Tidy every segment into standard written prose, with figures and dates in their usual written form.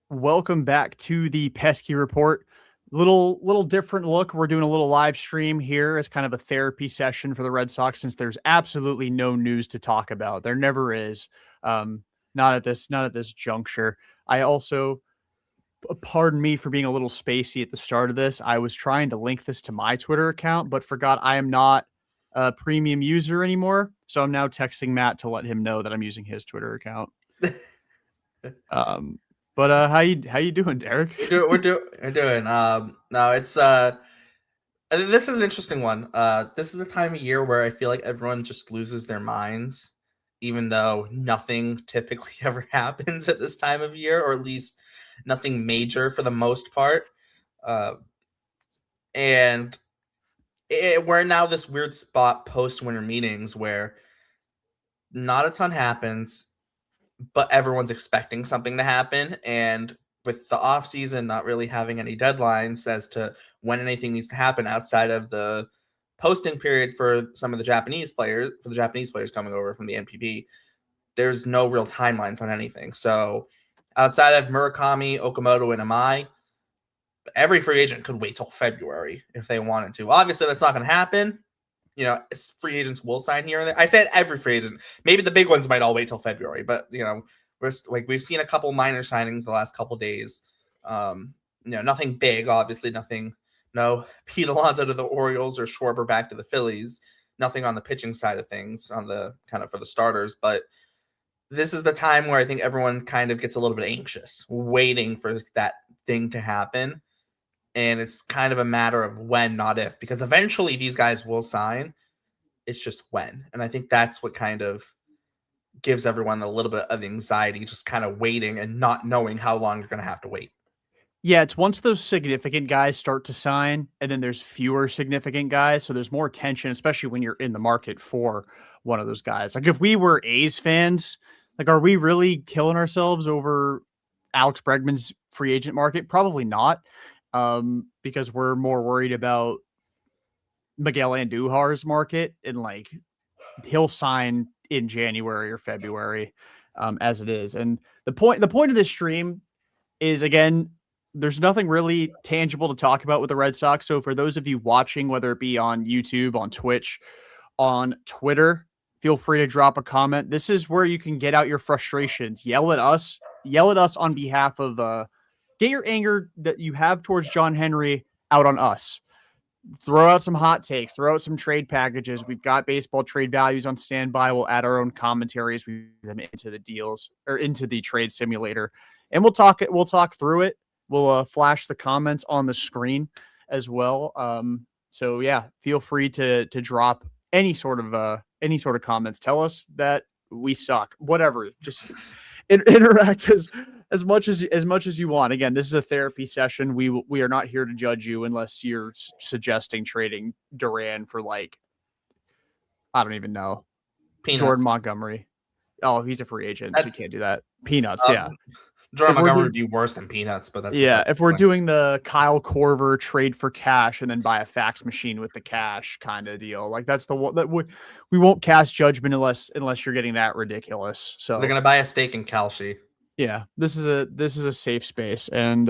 Welcome back to the Pesky Report. Little different look. We're doing a little live stream here as kind of a therapy session for the Red Sox, since there's absolutely no news to talk about. There never is. Not at this juncture. I also, pardon me for being a little spacey at the start of this. I was trying to link this to my Twitter account, but forgot I am not a premium user anymore. So I'm now texting Matt to let him know that I'm using his Twitter account. Um, but how you doing, Derek? We're doing. No, it's this is an interesting one. This is the time of year where I feel like everyone just loses their minds, even though nothing typically ever happens at this time of year, or at least nothing major for the most part. And we're now this weird spot post winter meetings where not a ton happens, but everyone's expecting something to happen. And with the off season not really having any deadlines as to when anything needs to happen outside of the posting period for some of the Japanese players, coming over from the NPB, there's no real timelines on anything. So outside of Murakami, Okamoto, and Amai, every free agent could wait till February if they wanted to. Obviously, that's not going to happen. You know, free agents will sign here and there. I said every free agent. Maybe the big ones might all wait till February, but we've seen a couple minor signings the last couple days. Nothing big, obviously, nothing. No Pete Alonso to the Orioles or Schwarber back to the Phillies. Nothing on the pitching side of things, on the kind of for the starters. But this is the time where I think everyone kind of gets a little bit anxious, waiting for that thing to happen. And it's kind of a matter of when, not if, because eventually these guys will sign. It's just when. And I think that's what kind of gives everyone a little bit of anxiety, just kind of waiting and not knowing how long you're going to have to wait. Yeah, it's once those significant guys start to sign, and then there's fewer significant guys, so there's more tension, especially when you're in the market for one of those guys. Like, if we were A's fans, like, are we really killing ourselves over Alex Bregman's free agent market? Probably not, because we're more worried about Miguel Andujar's market, and like he'll sign in January or February, as it is. And the point of this stream is, again, there's nothing really tangible to talk about with the Red Sox. So for those of you watching, whether it be on YouTube, on Twitch, on Twitter, feel free to drop a comment. This is where you can get out your frustrations. Yell at us on behalf of, get your anger that you have towards John Henry out on us. Throw out some hot takes, throw out some trade packages. We've got baseball trade values on standby. We'll add our own commentaries. We put them into the deals or into the trade simulator, and we'll talk through it. We'll flash the comments on the screen as well. So yeah, feel free to drop any sort of comments. Tell us that we suck, whatever. Just interact as much as you want. Again, this is a therapy session. We are not here to judge you unless you're suggesting trading Duran for, like, I don't even know, Peanuts. Jordan Montgomery. Oh, he's a free agent, so you can't do that. Peanuts, yeah. Jordan Montgomery would be worse than Peanuts, but that's if we're doing the Kyle Korver trade for cash and then buy a fax machine with the cash kind of deal, like that's the one that we won't cast judgment unless you're getting that ridiculous. So they're gonna buy a stake in Kalshi. Yeah, this is a safe space, and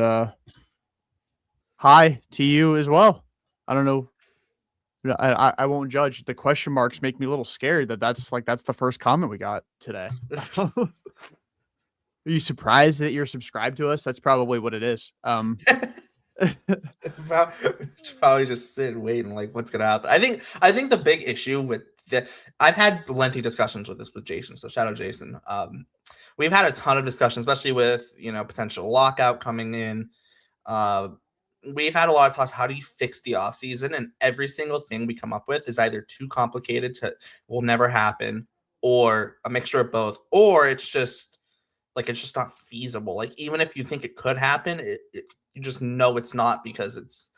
hi to you as well. I don't know. I won't judge. The question marks make me a little scared that's the first comment we got today. Are you surprised that you're subscribed to us? That's probably what it is. Probably just sit and wait and like what's gonna happen. I think the big issue with I've had lengthy discussions with this with Jason. So shout out Jason. We've had a ton of discussions, especially with potential lockout coming in. We've had a lot of talks. How do you fix the offseason? And every single thing we come up with is either too complicated will never happen, or a mixture of both, or it's just not feasible. Like, even if you think it could happen, you just know it's not, because it's,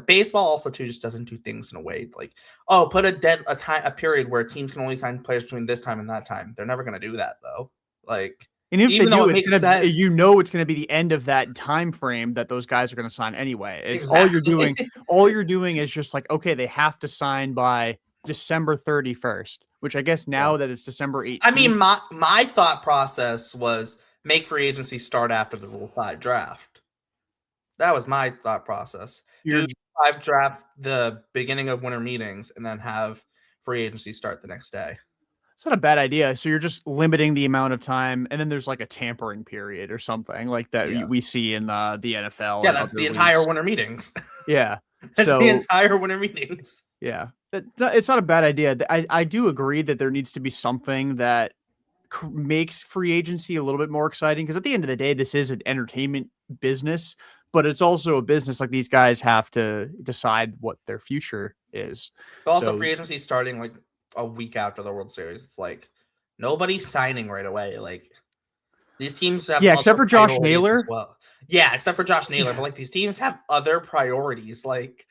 baseball also too just doesn't do things in a way like, oh, put a period where teams can only sign players between this time and that time. They're never going to do that though. Like, And if they even though do, it makes sense, it's gonna be the end of that time frame that those guys are gonna sign anyway. It's all you're doing. exactly. All you're doing is just like, okay, they have to sign by December 31st, which I guess Yeah. now that it's December I mean, 18th. my thought process was make free agency start after the Rule 5 draft. That was my thought process. You're Do 5 draft the beginning of winter meetings and then have free agency start the next day. It's not a bad idea. So you're just limiting the amount of time, and then there's like a tampering period or something like that Yeah. we see in the NFL. Yeah, and that's other the entire leagues. winter meetings. Yeah. That's So the entire winter meetings. yeah, it's not a bad idea. I do agree that there needs to be something that makes free agency a little bit more exciting, because at the end of the day, this is an entertainment business, but it's also a business. Like, these guys have to decide what their future is. But also, So free agency starting like a week after the World Series. It's like nobody's signing right away. Like, these teams have yeah, other except for Josh priorities as Naylor. well. Yeah, except for Josh Naylor. Yeah. But like, these teams have other priorities. Like,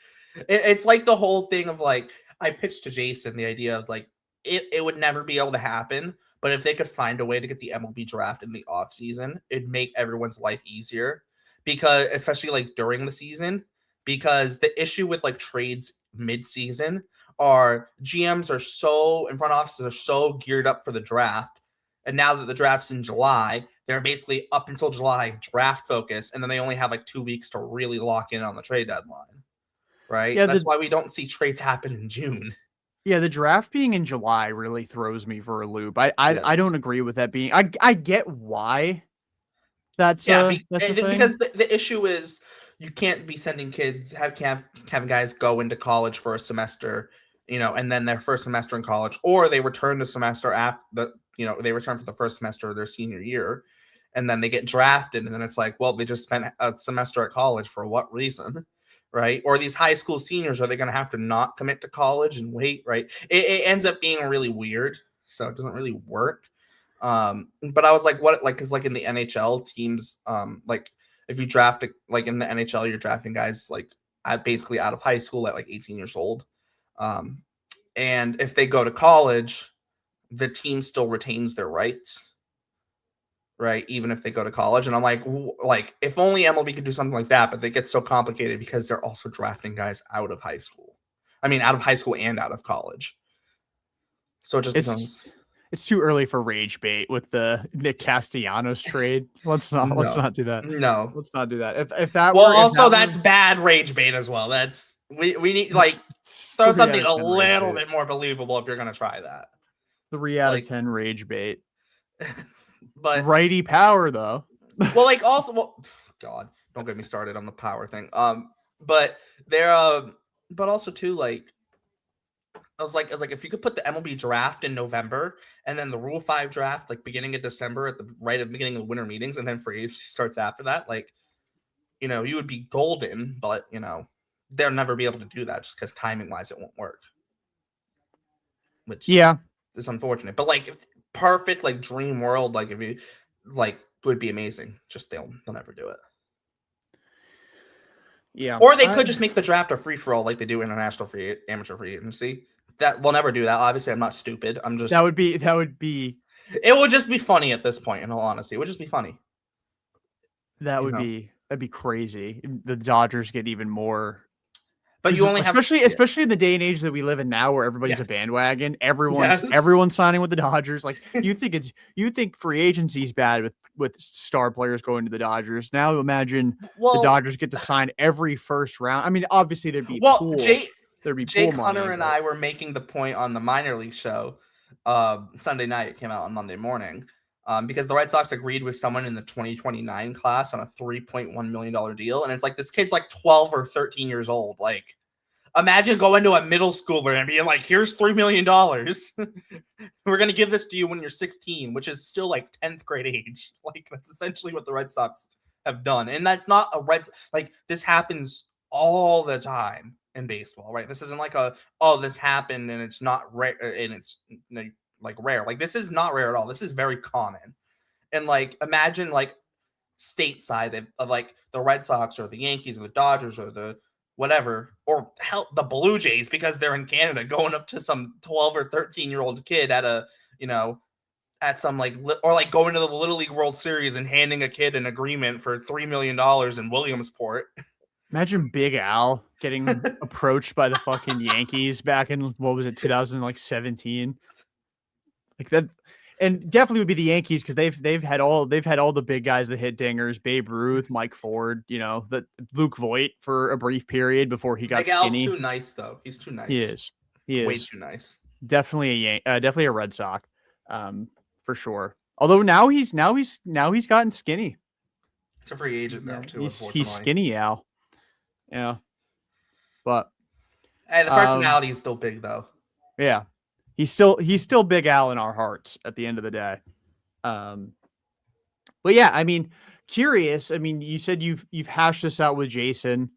it's like the whole thing of like, I pitched to Jason the idea of like, it would never be able to happen. But if they could find a way to get the MLB draft in the offseason, it'd make everyone's life easier. Because, especially like during the season, because the issue with like trades mid-season are GMs are so, and front offices are so geared up for the draft. And now that the draft's in July, they're basically up until July draft focus, and then they only have like 2 weeks to really lock in on the trade deadline. Right? Yeah, That's why we don't see trades happen in June. yeah, the draft being in July really throws me for a loop. I Yes. don't agree with that being. I get why that's Yeah, a thing. because the issue is you can't be sending kids, having guys go into college for a semester, and then their first semester in college, or they return the semester after they return for the first semester of their senior year, and then they get drafted, and then it's like, well, they just spent a semester at college for what reason, right? Or these high school seniors, are they going to have to not commit to college and wait, right? It ends up being really weird, so it doesn't really work. But I was like, what, like, because like in the NHL teams, like if you draft like in the NHL, you're drafting guys like basically out of high school at like 18 years old. And if they go to college, the team still retains their rights, right? Even if they go to college. And I'm like, if only MLB could do something like that, but they get so complicated because they're also drafting guys out of high school. I mean, out of high school and out of college. So it just becomes. It's too early for rage bait with the Nick Castellanos trade. Let's not do that. No. Let's not do that. If that Well, were also that's bad rage bait as well. That's we need like throw something a little bit more believable if you're gonna try that. 3 out of 10 rage bait. But righty power though. Well, like also, God, don't get me started on the power thing. But there, but also too, like I was like, if you could put the MLB draft in November and then the Rule 5 draft like beginning of December at the beginning of the winter meetings, and then free agency starts after that, like, you would be golden. But they'll never be able to do that just because timing wise it won't work. Which is unfortunate. But like perfect, like dream world, like if you like would be amazing. Just they'll never do it. Yeah. Or they could just make the draft a free for all like they do international amateur free agency. That we'll never do that. Obviously, I'm not stupid. I'm just that would be it would just be funny at this point, in all honesty. It would just be funny. That'd be crazy. The Dodgers get even more. But you only especially in the day and age that we live in now, where everybody's a bandwagon. Everyone's signing with the Dodgers. Like you think free agency is bad with star players going to the Dodgers. Now imagine the Dodgers get to sign every first round. I mean, obviously there'd be Jake Hunter and I were making the point on the minor league show Sunday night. It came out on Monday morning. Because the Red Sox agreed with someone in the 2029 class on a $3.1 million deal. And it's like, this kid's like 12 or 13 years old. Like, imagine going to a middle schooler and being like, here's $3 million. We're going to give this to you when you're 16, which is still like 10th grade age. Like, that's essentially what the Red Sox have done. And that's not like, this happens all the time in baseball, right? This isn't like this happened and it's not rare and it's like rare. Like, this is not rare at all. This is very common. And like, imagine like stateside of like the Red Sox or the Yankees or the Dodgers or the whatever, or hell, the Blue Jays, because they're in Canada, going up to some 12 or 13-year-old kid at a, at some or like going to the Little League World Series and handing a kid an agreement for $3 million in Williamsport. Imagine Big Al getting approached by the fucking Yankees back in, what was it, 2017? Like that, and definitely would be the Yankees because they've had all the big guys that hit dingers: Babe Ruth, Mike Ford, the Luke Voit for a brief period before he got Big Al's skinny. too nice though. He's too nice. He is. Way too nice. Definitely definitely a Red Sox, for sure. Although now he's gotten skinny. It's a free agent now too. He's skinny, Al. Yeah, but hey, the personality is still big though. Yeah, he's still Big Al in our hearts at the end of the day. But yeah, I mean, curious. I mean, you said you've hashed this out with Jason.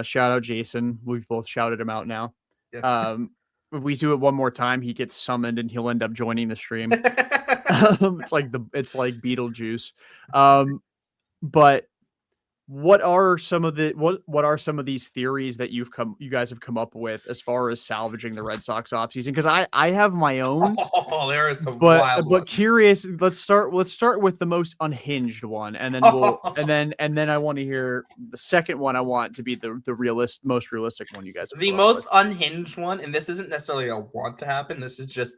Shout out Jason. We've both shouted him out now. Yeah. If we do it one more time, he gets summoned and he'll end up joining the stream. It's like Beetlejuice. But what are some of these theories that you guys have come up with as far as salvaging the Red Sox offseason? Because I have my own. Oh, there is some wild ones. Curious. Let's start with the most unhinged one, and then and then I want to hear the second one. I want to be the most realistic one you guys have. The most unhinged one, and this isn't necessarily a want to happen. This is just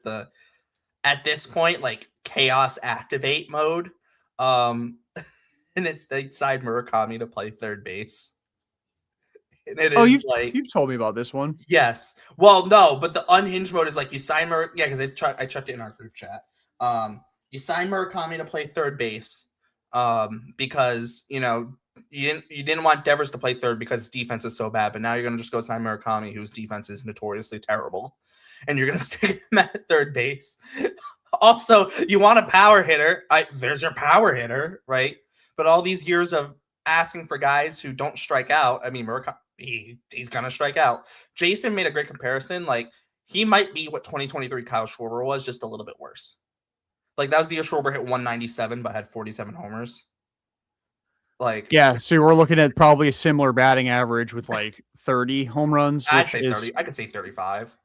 at this point, like chaos activate mode. And it's they signed Murakami to play third base. And it is you've told me about this one. Yes. Well, no, but the unhinged mode is like you sign because I checked it in our group chat. You sign Murakami to play third base, because you didn't want Devers to play third because his defense is so bad, but now you're gonna just go sign Murakami, whose defense is notoriously terrible, and you're gonna stick him at third base. Also, you want a power hitter. There's your power hitter, right? But all these years of asking for guys who don't strike out, I mean, Murakami, he's going to strike out. Jason made a great comparison. Like, he might be what 2023 Kyle Schwarber was, just a little bit worse. Like, that was the year Schwarber hit 197 but had 47 homers. Like, yeah, so we're looking at probably a similar batting average with like 30 home runs. I'd say 30. I could say 35.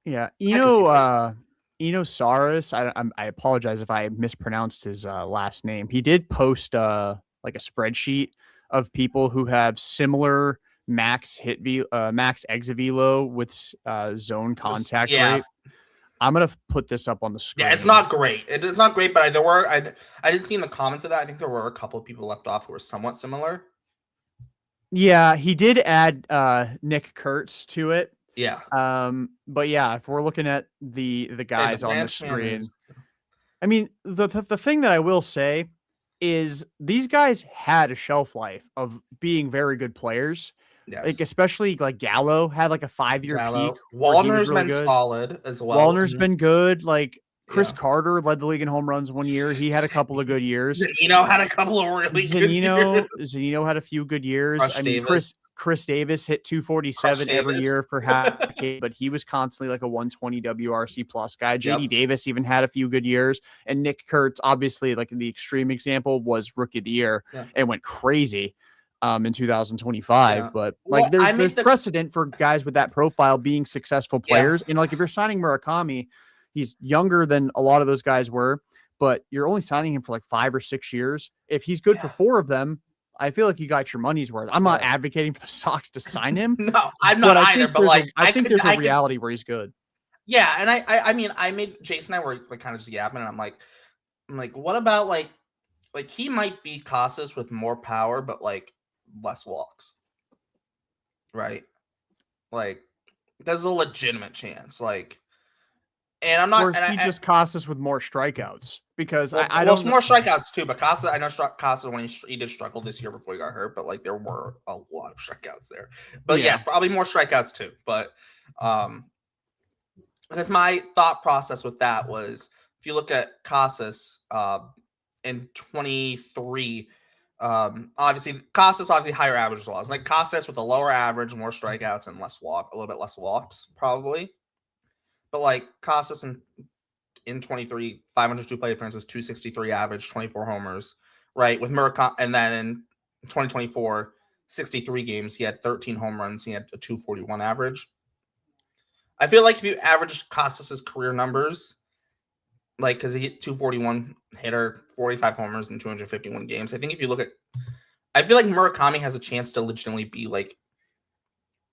Yeah, Eno Saris, I apologize if I mispronounced his last name. He did post like a spreadsheet of people who have similar max exit velo with zone contact rate. I'm gonna put this up on the screen. Yeah, it's not great. It is not great, but I didn't see in the comments of that. I think there were a couple of people left off who were somewhat similar. Yeah, he did add Nick Kurtz to it. Yeah. But yeah, if we're looking at the guys on the screen, I mean, the thing that I will say is these guys had a shelf life of being very good players. Yes. Like especially like Gallo had like a 5-year peak. Wallner's been solid as well. Wallner's been good. Like Chris Carter led the league in home runs one year. He had a couple of good years. Zunino had a couple of really good years. Zunino had a few good years. Chris Davis hit 247 every year for half a decade, but he was constantly like a 120 WRC plus guy. JD Davis even had a few good years. And Nick Kurtz, obviously, like the extreme example, was rookie of the year and went crazy in 2025. Yeah. But like there's precedent for guys with that profile being successful players. And like if you're signing Murakami, he's younger than a lot of those guys were, but you're only signing him for like 5 or 6 years. If he's good for 4 of them, I feel like you got your money's worth. I'm not advocating for the Sox to sign him. No, I'm not either. But like, I think there's a reality where he's good. Yeah, and I mean, Jason and I were like kind of just yapping, and I'm like, what about like he might be Casas with more power, but like less walks, right? Like, there's a legitimate chance. Like, and I'm not. Or he just Casas with more strikeouts. Because I don't more strikeouts too, but Casa, I know Casa when he did struggle this year before he got hurt, but like there were a lot of strikeouts there. But yes, probably more strikeouts too. But because my thought process with that was, if you look at Casas in 23, obviously Casas higher average laws. Like Casas with a lower average, more strikeouts and a little bit less walks probably. But like Casas in 23, 502 plate appearances, 263 average, 24 homers, right? With Murakami, and then in 2024, 63 games, he had 13 home runs. He had a 241 average. I feel like if you average Casas' career numbers, like because he hit 241 hitter, 45 homers in 251 games. I think if you look at, I feel like Murakami has a chance to legitimately be like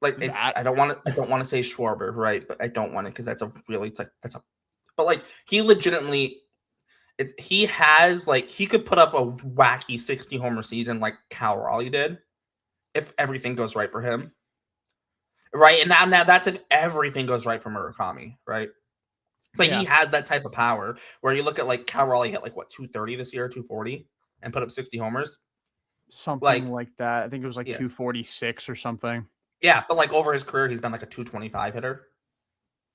it's. That I don't want to say Schwarber, right? But I don't want it because that's a really But like he legitimately, he has like he could put up a wacky 60 homer season like Cal Raleigh did, if everything goes right for him, right? And now that's if everything goes right for Murakami, right? But yeah, he has that type of power where you look at like Cal Raleigh hit like what 230 this year, 240, and put up 60 homers. something Like, like that. I think it was like yeah, 246 or something. yeah, but like over his career, he's been like a 225 hitter.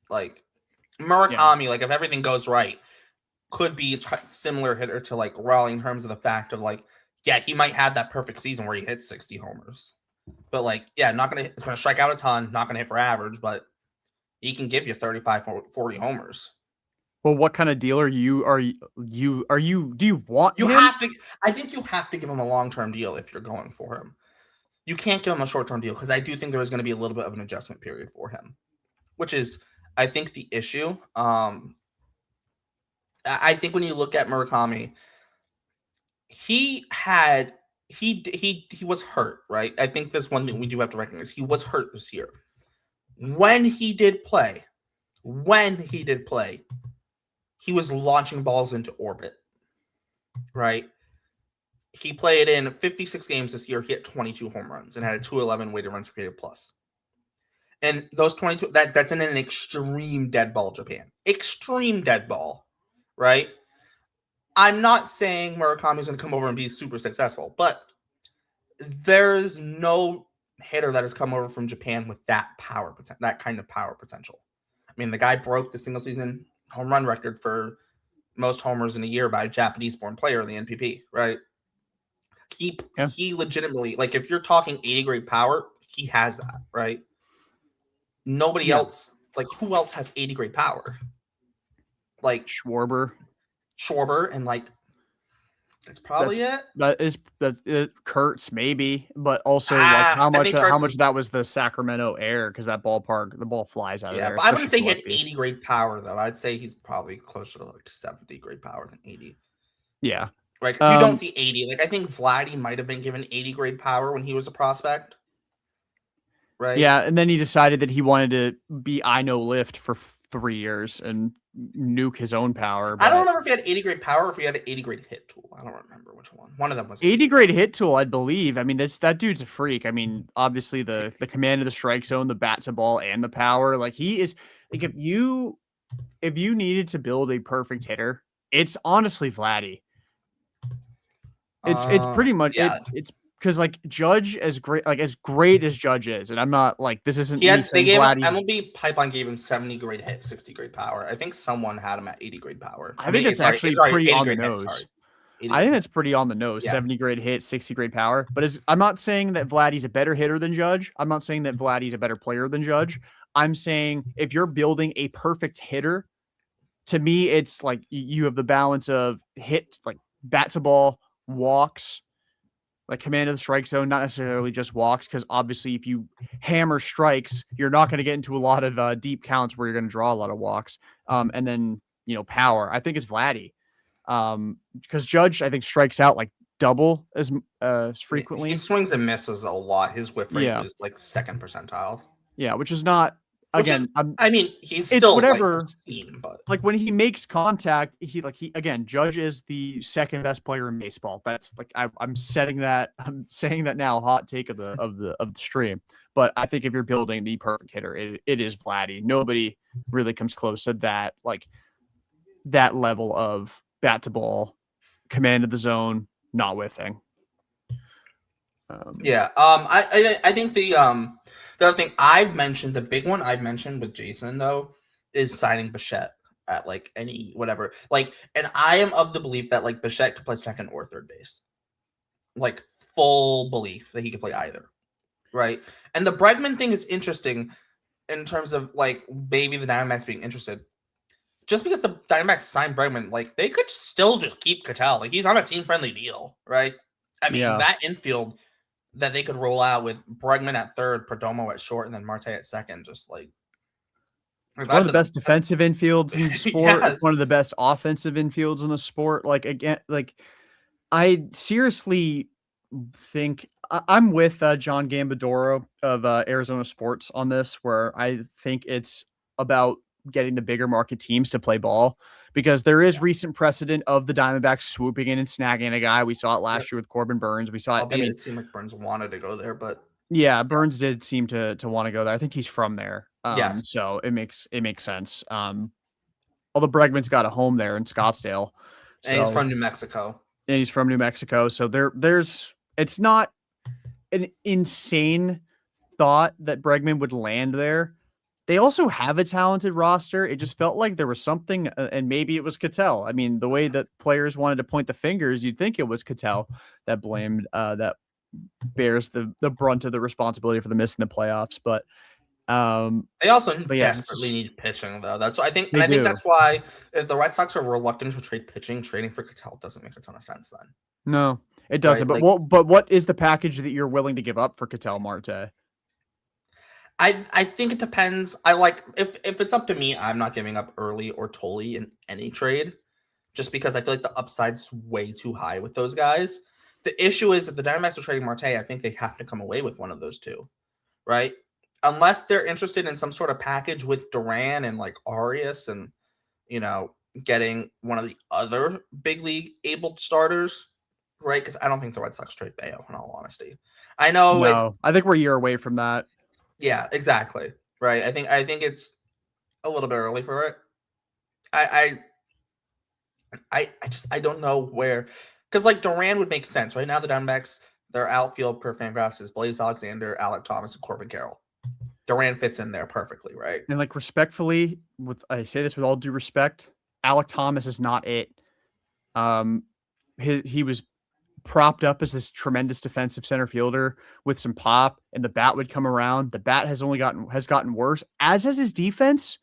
Like Yeah, Murakami, like if everything goes right, could be a similar hitter to like Raleigh in terms of the fact of like, yeah, he might have that perfect season where he hits 60 homers, but like, yeah, not gonna strike out a ton, not gonna hit for average, but he can give you 35, 40 homers. well, what kind of deal are you do you want You him? have to. I think you have to give him a long-term deal if you're going for him. You can't give him a short-term deal because I do think there is going to be a little bit of an adjustment period for him, which is, I think, the issue. I think when you look at Murakami, he was hurt, right? I think that's one thing we do have to recognize. He was hurt this year. When he did play, he was launching balls into orbit, right? He played in 56 games this year. He hit 22 home runs and had a 211 weighted runs created plus. And those 22, that's in an extreme dead ball Japan. Extreme dead ball, right? I'm not saying Murakami is going to come over and be super successful, but there's no hitter that has come over from Japan with that that kind of power potential. I mean, the guy broke the single season home run record for most homers in a year by a Japanese-born player in the NPP, right? Yeah, He legitimately, like, if you're talking 80 grade power, he has that, right? Nobody yeah. else, like, who else has 80 grade power? Like Schwarber. Schwarber, and like that's probably it. That Kurtz maybe, but also like I think how Kurtz much of is, that was the Sacramento air because that ballpark the ball flies out of yeah, there, but I wouldn't especially say for he had lefties. 80 grade power though. I'd say he's probably closer to like 70 grade power than 80. Yeah. Right, because you don't Um. see 80. Like I think Vladdy might have been given 80 grade power when he was a prospect, right? Yeah, and then he decided that he wanted to be I know lift for 3 years and nuke his own power. I don't But remember if he had 80 grade power or if he had an 80 grade hit tool. I don't remember which one. One of them was 80 80. grade hit tool, I believe. I mean, that dude's a freak. I mean, obviously the command of the strike zone, the bat to ball, and the power. Like he is like if you needed to build a perfect hitter, it's honestly Vladdy. It's pretty much Yeah, it's because like Judge as great as Judge is, and I'm not like this isn't me they saying gave him Vladdy's. MLB Pipeline gave him 70 grade hit, 60 grade power. I think someone had him at 80 grade power. I I think mean, that's actually sorry, pretty 80 on the grade hit. Sorry, nose. 80 I grade think hit. that's pretty on the nose. Yeah. 70 grade hit, 60 grade power. But I'm not saying that Vladdy's a better hitter than Judge. I'm not saying that Vladdy's a better player than Judge. I'm saying if you're building a perfect hitter, to me, it's like you have the balance of hit, like bat to ball, walks, like command of the strike zone, not necessarily just walks, because obviously if you hammer strikes, you're not going to get into a lot of deep counts where you're going to draw a lot of walks. And then, power. I think it's Vladdy. Because Judge, I think, strikes out like double as He frequently. swings and misses a lot. His whiff rate Yeah. was like second percentile, Yeah. Which is not, which is, again, I mean, he's it's still like whatever. obscene, but Like when he makes contact, he again, Judge is the second best player in baseball. That's like I'm setting that I'm saying that now, hot take of the stream. But I think if you're building the perfect hitter, it is Vladdy. Nobody really comes close to that, like that level of bat to ball, command of the zone, not whiffing. yeah. I think the other thing I've mentioned, the big one I've mentioned with Jason though, is signing Bichette at like any whatever. Like, and I am of the belief that like Bichette could play second or third base. Like full belief that he could play either. Right. And the Bregman thing is interesting in terms of like maybe the Diamondbacks being interested. just because the Diamondbacks signed Bregman, like they could still just keep Cattell. Like he's on a team friendly deal, right? I mean, Yeah. that infield that they could roll out with Bregman at third, Perdomo at short, and then Marte at second, just like It's one of that's the a best defensive infields in the sport. It's one of the yes. best offensive infields in the sport. Like again, like I seriously think I'm with John Gambadoro of Arizona Sports on this, where I think it's about getting the bigger market teams to play ball because there is recent precedent of the Diamondbacks swooping in and snagging a guy. We saw it Yep. last year with Corbin Burns. We saw it. I Albeit mean, it seemed like Burns wanted to go there, but yeah, Burns did seem to want to go there. I think he's from there. yes. So it makes sense. Although Bregman's got a home there in Scottsdale. And he's So from New Mexico. and he's from New Mexico. So there's it's not an insane thought that Bregman would land there. They also have a talented roster. It just felt like there was something, and maybe it was Cattell. I mean, the way that players wanted to point the fingers, you'd think it was Cattell that blamed that bears the brunt of the responsibility for the missing the playoffs. They also But yeah, desperately need pitching, though. That's I think, they and I think do. that's why if the Red Sox are reluctant to trade pitching, trading for Cattell doesn't make a ton of sense. Then, No, it doesn't. right? But Like, what is the package that you're willing to give up for Cattell Marte? I think it depends. I like if it's up to me, I'm not giving up Early or Tolle in any trade, just because I feel like the upside's way too high with those guys. The issue is if the Diamondbacks are trading Marte, I think they have to come away with one of those two, right? Unless they're interested in some sort of package with Duran and like Arias and getting one of the other big league able starters, right? Because I don't think the Red Sox trade Bayo, in all honesty. I know it. No, I think we're a year away from that. Yeah, exactly. Right. I think it's a little bit early for it. I don't know where, because like Duran would make sense right now. The Diamondbacks, their outfield per Fangraphs is Blaze Alexander, Alec Thomas, and Corbin Carroll. Duran fits in there perfectly, right? And like respectfully, I say this with all due respect, Alec Thomas is not it. He was propped up as this tremendous defensive center fielder with some pop, and the bat would come around. The bat has gotten worse, as has his defense.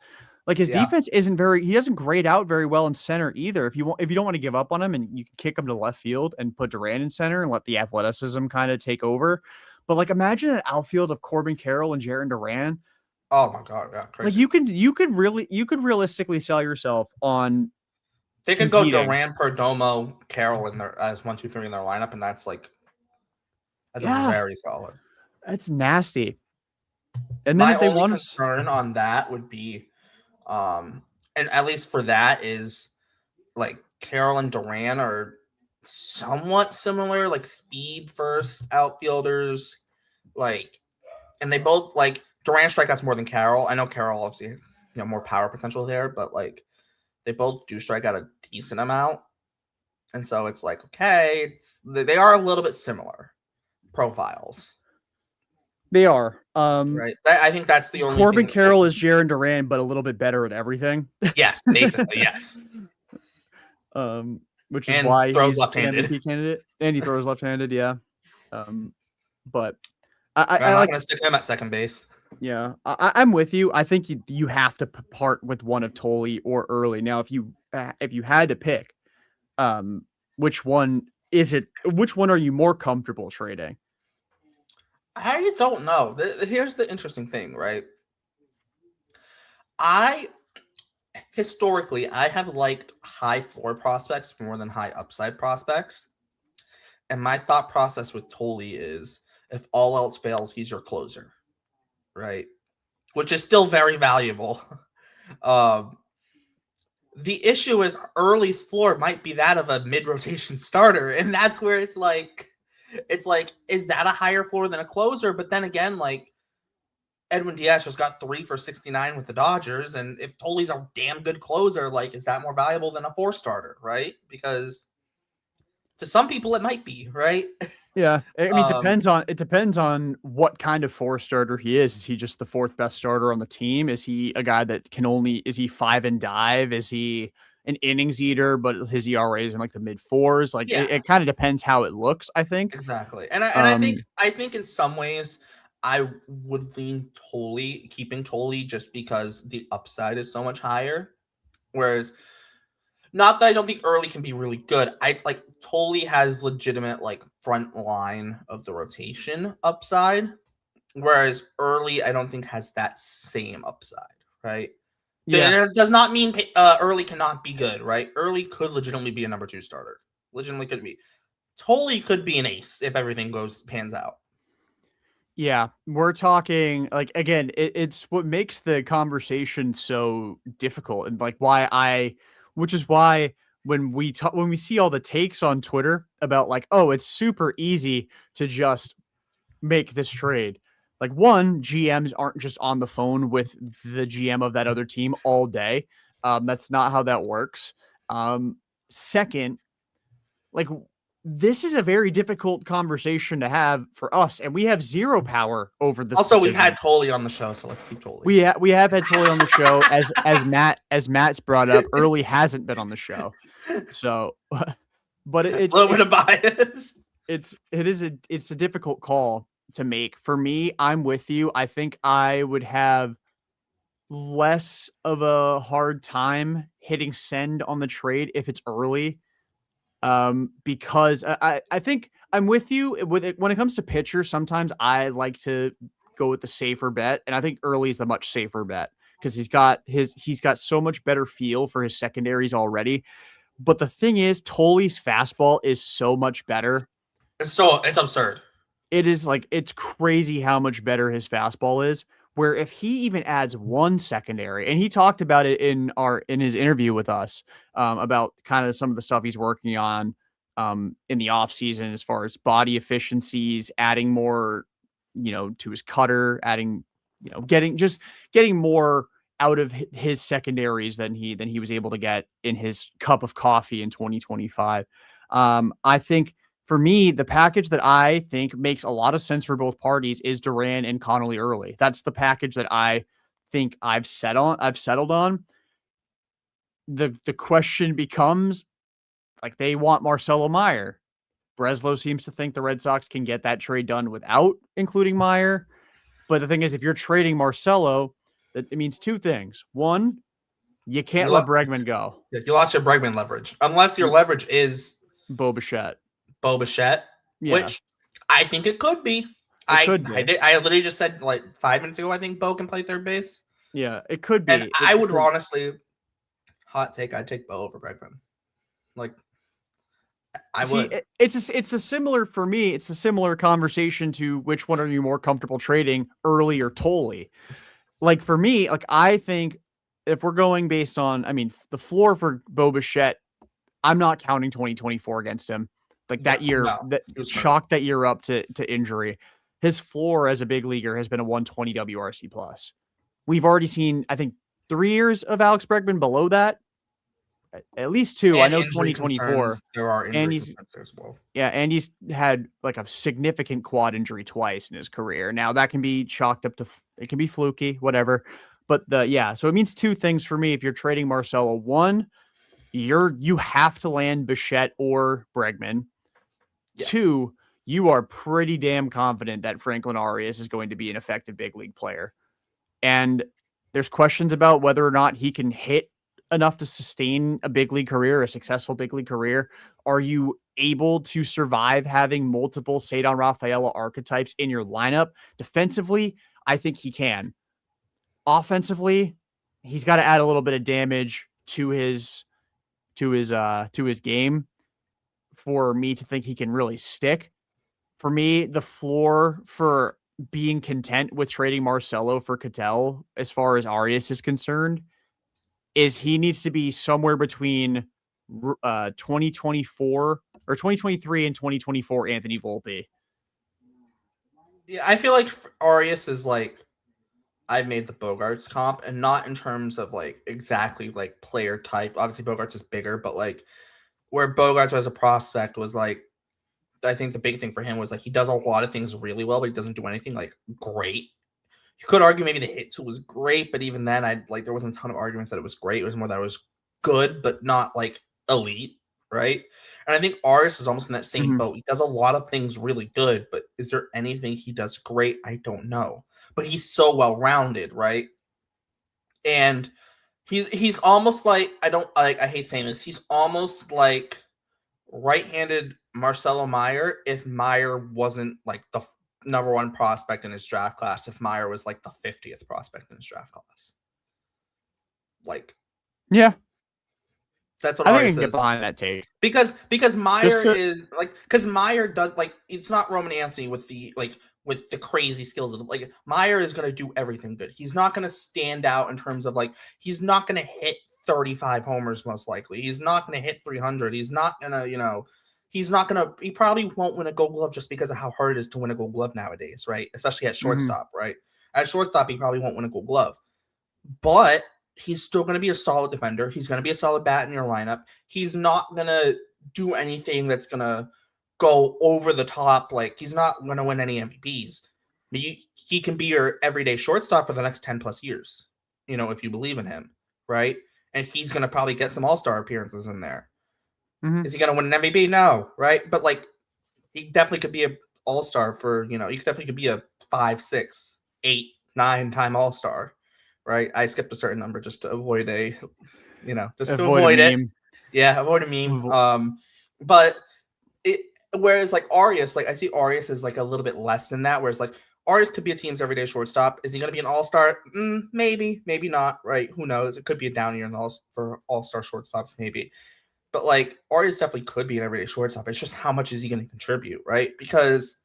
Like his Yeah. defense he doesn't grade out very well in center either. If you don't want to give up on him and you can kick him to left field and put Duran in center and let the athleticism kind of take over. But like imagine an outfield of Corbin Carroll and Jarren Duran. Oh my god, yeah, Like crazy. you could realistically sell yourself on They could go competing. Duran, Perdomo, Carroll in their as 1, 2, 3 in their lineup, and that's Yeah, very solid. that's nasty. And then My if they only want to, concern on that would be, and at least for that is like Carroll and Duran are somewhat similar, like speed first outfielders, like, and they both like Duran strikeouts more than Carroll. I know Carroll obviously more power potential there, but like they both do strike out a decent amount, and so it's like okay, they are a little bit similar profiles, they are. right? I think that's the only Corbin thing. Carroll is Jarren Duran, but a little bit better at everything. Yes, basically, yes. Which is And why throws he's an left-handed. MVP candidate, and he throws left-handed. Yeah. But I'm I not like, going to stick him at second base. yeah, I'm with you. I think you have to part with one of Tolle or Early. Now, if you had to pick, which one is it? Which one are you more comfortable trading? I don't know. Here's the interesting thing, right? I historically I have liked high floor prospects more than high upside prospects. And my thought process with Tolle is if all else fails, he's your closer, right? Which is still very valuable. Um, the issue is Early's floor might be that of a mid-rotation starter, and that's where it's like, is that a higher floor than a closer? But then again, like Edwin Diaz just got 3 for 69 with the Dodgers, and if Tolle's a damn good closer, like, is that more valuable than a 4 starter, right? Because to some people it might be, right? Yeah, I mean, it depends on what kind of 4 starter he is. Is he just the 4th best starter on the team? Is he a guy that is he 5 and dive? Is he an innings eater, but his ERA is in like the mid 4s? Like Yeah, it kind of depends how it looks, I think. exactly. And I think in some ways I would lean Tolle, keeping Tolle just because the upside is so much higher. Whereas, not that I don't think Early can be really good. I like Tolley has legitimate like front line of the rotation upside, whereas Early I don't think has that same upside, right? Yeah. It does not mean Early cannot be good, right? Early could legitimately be a number 2 starter. Legitimately could be. Tolley could be an ace if everything pans out. Yeah, we're talking like again, it's what makes the conversation so difficult and like which is why when we see all the takes on Twitter about like, oh, it's super easy to just make this trade. Like one, GMs aren't just on the phone with the GM of that other team all day. That's not how that works. Second, like this is a very difficult conversation to have for us, and we have zero power over this Also, we've decision. had Tolley on the show, so let's keep Tolley. We have had Tully on the show as Matt's brought up. Early hasn't been on the show, so but A little bit of bias. It's a difficult call to make. For me, I'm with you. I think I would have less of a hard time hitting send on the trade if it's early. Because I think I'm with you with it when it comes to pitchers. Sometimes I like to go with the safer bet, and I think Early is the much safer bet because he's got so much better feel for his secondaries already. But the thing is, Tolley's fastball is so much better. It's absurd. It is like it's crazy how much better his fastball is. Where if he even adds one secondary, and he talked about it in his interview with us about kind of some of the stuff he's working on in the off season as far as body efficiencies, adding more, to his cutter, adding, getting more out of his secondaries than he was able to get in his cup of coffee in 2025. I think for me, the package that I think makes a lot of sense for both parties is Duran and Connolly Early. That's the package that I think I've settled on. The question becomes like they want Marcelo Meyer. Breslow seems to think the Red Sox can get that trade done without including Meyer. But the thing is, if you're trading Marcelo, that it means two things. One, you can't You, let lo- Bregman go. you lost your Bregman leverage. Unless your leverage is Bo Bichette. Bo Bichette, Yeah, which I think it could be. it could be. I literally just said like 5 minutes ago, I think Bo can play third base. Yeah, it could And be. I would honestly, hot take, I'd take Bo over Bregman. Like, I See, would. it's a similar for me. It's a similar conversation to which one are you more comfortable trading, Early or Tolley? Like for me, like I think if we're going based on, I mean, the floor for Bo Bichette, I'm not counting 2024 against him. Like Yeah, that year, no, that he was hurt. chalked that year up to injury. His floor as a big leaguer has been a 120 WRC plus. We've already seen, I think, 3 years of Alex Bregman below that, at least two. I And know injury 2024, concerns. There are and injury concerns there as well. he's had like a significant quad injury twice in his career. Now that can be chalked up to it can be fluky, whatever. But so it means two things for me. If you're trading Marcelo, one, you have to land Bichette or Bregman. Yeah. Two, you are pretty damn confident that Franklin Arias is going to be an effective big league player. And there's questions about whether or not he can hit enough to sustain a big league career, a successful big league career. Are you able to survive having multiple Cedar Rafaela archetypes in your lineup? Defensively, I think he can. Offensively, he's got to add a little bit of damage to his game for me to think he can really stick. For me, the floor for being content with trading Marcelo for Cattell, as far as Arias is concerned, is he needs to be somewhere between 2024 or 2023 and 2024 Anthony Volpe. Yeah, I feel like Arias is like I've made the Bogarts comp, and not in terms of like exactly like player type. Obviously, Bogarts is bigger, but like where Bogarts as a prospect was like, I think the big thing for him was like he does a lot of things really well, but he doesn't do anything like great. You could argue maybe the hit tool was great, but even then, I like there wasn't a ton of arguments that it was great. It was more that it was good, but not like elite, right? And I think Arias is almost in that same Mm-hmm. boat. He does a lot of things really good, but is there anything he does great? I don't know. But he's so well rounded, right? And He's almost like I hate saying this. He's almost like right-handed Marcelo Meyer if Meyer wasn't like the number one prospect in his draft class. If Meyer was like the 50th prospect in his draft class, like Yeah, that's what I think I Arias can get is. behind that take. Because Meyer To, is like because Meyer does like it's not Roman Anthony with the crazy skills of like Meyer is going to do everything good. He's not going to stand out in terms of like he's not going to hit 35 homers most likely. He's not going to hit 300. He's not going to, he probably won't win a Gold Glove just because of how hard it is to win a Gold Glove nowadays, right? Especially at shortstop, right? At shortstop he probably won't win a Gold Glove. But he's still going to be a solid defender. He's going to be a solid bat in your lineup. He's not going to do anything that's going to go over the top. Like, he's not going to win any MVPs. But he can be your everyday shortstop for the next 10 plus years, if you believe in him, right? And he's going to probably get some all-star appearances in there. Is he going to win an MVP? No, right? But, like, he definitely could be an all-star for, he definitely could be a 5, 6, 8, 9-time all-star. Right, I skipped a certain number just to avoid avoid it. Yeah, avoid a meme. But whereas like Arias, like I see Arias as like a little bit less than that. Whereas like Arias could be a team's everyday shortstop. Is he going to be an all-star? Maybe, maybe not. Right? Who knows? It could be a down year for all-star shortstops, maybe. But like Arias definitely could be an everyday shortstop. It's just how much is he going to contribute, right? Because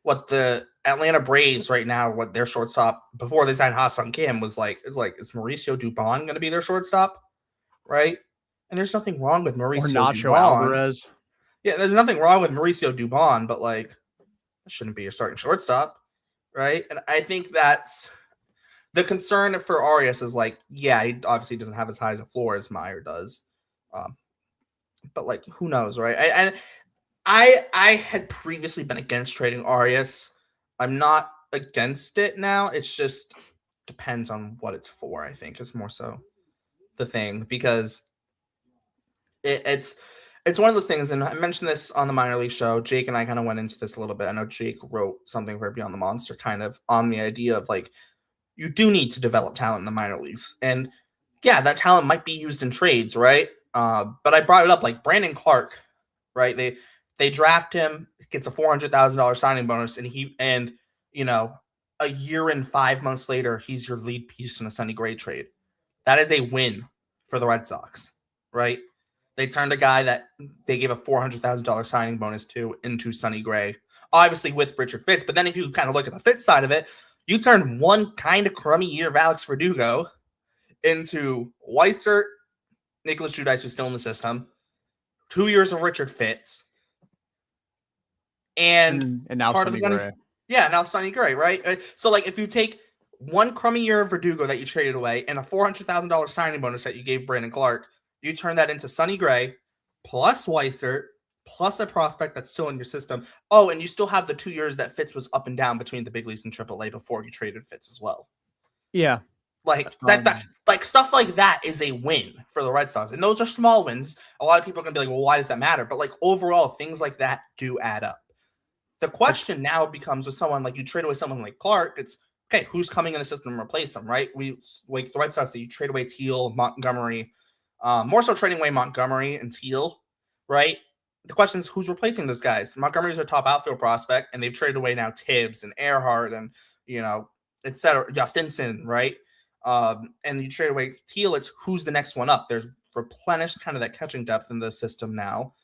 what the Atlanta Braves right now, what their shortstop before they signed Ha-Seong Kim was like, is Mauricio Dubon going to be their shortstop, right? And there's nothing wrong with Mauricio or Nacho Dubon. Alvarez. Yeah, there's nothing wrong with Mauricio Dubon, but like, that shouldn't be your starting shortstop, right? And I think that's the concern for Arias is like, yeah, he obviously doesn't have as high as a floor as Meyer does, but like, who knows, right? I had previously been against trading Arias. I'm not against it now. It's just depends on what it's for. I think is more so the thing because it's one of those things. And I mentioned this on the minor league show. Jake and I kind of went into this a little bit. I know Jake wrote something for Beyond the Monster, kind of on the idea of like you do need to develop talent in the minor leagues, and yeah, that talent might be used in trades, right? But I brought it up like Brandon Clark, right? They draft him, gets a $400,000 signing bonus, and a year and 5 months later, he's your lead piece in a Sonny Gray trade. That is a win for the Red Sox, right? They turned a guy that they gave a $400,000 signing bonus to into Sonny Gray, obviously with Richard Fitz. But then if you kind of look at the Fitz side of it, you turn one kind of crummy year of Alex Verdugo into Weissert, Nicholas Giudice, who's still in the system, 2 years of Richard Fitz, and now part Sonny of Gray. Yeah, now Sonny Gray, right? So like if you take one crummy year of Verdugo that you traded away and a $400,000 signing bonus that you gave Brandon Clark, you turn that into Sonny Gray plus Weissert plus a prospect that's still in your system. Oh, and you still have the 2 years that Fitz was up and down between the big leagues and AAA before you traded Fitz as well. Yeah. Like that like stuff like that is a win for the Red Sox. And those are small wins. A lot of people are going to be like, well, why does that matter? But like overall, things like that do add up. The question now becomes with someone like you trade away someone like Clark, it's okay, who's coming in the system to replace him, right? We like the Red Sox that you trade away Teal, Montgomery, more so trading away Montgomery and Teal, right? The question is who's replacing those guys? Montgomery's their top outfield prospect, and they've traded away now Tibbs and Earhart and et cetera, Justinson, right? And you trade away Teal, it's who's the next one up. There's replenished kind of that catching depth in the system now.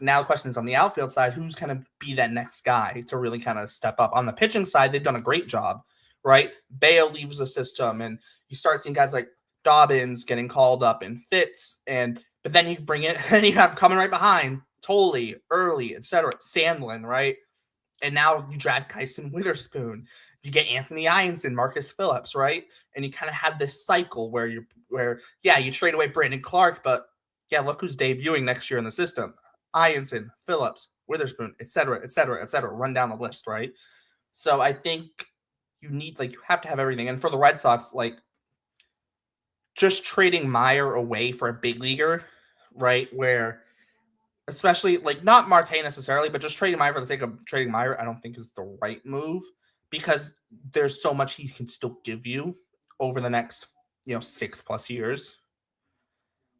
Now the question is on the outfield side, who's going to be that next guy to really kind of step up? On the pitching side, they've done a great job, right? Bayo leaves the system, and you start seeing guys like Dobbins getting called up and Fitz, but then you bring it, and you have coming right behind Tolley, Early, etc. Sandlin, right? And now you draft Kyson Witherspoon. You get Anthony Ianson, Marcus Phillips, right? And you kind of have this cycle where you trade away Brandon Clark, but yeah, look who's debuting next year in the system. Ianson, Phillips, Witherspoon, et cetera, run down the list, right? So I think you have to have everything. And for the Red Sox, like just trading Meyer away for a big leaguer, right? Where especially like not Marte necessarily, but just trading Meyer for the sake of trading Meyer, I don't think is the right move because there's so much he can still give you over the next 6+ years.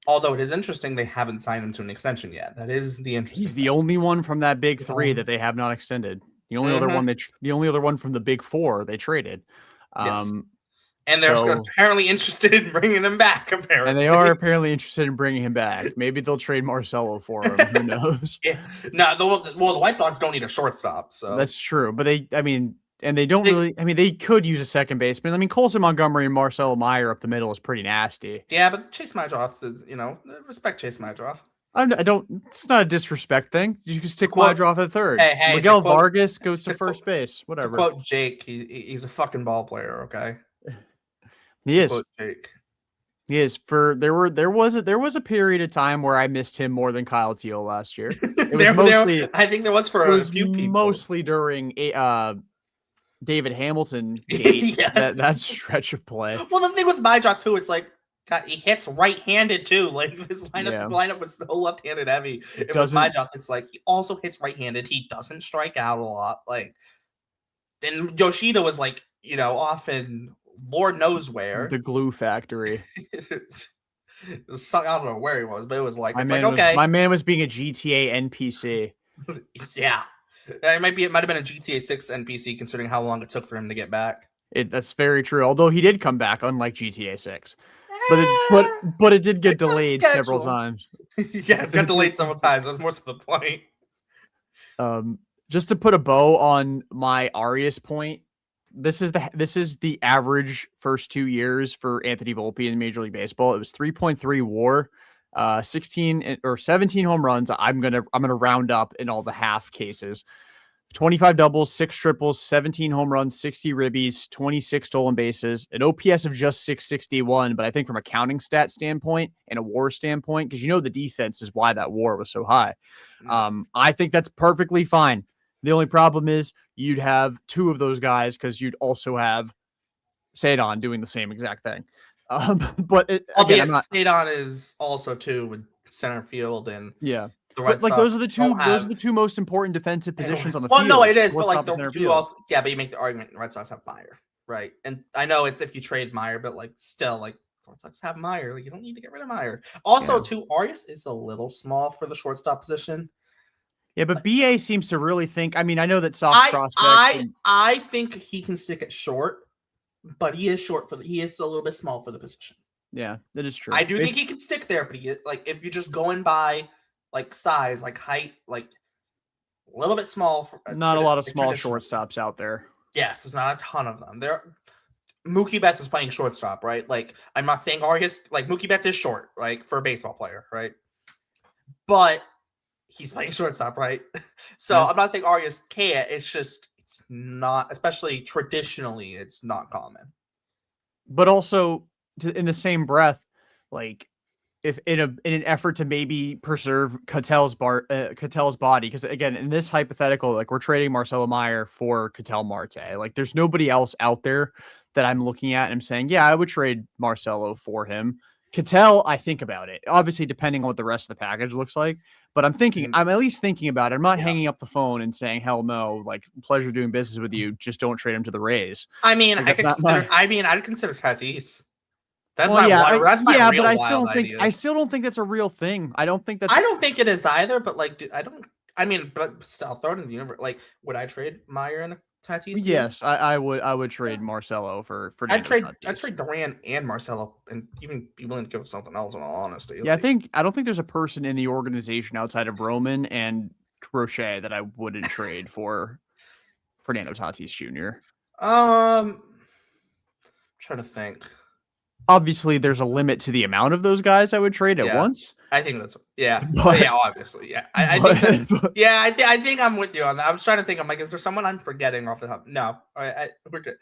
Although it is interesting they haven't signed him to an extension yet. That is the interesting. He's the only one from that big three that they have not extended. The only other one the only other one from the big four they traded. Yes. And they're apparently interested in bringing him back, apparently. And they are apparently interested in bringing him back. Maybe they'll trade Marcelo for him. Who knows? No, the White Sox don't need a shortstop. So that's true. But they don't really. I mean, they could use a second baseman. I mean, Colson Montgomery and Marcelo Meyer up the middle is pretty nasty. Yeah, but Chase Majoff, respect Chase Majoff. I don't. It's not a disrespect thing. You can stick Majoff at third. Hey, Miguel Vargas goes to first base. Whatever. To quote Jake, he's a fucking ball player. Okay. He is. He is. There was a period of time where I missed him more than Kyle Teal last year. It was mostly. I think there was for a few people. Mostly during David Hamilton gate, that stretch of play. Well, the thing with Majoff too, it's like he hits right-handed too. Like this lineup was so left-handed heavy. It was Majoff. It's like he also hits right-handed. He doesn't strike out a lot. Like, and Yoshida was like often. Lord knows where. The glue factory. It was, I don't know where he was, but it was like, my man was being a GTA NPC. Yeah. It might have been a GTA 6 NPC considering how long it took for him to get back. That's very true. Although he did come back, unlike GTA 6. But it did get delayed several times. Yeah, it got delayed several times. That's more to the point. Just to put a bow on my Arias point, this is the average first 2 years for Anthony Volpe in Major League Baseball. It was 3.3 WAR, 16 or 17 home runs. I'm gonna round up in all the half cases. 25 doubles, 6 triples, 17 home runs, 60 ribbies, 26 stolen bases, an OPS of just 661. But I think from a counting stat standpoint and a WAR standpoint, because the defense is why that WAR was so high. I think that's perfectly fine. The only problem is you'd have 2 of those guys because you'd also have Cedon doing the same exact thing. But Cedon is also too with center field and the Red Sox. Those are the two most important defensive positions on the field. Well, no, it is, but like but you make the argument Red Sox have Meyer, right? And I know it's if you trade Meyer, but like still like Red Sox have Meyer, like you don't need to get rid of Meyer. Also, too, Arias is a little small for the shortstop position. Yeah, but BA seems to really think. I mean, I know that soft prospect. I think he can stick it short, but he is short he is a little bit small for the position. Yeah, that is true. I do think he can stick there, but if you're just going by like size, like height, like a little bit small. Not a lot of small shortstops out there. Yes, there's not a ton of them. Mookie Betts is playing shortstop, right? Like I'm not saying Arias, like Mookie Betts is short, like for a baseball player, right? But he's playing shortstop, right? So I'm not saying Arias can't. It's not, especially traditionally, it's not common. But also, in the same breath, like if in an effort to maybe preserve Ketel's body, because again, in this hypothetical, like we're trading Marcelo Meyer for Ketel Marte. Like there's nobody else out there that I'm looking at and I'm saying, yeah, I would trade Marcelo for him. Ketel, I think about it. Obviously, depending on what the rest of the package looks like. But I'm at least thinking about it. I'm not hanging up the phone and saying, hell no, like pleasure doing business with you. Just don't trade him to the Rays. I mean, I'd consider Tatis. That's my real but I still don't think that's a real thing. I don't think it is either, but like but still, I'll throw it in the universe. Like, would I trade Meyer and Tatis? Yes, I would trade Marcelo for I'd trade Duran and Marcelo and even be willing to give something else in all honesty. Yeah, I don't think there's a person in the organization outside of Roman and Crochet that I wouldn't trade for Fernando Tatis Jr. Trying to think. Obviously, there's a limit to the amount of those guys I would trade at once. I think that's obviously, yeah. I think I'm with you on that. I was trying to think. I'm like, is there someone I'm forgetting off the top? No, we're good.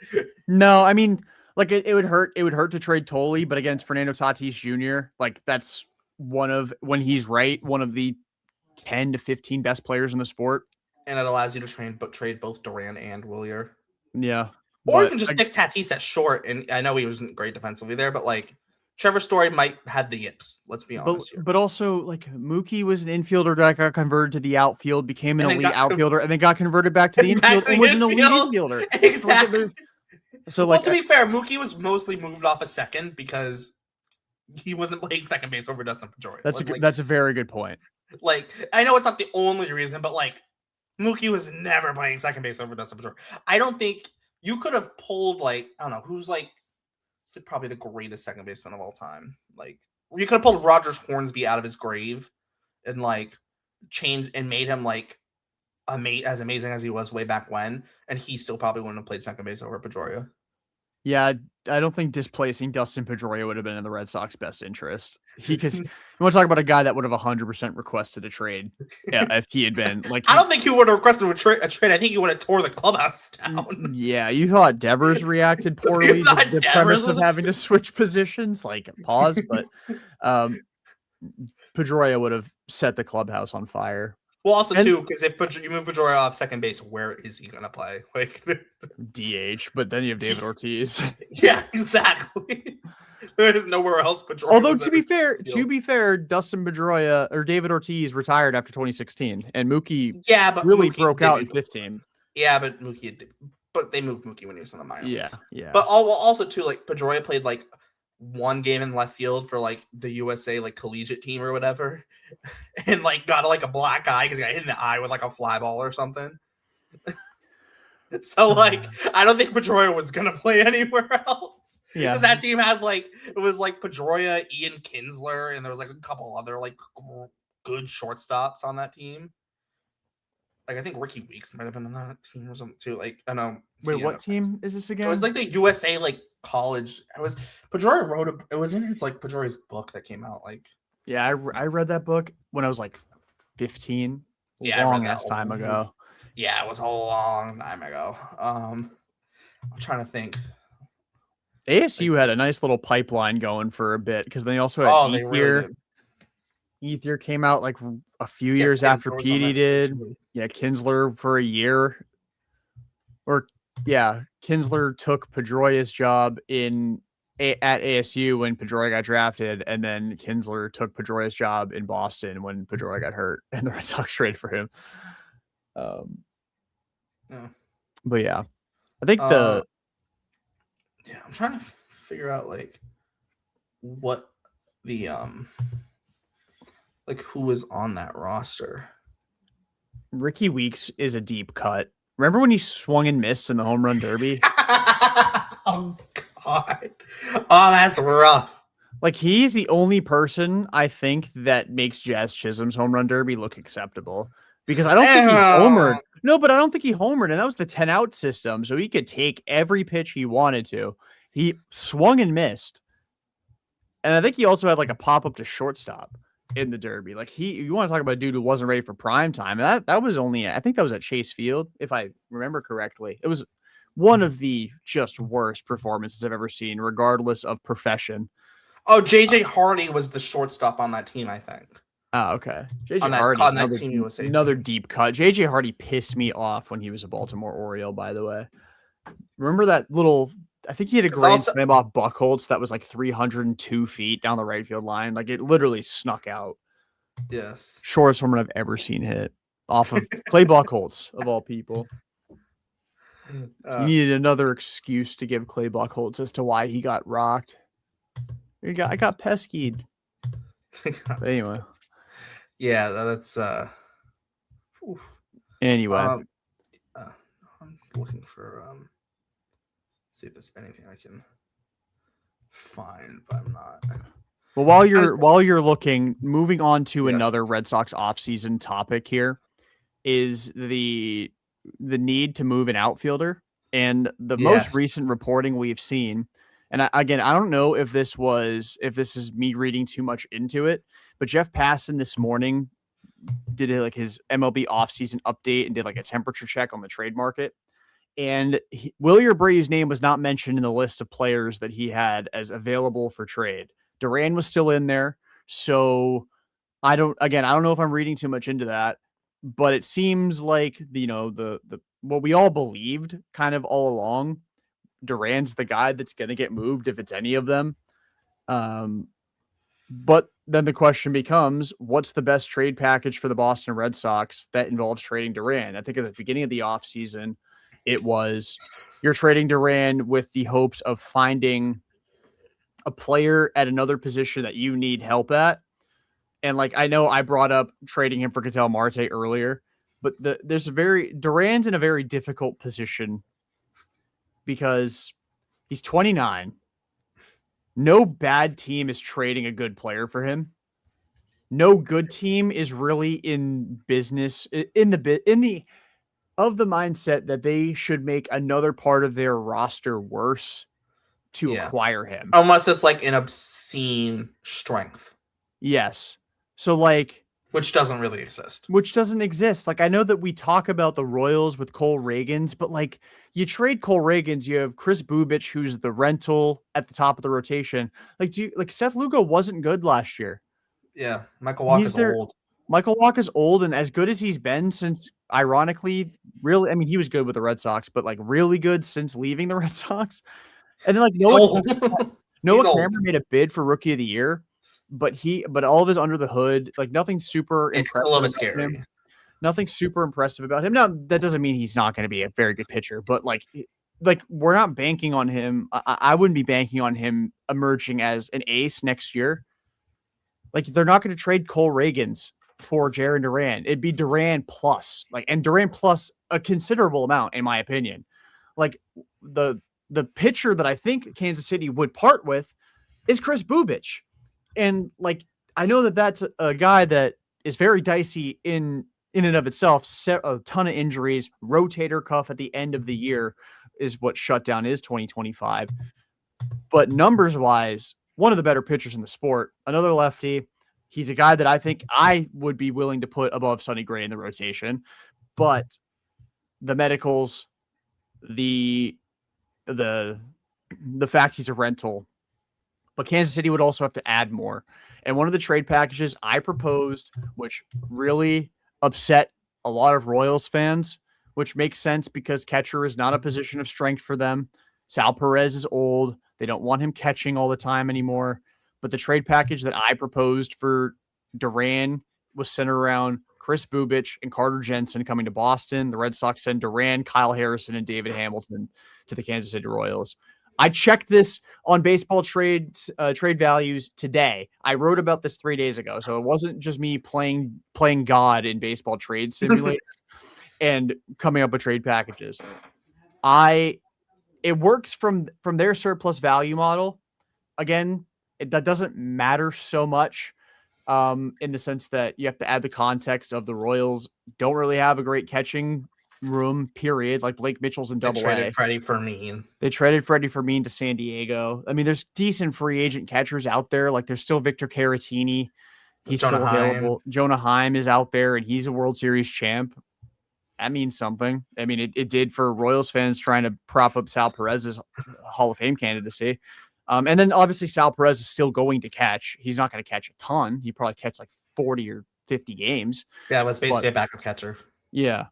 No, I mean, like it would hurt. It would hurt to trade Toley, but against Fernando Tatis Jr., like that's when he's right, one of the 10 to 15 best players in the sport, and it allows you to trade both Duran and Willier. Yeah. Or you can just stick Tatis at short, and I know he wasn't great defensively there, but like Trevor Story might have the yips. Let's be honest here. But also, like Mookie was an infielder that got converted to the outfield, became an elite outfielder, and then got converted back to the infield and was an elite infielder. Exactly. So well, to be fair, Mookie was mostly moved off a second because he wasn't playing second base over Dustin Pedroia. That's a very good point. Like, I know it's not the only reason, but like, Mookie was never playing second base over Dustin Pedroia. I don't think you could have pulled like, I don't know who's like probably the greatest second baseman of all time. Like, you could have pulled Rogers Hornsby out of his grave and like changed and made him like as amazing as he was way back when, and he still probably wouldn't have played second base over Pedroia. Yeah, I don't think displacing Dustin Pedroia would have been in the Red Sox best interest. Because you want to talk about a guy that would have 100% requested a trade if he had been like. I don't think he would have requested a trade. I think he would have tore the clubhouse down. Yeah, you thought Devers reacted poorly. The premise of having to switch positions, like pause, but Pedroia would have set the clubhouse on fire. Well, also too, because if you move Pedroia off second base, where is he gonna play? Like DH, but then you have David Ortiz. Yeah, exactly. There's nowhere else. Pedroia Although to be fair, Dustin Pedroia or David Ortiz retired after 2016, and Mookie really broke out in 15. Yeah, but they moved Mookie when he was in the minor leagues. Yeah. But also too, like Pedroia played like one game in left field for like the USA like collegiate team or whatever, and like got like a black eye because he got hit in the eye with like a fly ball or something. So like I don't think Pedroia was gonna play anywhere else. Yeah, because that team had like it was like Pedroia, Ian Kinsler, and there was like a couple other like good shortstops on that team. Like I think Ricky Weeks might have been on that team or something too. Like I know. Wait, what team is this again? It was like the USA like college. Pedroia wrote it was in his like Pedroia's book that came out. Like yeah, I read that book when I was like 15. Yeah, long ass time ago. Yeah, it was a long time ago. I'm trying to think. ASU had a nice little pipeline going for a bit because they also had Ethier came out like a few years after Petey did. Yeah, Kinsler for a year. Kinsler took Pedroia's job at ASU when Pedroia got drafted, and then Kinsler took Pedroia's job in Boston when Pedroia got hurt, and the Red Sox traded for him. But yeah, I think I'm trying to figure out like what the like who was on that roster. Ricky Weeks is a deep cut. Remember when he swung and missed in the home run derby? Oh God! Oh, that's rough. Like he's the only person I think that makes Jazz Chisholm's home run derby look acceptable. Because I don't think he homered. No, but I don't think he homered, and that was the 10-out system, so he could take every pitch he wanted to. He swung and missed. And I think he also had like a pop-up to shortstop in the derby. Like you want to talk about a dude who wasn't ready for prime time. And that was only, I think that was at Chase Field, if I remember correctly. It was one of the just worst performances I've ever seen, regardless of profession. Oh, JJ Hardy was the shortstop on that team, I think. Oh, okay. JJ Hardy, another deep cut. JJ Hardy pissed me off when he was a Baltimore Oriole, by the way. Remember that little, I think he had a grand slam off Buchholz that was like 302 feet down the right field line. Like it literally snuck out. Yes. Shortest home run I've ever seen hit off of Clay Buchholz, of all people. You needed another excuse to give Clay Buchholz as to why he got rocked. I got peskied. But anyway. Yeah, that's anyway. I'm looking for see if there's anything I can find, but I'm not. Well, while you're looking, moving on to another Red Sox offseason topic here is the need to move an outfielder. And the most recent reporting we've seen, and I don't know if this is me reading too much into it, but Jeff Passan this morning did like his MLB offseason update and did like a temperature check on the trade market. And Wilyer Abreu's name was not mentioned in the list of players that he had as available for trade. Duran was still in there. So I don't know if I'm reading too much into that, but it seems like, the what we all believed kind of all along, Duran's the guy that's going to get moved if it's any of them. But then the question becomes, what's the best trade package for the Boston Red Sox that involves trading Duran? I think at the beginning of the offseason, it was You're trading Duran with the hopes of finding a player at another position that you need help at. And like I know I brought up trading him for Ketel Marte earlier, but Duran's in a very difficult position because he's 29. No bad team is trading a good player for him. No good team is really in business in the of the mindset that they should make another part of their roster worse to acquire him. Unless it's like an obscene strength. Yes. So like which doesn't really exist. Which doesn't exist. Like I know that we talk about the Royals with Cole Reagans, but like you trade Cole Reagans, you have Chris Bubich, who's the rental at the top of the rotation. Like Seth Lugo wasn't good last year. Yeah, Michael Wacha's old. Michael Wacha's old, and as good as he's been since, ironically, really, I mean, he was good with the Red Sox, but like really good since leaving the Red Sox. And then like Noah Cameron made a bid for Rookie of the Year, but all of his under the hood, like nothing super impressive. It's a little bit scary. Nothing super impressive about him. Now that doesn't mean he's not going to be a very good pitcher, but like we're not banking on him. I wouldn't be banking on him emerging as an ace next year. Like they're not going to trade Cole Reagans for Jarren Duran. It'd be Duran plus, and Duran plus a considerable amount, in my opinion. Like the pitcher that I think Kansas City would part with is Chris Bubich. And like, I know that that's a guy that is very dicey in and of itself, a ton of injuries, rotator cuff at the end of the year is what shutdown is 2025. But numbers wise, one of the better pitchers in the sport, another lefty. He's a guy that I think I would be willing to put above Sonny Gray in the rotation, but the medicals, the fact he's a rental, but Kansas City would also have to add more. And one of the trade packages I proposed, which really upset a lot of Royals fans, which makes sense because catcher is not a position of strength for them. Sal Perez is old. They don't want him catching all the time anymore. But the trade package that I proposed for Duran was centered around Chris Bubich and Carter Jensen coming to Boston. The Red Sox send Duran, Kyle Harrison, and David Hamilton to the Kansas City Royals. I checked this on Baseball trade values today. I wrote about this 3 days ago, so it wasn't just me playing God in Baseball Trade Simulator and coming up with trade packages. It works from their surplus value model. Again, that doesn't matter so much in the sense that you have to add the context of the Royals don't really have a great catching room, period. Like Blake Mitchell's in Double A. They traded Freddie Fermin. They traded Freddie Fermin to San Diego. I mean, there's decent free agent catchers out there. Like there's still Victor Caratini. He's still available. Jonah Heim is out there, and he's a World Series champ. That means something. I mean, it did for Royals fans trying to prop up Sal Perez's Hall of Fame candidacy. And then obviously Sal Perez is still going to catch. He's not going to catch a ton. He probably catch like 40 or 50 games. Yeah, it's basically a backup catcher. Yeah.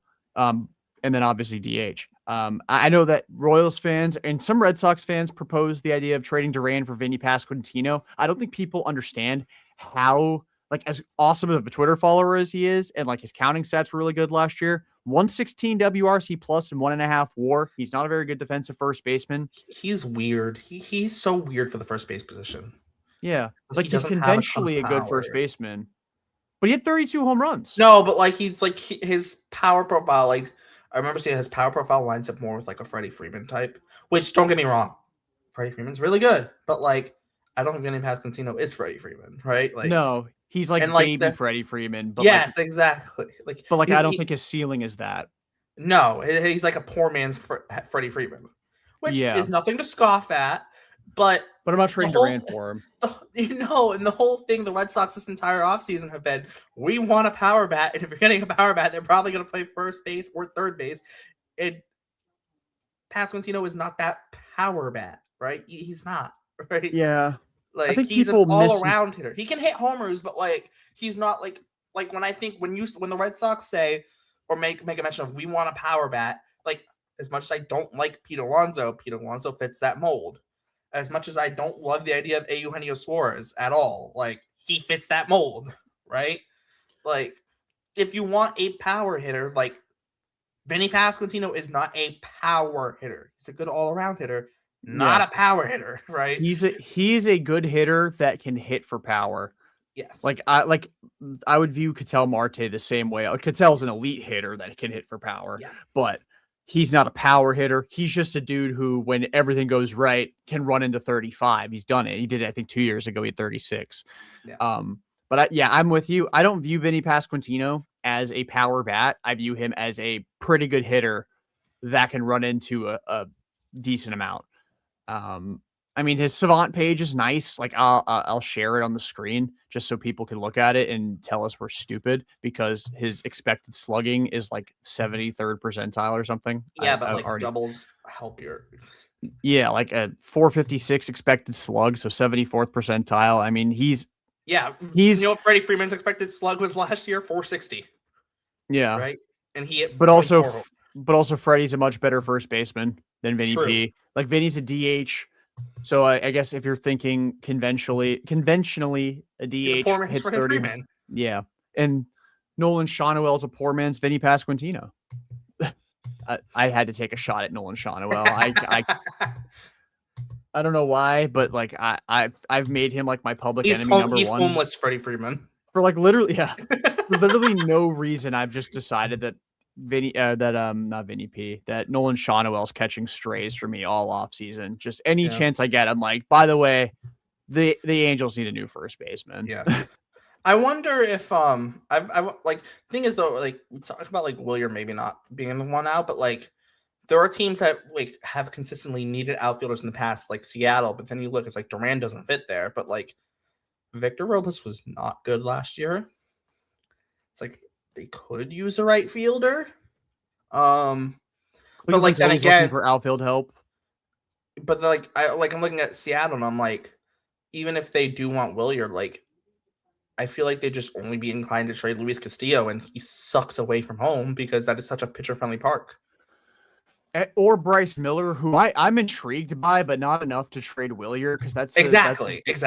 And then obviously DH. I know that Royals fans and some Red Sox fans proposed the idea of trading Duran for Vinny Pasquantino. I don't think people understand how, like, as awesome of a Twitter follower as he is, and like his counting stats were really good last year. 116 WRC plus and 1.5 WAR. He's not a very good defensive first baseman. He's weird. He's so weird for the first base position. Yeah, like he's conventionally a good first baseman, but he had 32 home runs. No, but like he's like his power profile, like. I remember seeing his power profile lines up more with like a Freddie Freeman type, which don't get me wrong. Freddie Freeman's really good, but like, I don't think Vinny Pasquantino is Freddie Freeman, right? Like, no, he's like baby Freddie Freeman. But yes, like, exactly. Like, but like, I don't think his ceiling is that. No, he's like a poor man's Freddie Freeman, which is nothing to scoff at. But I'm not trading Duran for him. And the whole thing, the Red Sox this entire offseason have been, we want a power bat, and if you're getting a power bat, they're probably going to play first base or third base. And Pasquantino is not that power bat, right? He's not, right? Yeah. Like, he's an all-around hitter. He can hit homers, but like he's not like when the Red Sox say or make a mention of we want a power bat, like as much as I don't like Pete Alonso fits that mold. As much as I don't love the idea of Eugenio Suarez at all, like he fits that mold, right? Like if you want a power hitter, like Vinny Pasquantino is not a power hitter. He's a good all-around hitter, not Yeah. a power hitter, right? He's a good hitter that can hit for power. Yes. I would view Ketel Marte the same way. Ketel's an elite hitter that can hit for power, Yeah. but he's not a power hitter. He's just a dude who, when everything goes right, can run into 35. He's done it. He did it, I think, 2 years ago. He had 36. Yeah. I'm with you. I don't view Vinny Pasquantino as a power bat. I view him as a pretty good hitter that can run into a decent amount. I mean, his Savant page is nice. Like, I'll share it on the screen just so people can look at it and tell us we're stupid, because his expected slugging is like 73rd percentile or something. Yeah, but I like already, doubles help your. yeah, like a 456 expected slug, so 74th percentile. I mean, he's You know what Freddie Freeman's expected slug was last year? 460. Yeah, right, and he hit. but also Freddie's a much better first baseman than Vinny True. P. Like, Vinny's a DH. So I guess if you're thinking conventionally, a DH hits 30. Freeman. Yeah. And Nolan Shawnuel is a poor man's Vinny Pasquantino. I had to take a shot at Nolan Shawnuel. I don't know why, but like I've made him like my public enemy number he's one. He's homeless Freddie Freeman. For like literally, yeah. For literally no reason. I've just decided that not Vinny P, that Nolan Shawnuel's catching strays for me all off season. Just any chance I get, I'm like, by the way, the Angels need a new first baseman. Yeah. I wonder if I like, thing is though, like, we talk about like Willier maybe not being the one out, but like there are teams that like have consistently needed outfielders in the past, like Seattle, but then you look, it's like Duran doesn't fit there, but like Victor Robles was not good last year. It's like they could use a right fielder. But like then again, looking for outfield help. But like I'm looking at Seattle and I'm like, even if they do want Willier, like I feel like they'd just only be inclined to trade Luis Castillo, and he sucks away from home because that is such a pitcher-friendly park. Or Bryce Miller, who I'm intrigued by, but not enough to trade Willier, because that's exactly. It's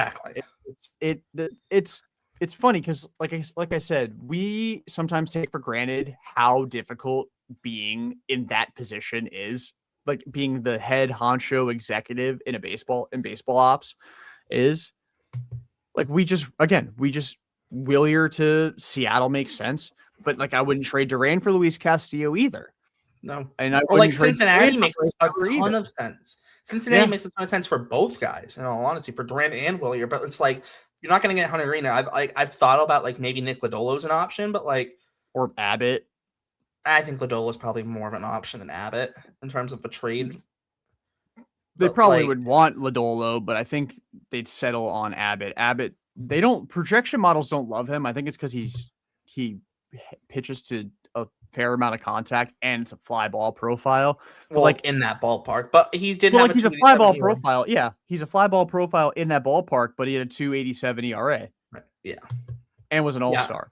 funny because like I said, we sometimes take for granted how difficult being in that position is, like being the head honcho executive in baseball ops is. Like we just Willier to Seattle makes sense, but like I wouldn't trade Duran for Luis Castillo either. No, and I or like Cincinnati makes a ton of sense. Cincinnati makes a ton of sense for both guys, in all honesty, for Duran and Willier. But it's like you're not going to get Hunter Green. I've thought about like maybe Nick Lodolo's an option, but like, or Abbott. I think Lodolo is probably more of an option than Abbott in terms of a trade. They probably would want Lodolo, but I think they'd settle on Abbott. Abbott, projection models don't love him. I think it's because he pitches to a fair amount of contact and it's a fly ball profile. Well, like in that ballpark, but he did have he's a fly ball profile. Yeah, he's a fly ball profile in that ballpark, but he had a 2.87 ERA. Right. Yeah, and was an all-star.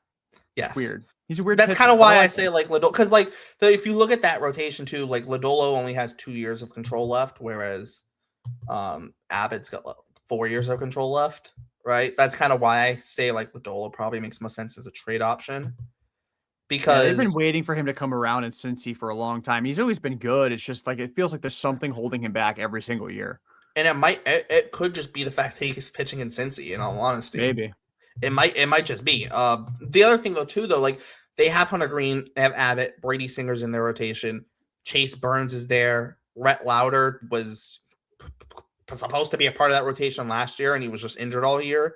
Yes, weird. He's a weird. That's kind of why I say like Lodolo, because like if you look at that rotation too, like Lodolo only has 2 years of control left, whereas Abbott's got 4 years of control left. Right. That's kind of why I say like Lodolo probably makes most sense as a trade option. Because they've been waiting for him to come around in Cincy for a long time. He's always been good. It's just like it feels like there's something holding him back every single year. And it could just be the fact that he's pitching in Cincy, in all honesty. Maybe. It might just be. The other thing though, like they have Hunter Green, they have Abbott, Brady Singer's in their rotation, Chase Burns is there, Rhett Lauder was supposed to be a part of that rotation last year, and he was just injured all year.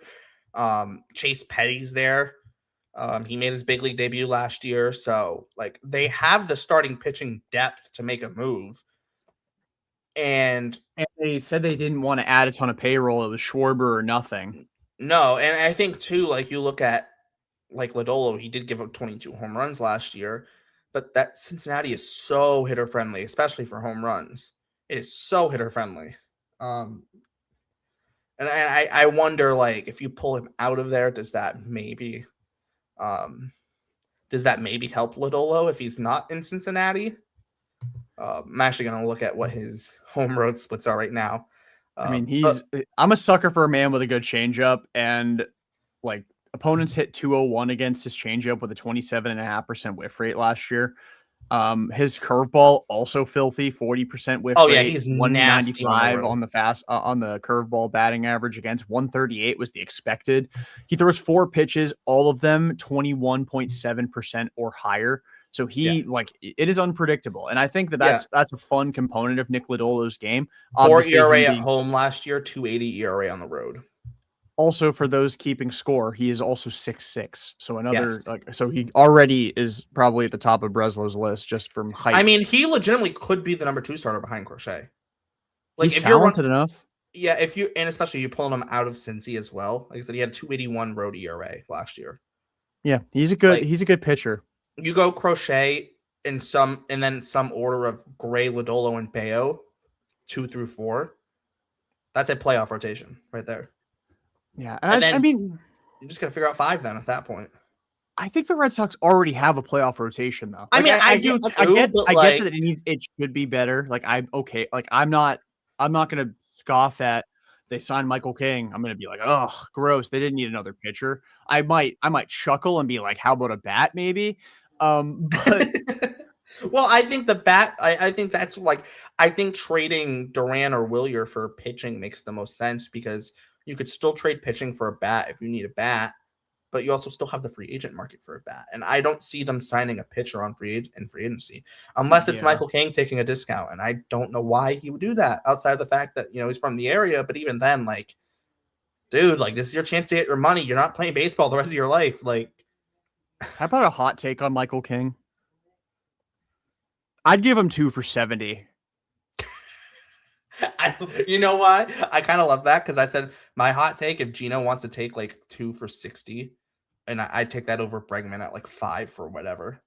Chase Petty's there. He made his big league debut last year, so like they have the starting pitching depth to make a move. And they said they didn't want to add a ton of payroll. It was Schwarber or nothing. No, and I think too, like you look at like Lodolo, he did give up 22 home runs last year, but that Cincinnati is so hitter friendly, especially for home runs. It is so hitter friendly. And I wonder, like, if you pull him out of there, does that maybe help Lodolo if he's not in Cincinnati? I'm actually going to look at what his home road splits are right now. I mean, I'm a sucker for a man with a good changeup, and like opponents hit 201 against his changeup with a 27.5% whiff rate last year. His curveball also filthy, 40% whiff Oh yeah, rate, he's nasty on the 195 road. on the on the curveball batting average against, 138 was the expected. He throws 4 pitches, all of them 21.7% or higher. So Yeah, it is unpredictable, and I think that yeah. that's a fun component of Nick Lodolo's game. 4 Obviously, ERA him at being home last year, 2.80 ERA on the road. also, for those keeping score, he is also 6'6". So Yes. so he already is probably at the top of Breslow's list just from height. I mean, he legitimately could be the number 2 starter behind Crochet. Like He's if you're talented enough. yeah, if you and especially you pulling him out of Cincy as well. Like I said, he had 281 road ERA last year. Yeah, Like he's a good pitcher. you go Crochet and then some order of Gray, Lodolo, and Bayo, 2 through 4. That's a playoff rotation right there. Yeah, And and I then mean, you just gotta figure out 5 then at that point. I think the Red Sox already have a playoff rotation though. I Like mean, I do too, but I get like that it should be better. Like I'm okay. Like I'm not gonna scoff at they signed Michael King. I'm gonna be like, oh, gross. They didn't need another pitcher. I might chuckle and be like, how about a bat maybe? But well, I think the bat. I think that's like I think trading Duran or Willier for pitching makes the most sense because you could still trade pitching for a bat if you need a bat, but you also still have the free agent market for a bat. And I don't see them signing a pitcher on free agency unless it's yeah. Michael King taking a discount. And I don't know why he would do that outside of the fact that he's from the area. But even then, like, dude, like this is your chance to get your money. You're not playing baseball the rest of your life. Like, How about a hot take on Michael King? I'd give him 2 for 70. You know why? I kind of love that because I said my hot take if Gino wants to take like 2 for 60, and I'd take that over Bregman at like 5 for whatever.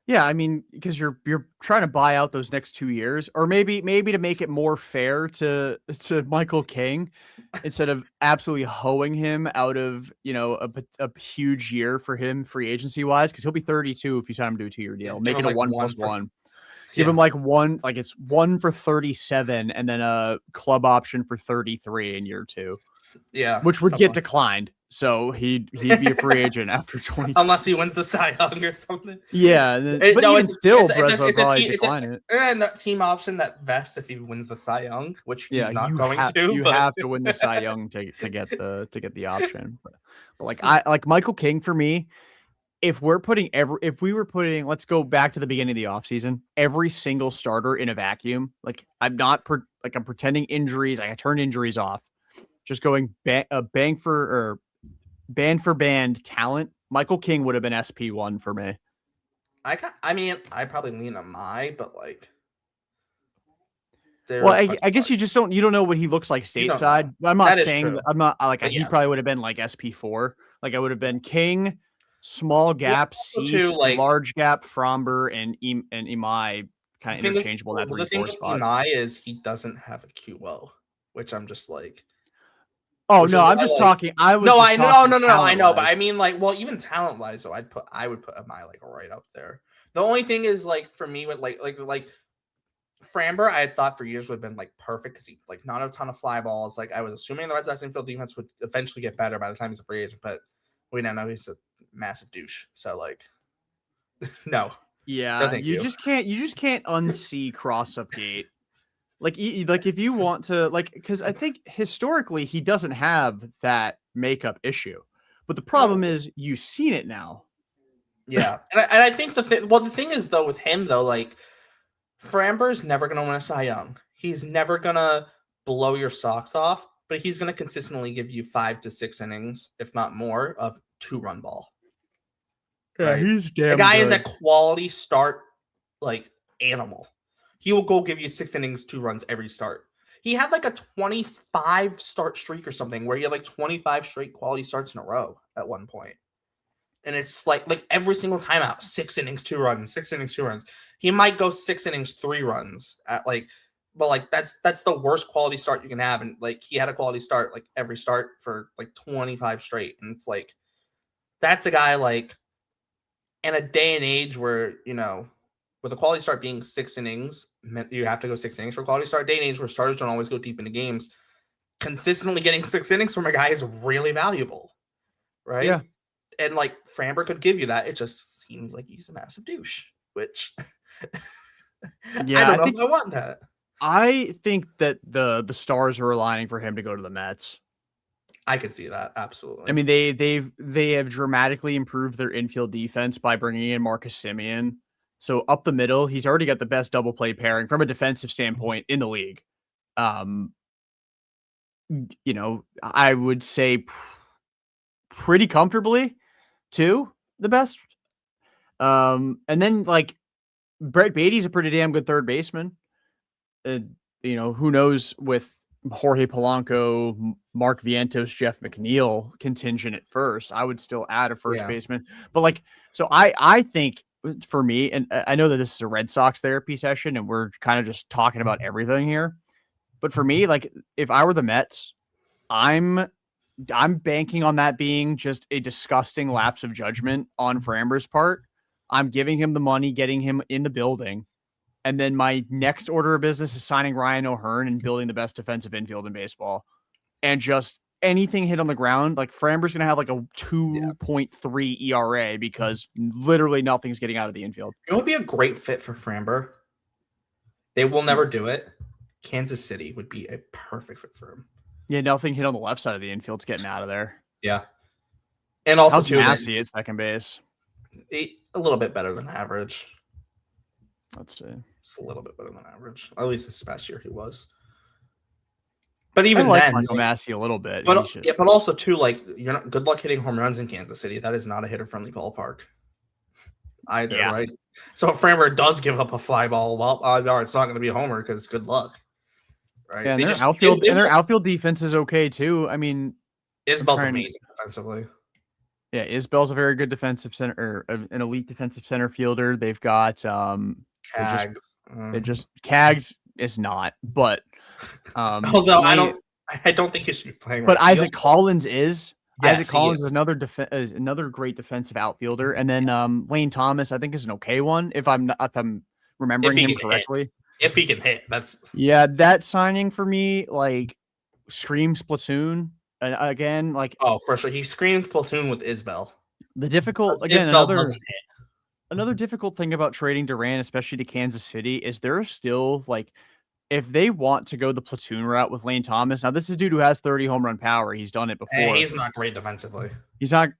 Yeah, I mean, because you're trying to buy out those next 2 years, or maybe to make it more fair to Michael King, instead of absolutely hoeing him out of a huge year for him free agency wise, because he'll be 32 if you sign him to a 2 year Yeah, deal. give Make him it a like one one plus for one. Give him yeah, like it's 1 for 37, and then a club option for 33 in year 2, yeah, which would get something. declined. So he'd be a free agent after Unless he 2026. wins the Cy Young or something. Yeah, but No, even still, it's Breslow would it's a probably team decline it. team option that vests if he wins the Cy Young, which Yeah, he's not going to. you But have to win the Cy Young to get the option. But like I like Michael King for me, if we were putting, let's go back to the beginning of the offseason, every single starter in a vacuum, like I'm pretending injuries, I turn injuries off. Just going band for band talent, Michael King would have been SP1 for me. I mean, I probably lean on my, but like Well, there's question I guess marks. you don't know what he looks like You don't know. stateside. I'm not That is saying true. that like But he probably yes. would have been like SP4. Like I would have been King, small Well, gap also too, Cease, like large gap Fromber, and Imai kind of interchangeable in that the thing 3-4 with spot. Imai is he doesn't have a QO, which I'm just like, Oh which is no, why I'm just like talking. I was no, just I know, talking no, I talent know, but wise. I mean like, well, even talent wise, though, I would put Imai like right up there. The only thing is like for me with like Framber, I had thought for years would have been like perfect because he like not a ton of fly balls. Like I was assuming the Red Sox infield defense would eventually get better by the time he's a free agent, but we now know he's a massive douche. So like, no, no, Yeah, thank you. you just can't unsee cross up gate. Like if you want to because I think historically he doesn't have that makeup issue, but the problem No, is you've seen it now. yeah, and I think the thing is though with him though, like Framber's never gonna win a Cy Young. He's never gonna blow your socks off, but he's gonna consistently give you 5 to 6 innings, if not more, of 2-run ball. Yeah, Right? he's The damn guy is a good. quality start like animal. He will go give you 6 innings, 2 runs every start. He had like a 25 start streak or something where he had like 25 straight quality starts in a row at one point. And it's like every single time out, 6 innings, 2 runs, 6 innings, 2 runs. He might go 6 innings, 3 runs at like, but like that's the worst quality start you can have. And like he had a quality start like every start for like 25 straight. And it's like that's a guy like in a day and age where, with a quality start being 6 innings, you have to go 6 innings for a quality start. Day and age where starters don't always go deep into games, consistently getting 6 innings from a guy is really valuable, right? Yeah. And like Framber could give you that. It just seems like he's a massive douche. which I Yeah, don't know if I want that. I think that the stars are aligning for him to go to the Mets. I could see that, I absolutely. mean, they have dramatically improved their infield defense by bringing in Marcus Semien. So up the middle, he's already got the best double play pairing from a defensive standpoint in the league. Um, I would say pretty comfortably too the best. And then like Brett Beatty's a pretty damn good third baseman. Uh, who knows with Jorge Polanco, Mark Vientos, Jeff McNeil contingent at first. I would still add a first Yeah. baseman. But like, so I think for me, and I know that this is a Red Sox therapy session and we're kind of just talking about everything here. But for me, like if I were the Mets, I'm banking on that being just a disgusting lapse of judgment on Framber's part. I'm giving him the money, getting him in the building. And then my next order of business is signing Ryan O'Hearn and building the best defensive infield in baseball. And just anything hit on the ground, like Framber's going to have like a 2.3 ERA because literally nothing's getting out of the infield. It would be a great fit for Framber. They will never do it. Kansas City would be a perfect fit for him. Yeah, nothing hit on the left side of the infield's getting out of there. Yeah. And also, how's Massey at second base? A little bit better than average. Let's see. Just a little bit better than average. At least this past year he was. But even I like then, Michael Massey a little bit. But also too, like you're not good luck hitting home runs in Kansas City. That is not a hitter-friendly ballpark either, right? So if Framber does give up a fly ball, well, odds are it's not going to be a homer because good luck, right? Yeah, and their outfield defense is okay too. I mean, Isbell's amazing defensively. Yeah, Isbell's a very good defensive center, or an elite defensive center fielder. They've got Cags. Cags is not, but although I don't think he should be playing. But Isaac Collins is. Yes, Isaac Collins is another great defensive outfielder, and then Lane Thomas I think is an okay one if I'm remembering him correctly. If he can hit, that's that signing for me like screams platoon. And again, like for sure, he screams platoon with Isbell. The difficult again another difficult thing about trading Duran, especially to Kansas City, is there still like if they want to go the platoon route with Lane Thomas. Now, this is a dude who has 30 home run power. He's done it before. He's not great defensively. He's not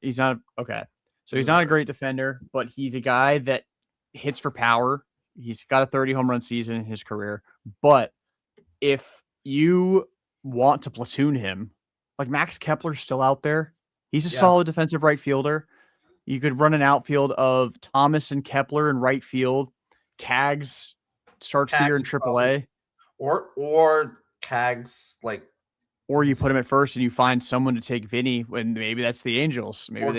okay. So he's not a great defender, but he's a guy that hits for power. He's got a 30 home run season in his career. But if you want to platoon him, like Max Kepler's still out there. He's a solid defensive right fielder. You could run an outfield of Thomas and Kepler in right field. Cags starts the year in AAA. Or Cags or you put him at first and you find someone to take Vinny, and maybe that's the Angels. Or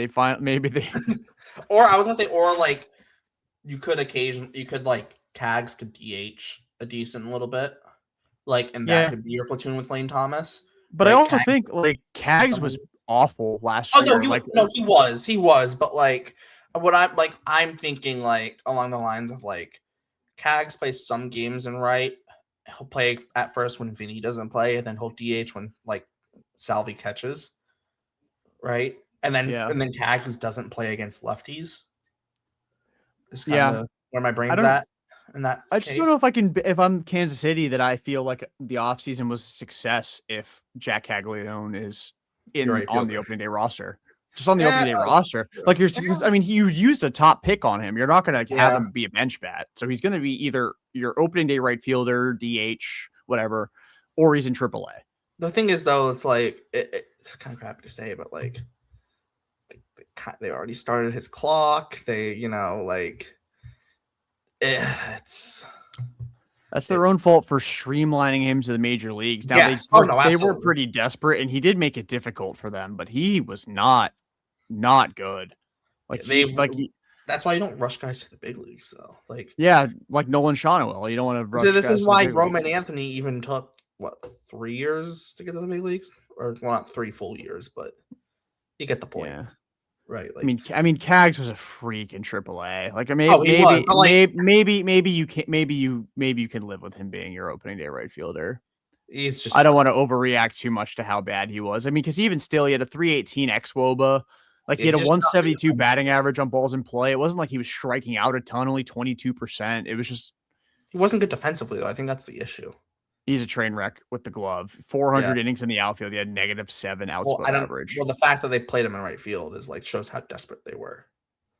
I was gonna say, or like you could Cags could DH a decent little bit, that could be your platoon with Lane Thomas. But I also think Cags was awful last year. No, he was. But I'm thinking along the lines of Cags plays some games in right. He'll play at first when Vinny doesn't play, and then he'll DH when Salvi catches, right? And then Cags doesn't play against lefties. It's kind of where my brain's at. In that I just don't know if I'm Kansas City, that I feel like the offseason was a success if Jack Caglione is on the opening day roster. Just on the opening day roster. You used a top pick on him. You're not going to have him be a bench bat. So he's going to be either your opening day right fielder, DH, whatever, or he's in AAA. The thing is, though, it's it's kind of crappy to say, but they already started his clock. That's their own fault for streamlining him to the major leagues. Now they were pretty desperate, and he did make it difficult for them, but he was not good. That's why you don't rush guys to the big leagues, though. Like Nolan Shawwell, you don't want to rush. So this is why Roman Anthony even took 3 years to get to the big leagues, or not 3 full years, but you get the point. Yeah. Right. I mean, Cags was a freak in AAA. Maybe you can live with him being your opening day right fielder. I don't want to overreact too much to how bad he was. I mean, because even still, he had a 318 xWOBA. Like he had a 172 batting average on balls in play. It wasn't like he was striking out a ton, only 22%. It was just he wasn't good defensively though. I think that's the issue. He's a train wreck with the glove. 400 innings in the outfield. He had -7 outspoke average. Well, the fact that they played him in right field is like shows how desperate they were.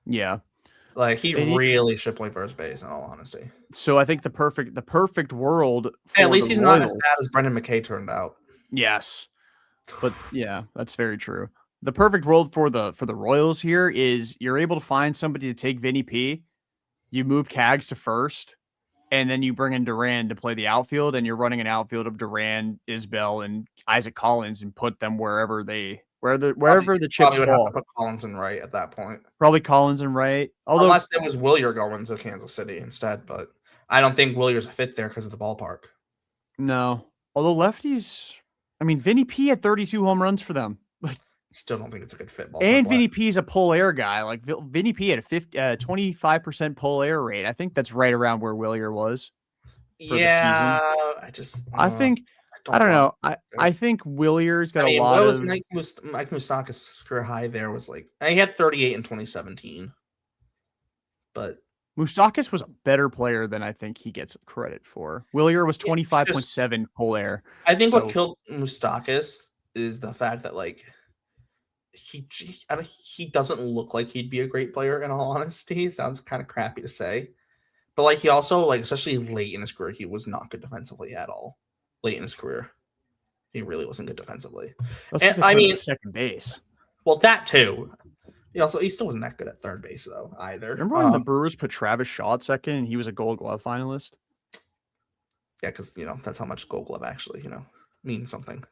Yeah. Like he really should play first base, in all honesty. So I think the perfect world. Hey, at least he's not as bad as Brendan McKay turned out. Yes, but yeah, that's very true. The perfect world for the Royals here is you're able to find somebody to take Vinny P. You move Cags to first, and then you bring in Duran to play the outfield, and you're running an outfield of Duran, Isbell, and Isaac Collins, and put them wherever the chips would fall. Have to put Collins in right at that point. Probably Collins and right. Unless it was Willier going to Kansas City instead, but I don't think Willier's a fit there because of the ballpark. No. Although lefties, I mean, Vinny P had 32 home runs for them. Still don't think it's a good fit. And Vinny P is a pull air guy. Like Vinny P had a 25% pull air rate. I think that's right around where Willier was. Yeah, I think I don't know. I think Willier's got a lot what was of Mike Moustakas' career high there was like he had 38 in 2017. But Moustakas was a better player than I think he gets credit for. Willier was 25.7 pull air. I think what killed Moustakas is the fact that like he doesn't look like he'd be a great player, in all honesty. It sounds kind of crappy to say. But like he also, like, especially late in his career, he was not good defensively at all. Late in his career, he really wasn't good defensively. And, I mean, second base. Well, that too. He still wasn't that good at third base though either. Remember when the Brewers put Travis Shaw at second and he was a Gold Glove finalist? Yeah, because that's how much Gold Glove actually means something.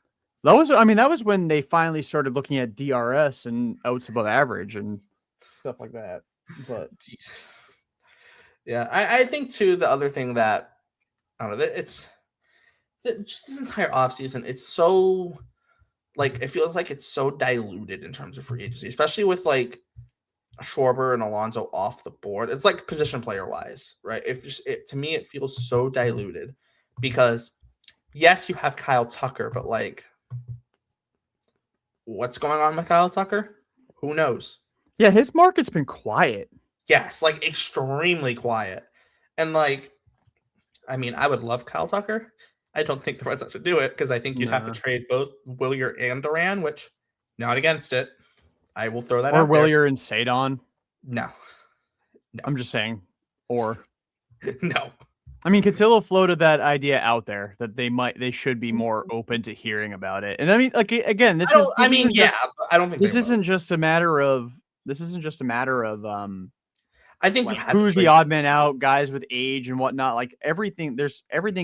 That was when they finally started looking at DRS and outs above average and stuff like that. But yeah, I think too the other thing that I don't know, it's just this entire offseason, it's so like it feels like it's so diluted in terms of free agency, especially with like Schwarber and Alonso off the board. It's like position player wise, right? To me, it feels so diluted because yes, you have Kyle Tucker, but like what's going on with Kyle Tucker? Who knows? Yeah, his market's been quiet. Yes, like extremely quiet. And like, I mean, I would love Kyle Tucker. I don't think the Red Sox would do it because I think you'd have to trade both Willier and Duran, which not against it. I will throw that out. Or Willier and Cedon. No. I'm just saying. Or no. I mean, Cotillo floated that idea out there that they should be more open to hearing about it. And I mean, like again, I don't think this isn't just a matter of I think like who's the odd man out, guys with age and whatnot. Like everything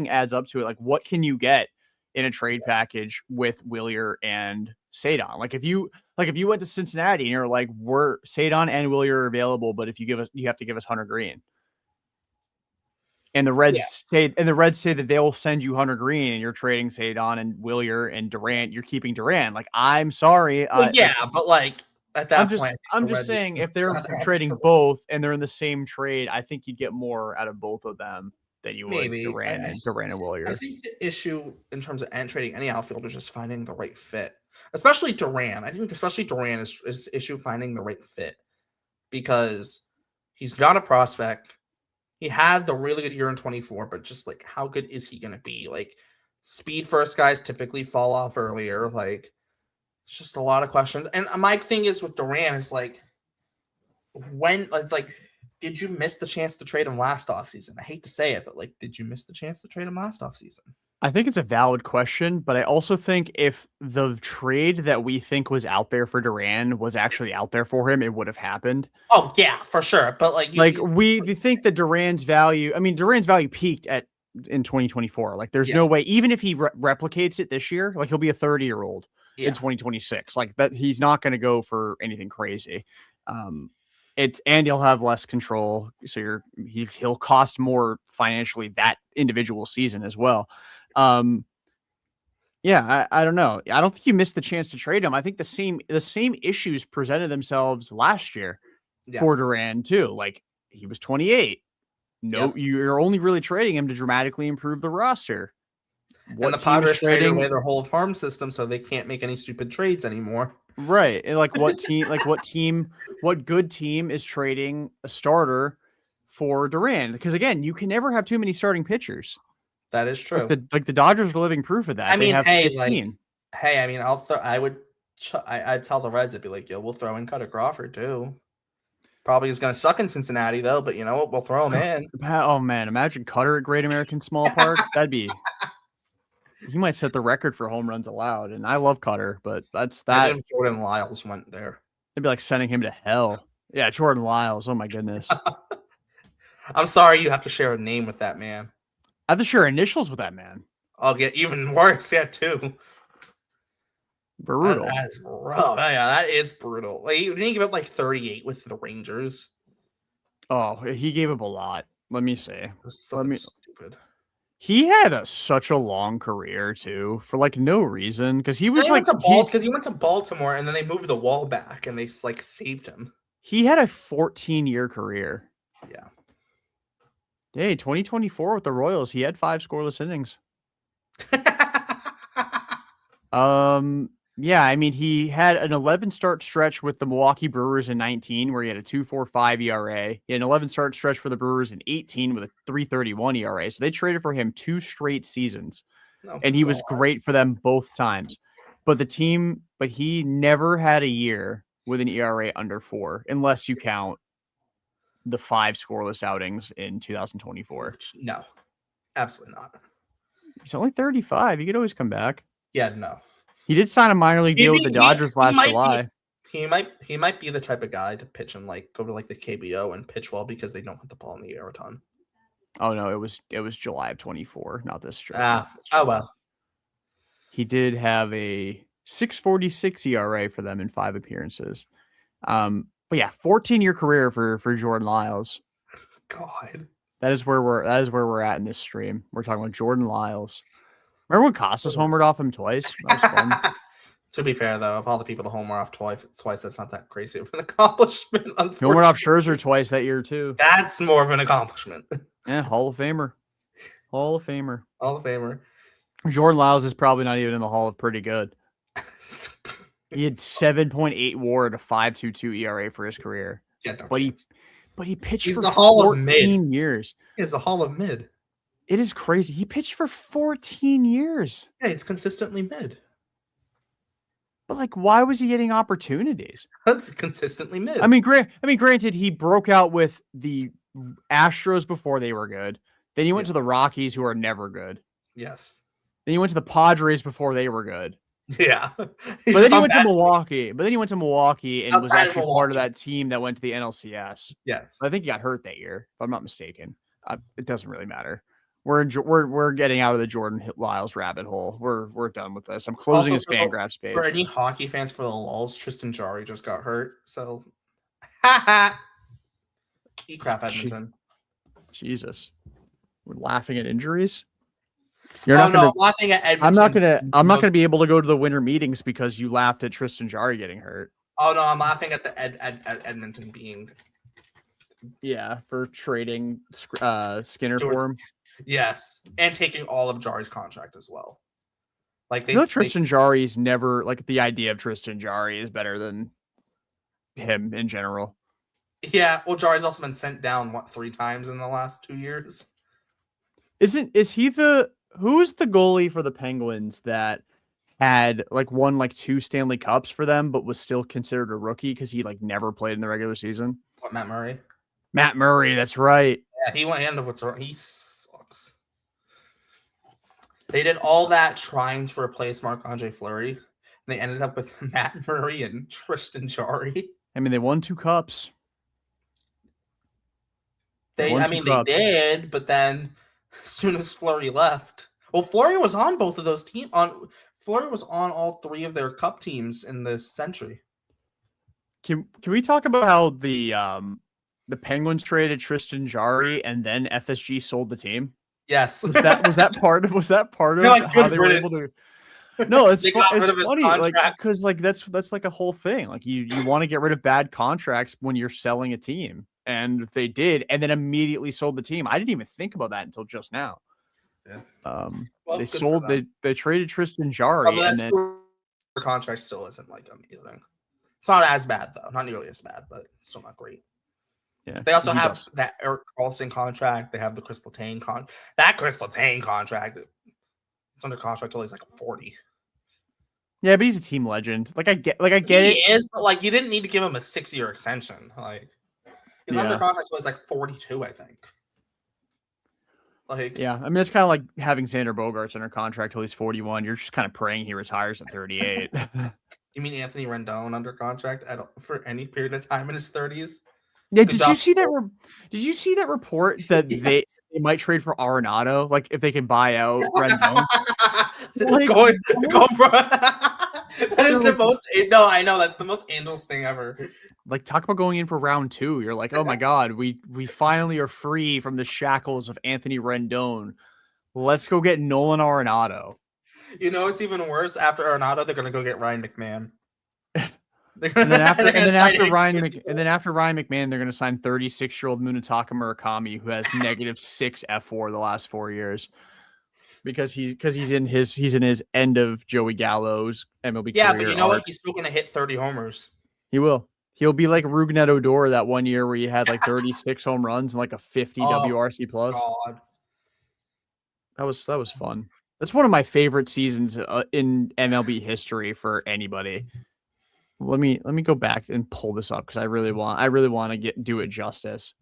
adds up to it. Like what can you get in a trade package with Willier and Cedon? Like if you went to Cincinnati and you're like, we're Cedon and Willier available, but if you have to give us Hunter Green. And the Reds say that they'll send you Hunter Green and you're trading Cedon and Willier and Durant. You're keeping Durant. Like, I'm sorry. But like at that point, I'm just saying if they're trading both and they're in the same trade, I think you'd get more out of both of them than you would Durant and Willier. I think the issue in terms of trading any outfielder is just finding the right fit, especially Durant. I think especially Durant is issue finding the right fit because he's not a prospect. He had the really good year in 24, but just like how good is he going to be? Like speed first guys typically fall off earlier. Like it's just a lot of questions. And my thing is with Durant is like did you miss the chance to trade him last offseason? I hate to say it, but like, did you miss the chance to trade him last offseason? I think it's a valid question, but I also think if the trade that we think was out there for Duran was actually out there for him, it would have happened. Oh yeah, for sure. But we think that Duran's value peaked in 2024. Like there's no way, even if he replicates it this year, like he'll be a 30-year-old in 2026. Like that, he's not going to go for anything crazy. And he'll have less control, so he'll cost more financially that individual season as well. I don't know. I don't think you missed the chance to trade him. I think the same issues presented themselves last year for Duran too. Like he was 28. You're only really trading him to dramatically improve the roster. And the Padres traded away their whole farm system, so they can't make any stupid trades anymore. Right. And like what good team is trading a starter for Durant? Because again, you can never have too many starting pitchers. That is Like true. the Dodgers are living proof of that. I They mean, have hey, 15. I mean, I'd tell the Reds, I'd be like, yo, we'll throw in Cutter Crawford too. Probably is going to suck in Cincinnati though, but you know what? We'll throw him in. Oh man, imagine Cutter at Great American Small Park. He might set the record for home runs allowed. And I love Cutter, but that's Imagine that. if Jordan Lyles went there. It'd be like sending him to hell. Yeah, Jordan Lyles. Oh my goodness. I'm sorry you have to share a name with that man. I have to share initials with that man. I'll get even worse, yeah, too. Brutal. That is rough. Yeah, that is brutal. Like, didn't he give up like 38 with the Rangers? Oh, he gave up a lot. Let me see. Stupid. He had such a long career too, for like no reason, because he was like he went to Baltimore and then they moved the wall back and they like saved him. He had a 14-year career. Yeah. Hey, 2024 with the Royals, he had 5 scoreless innings. Yeah, I mean, he had an 11 start stretch with the Milwaukee Brewers in 19 where he had a 2.45 ERA. He had an 11 start stretch for the Brewers in 18 with a 3.31 ERA. So they traded for him 2 straight seasons. And he was great for them both times. But he never had a year with an ERA under 4 unless you count the 5 scoreless outings in 2024. No. Absolutely not. He's only 35. He could always come back. Yeah, no. He did sign a minor league deal with the Dodgers last July. He might be the type of guy to pitch and like go to like the KBO and pitch well because they don't put the ball in the air a ton. Oh no, it was July of 24, not this stretch. Oh well. He did have a 6.46 ERA for them in 5 appearances. But yeah, 14-year career for Jordan Lyles. God. That is where we're at in this stream. We're talking about Jordan Lyles. Remember when Costas homered off him twice? That was fun. To be fair, though, of all the people to homer off twice, that's not that crazy of an accomplishment. He homered off Scherzer twice that year, too. That's more of an accomplishment. Yeah, Hall of Famer. Hall of Famer. Hall of Famer. Jordan Lyles is probably not even in the Hall of Pretty Good. He had 7.8 WAR at a 5.22 ERA for his career. Yeah, but he pitched He's for the Hall 14 of Mid. years. He's the Hall of Mid. It is crazy. He pitched for 14 years. Yeah, he's consistently mid. But like, why was he getting opportunities? That's consistently mid. I mean, granted, he broke out with the Astros before they were good. Then he went to the Rockies, who are never good. Yes. Then he went to the Padres before they were good. Yeah. But then he went to Milwaukee. And was actually part of that team that went to the NLCS. Yes. I think he got hurt that year, if I'm not mistaken. It doesn't really matter. We're getting out of the Jordan Lyles rabbit hole. We're done with this. I'm closing his Fangraphs page. For any hockey fans, for the lulz, Tristan Jarry just got hurt. So, eat crap, Edmonton. Jesus, we're laughing at injuries. I'm laughing at Edmonton. I'm not gonna be able to go to the winter meetings because you laughed at Tristan Jarry getting hurt. Oh no, I'm laughing at the Edmonton being. Yeah, for trading Skinner for him. Yes, and taking all of Jarry's contract as well. Like Tristan Jarry's never like the idea of Tristan Jarry is better than him in general. Yeah, well, Jarry's also been sent down 3 times in the last 2 years. Who's the goalie for the Penguins that had won 2 Stanley Cups for them, but was still considered a rookie because he never played in the regular season? What, Matt Murray? Matt Murray, that's right. Yeah, he went into he sucks. They did all that trying to replace Marc-Andre Fleury, and they ended up with Matt Murray and Tristan Jarry. I mean, they won 2 cups. They did, but then as soon as Fleury left, Fleury was on both of those teams. Fleury was on all 3 of their cup teams in this century. Can we talk about how the Penguins traded Tristan Jarry and then FSG sold the team? Yes. Was that part of how they were able to? No, it's funny, because that's a whole thing. You want to get rid of bad contracts when you're selling a team, and they did, and then immediately sold the team. I didn't even think about that until just now. Yeah. They traded Tristan Jarry, and then contract still isn't like amazing. It's not as bad though, not nearly as bad, but it's still not great. Yeah, they also have that Eric Carlson contract. They have the Chris Letang contract. That Chris Letang contract, it's under contract till he's like 40. Yeah, but he's a team legend. Like I get he is, but like you didn't need to give him a 6-year extension. Like he's under contract till he's like 42, I think. Like yeah, I mean it's kind of like having Xander Bogaerts under contract till he's 41. You're just kind of praying he retires at 38. You mean Anthony Rendon under contract for any period of time in his 30s? Yeah, did you see that? Did you see that report that yes. they might trade for Arenado? Like if they can buy out Rendon? Like, going for that is the most. No, I know that's the most Angels thing ever. Like talk about going in for round 2. You're like, oh my god, we finally are free from the shackles of Anthony Rendon. Let's go get Nolan Arenado. You know, it's even worse. After Arenado, they're gonna go get Ryan McMahon. And then after Ryan McMahon, they're going to sign 36-year-old Munetaka Murakami, who has -6 F4 the last 4 years, because he's in his end of Joey Gallo's MLB career. Yeah, but you know what? He's still going to hit 30 homers. He will. He'll be like Rougned Odor that one year where he had like 36 home runs and like a 50 WRC plus. God. That was fun. That's one of my favorite seasons in MLB history for anybody. Let me go back and pull this up because I really want to do it justice.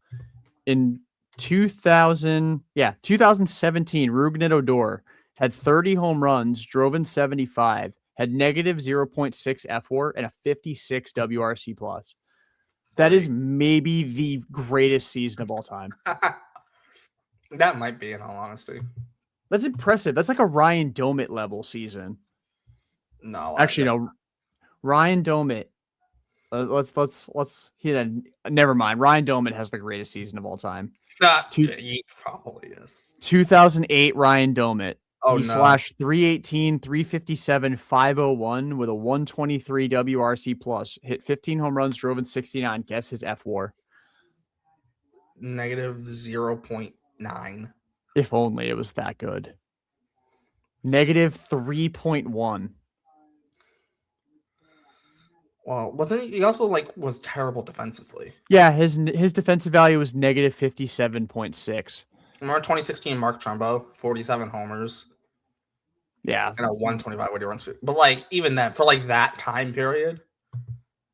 In 2017, Rougned Odor had 30 home runs, drove in 75, had -0.6 F4 and a 56 WRC plus. That is maybe the greatest season of all time. That might be, in all honesty. That's impressive. That's like a Ryan Domit level season. No, actually, no. Ryan Domit. Let's never mind. Ryan Domit has the greatest season of all time. He probably is. 2008 Ryan Domit. Oh, he slashed 318, 357, 501 with a 123 WRC plus. Hit 15 home runs, drove in 69. Guess his F4. -0.9. If only it was that good. -3.1. Well, wasn't he also was terrible defensively? Yeah, his defensive value was -57.6. Remember 2016 Mark Trumbo, 47 homers. Yeah. And a 125 weighted runs. But even then, for that time period,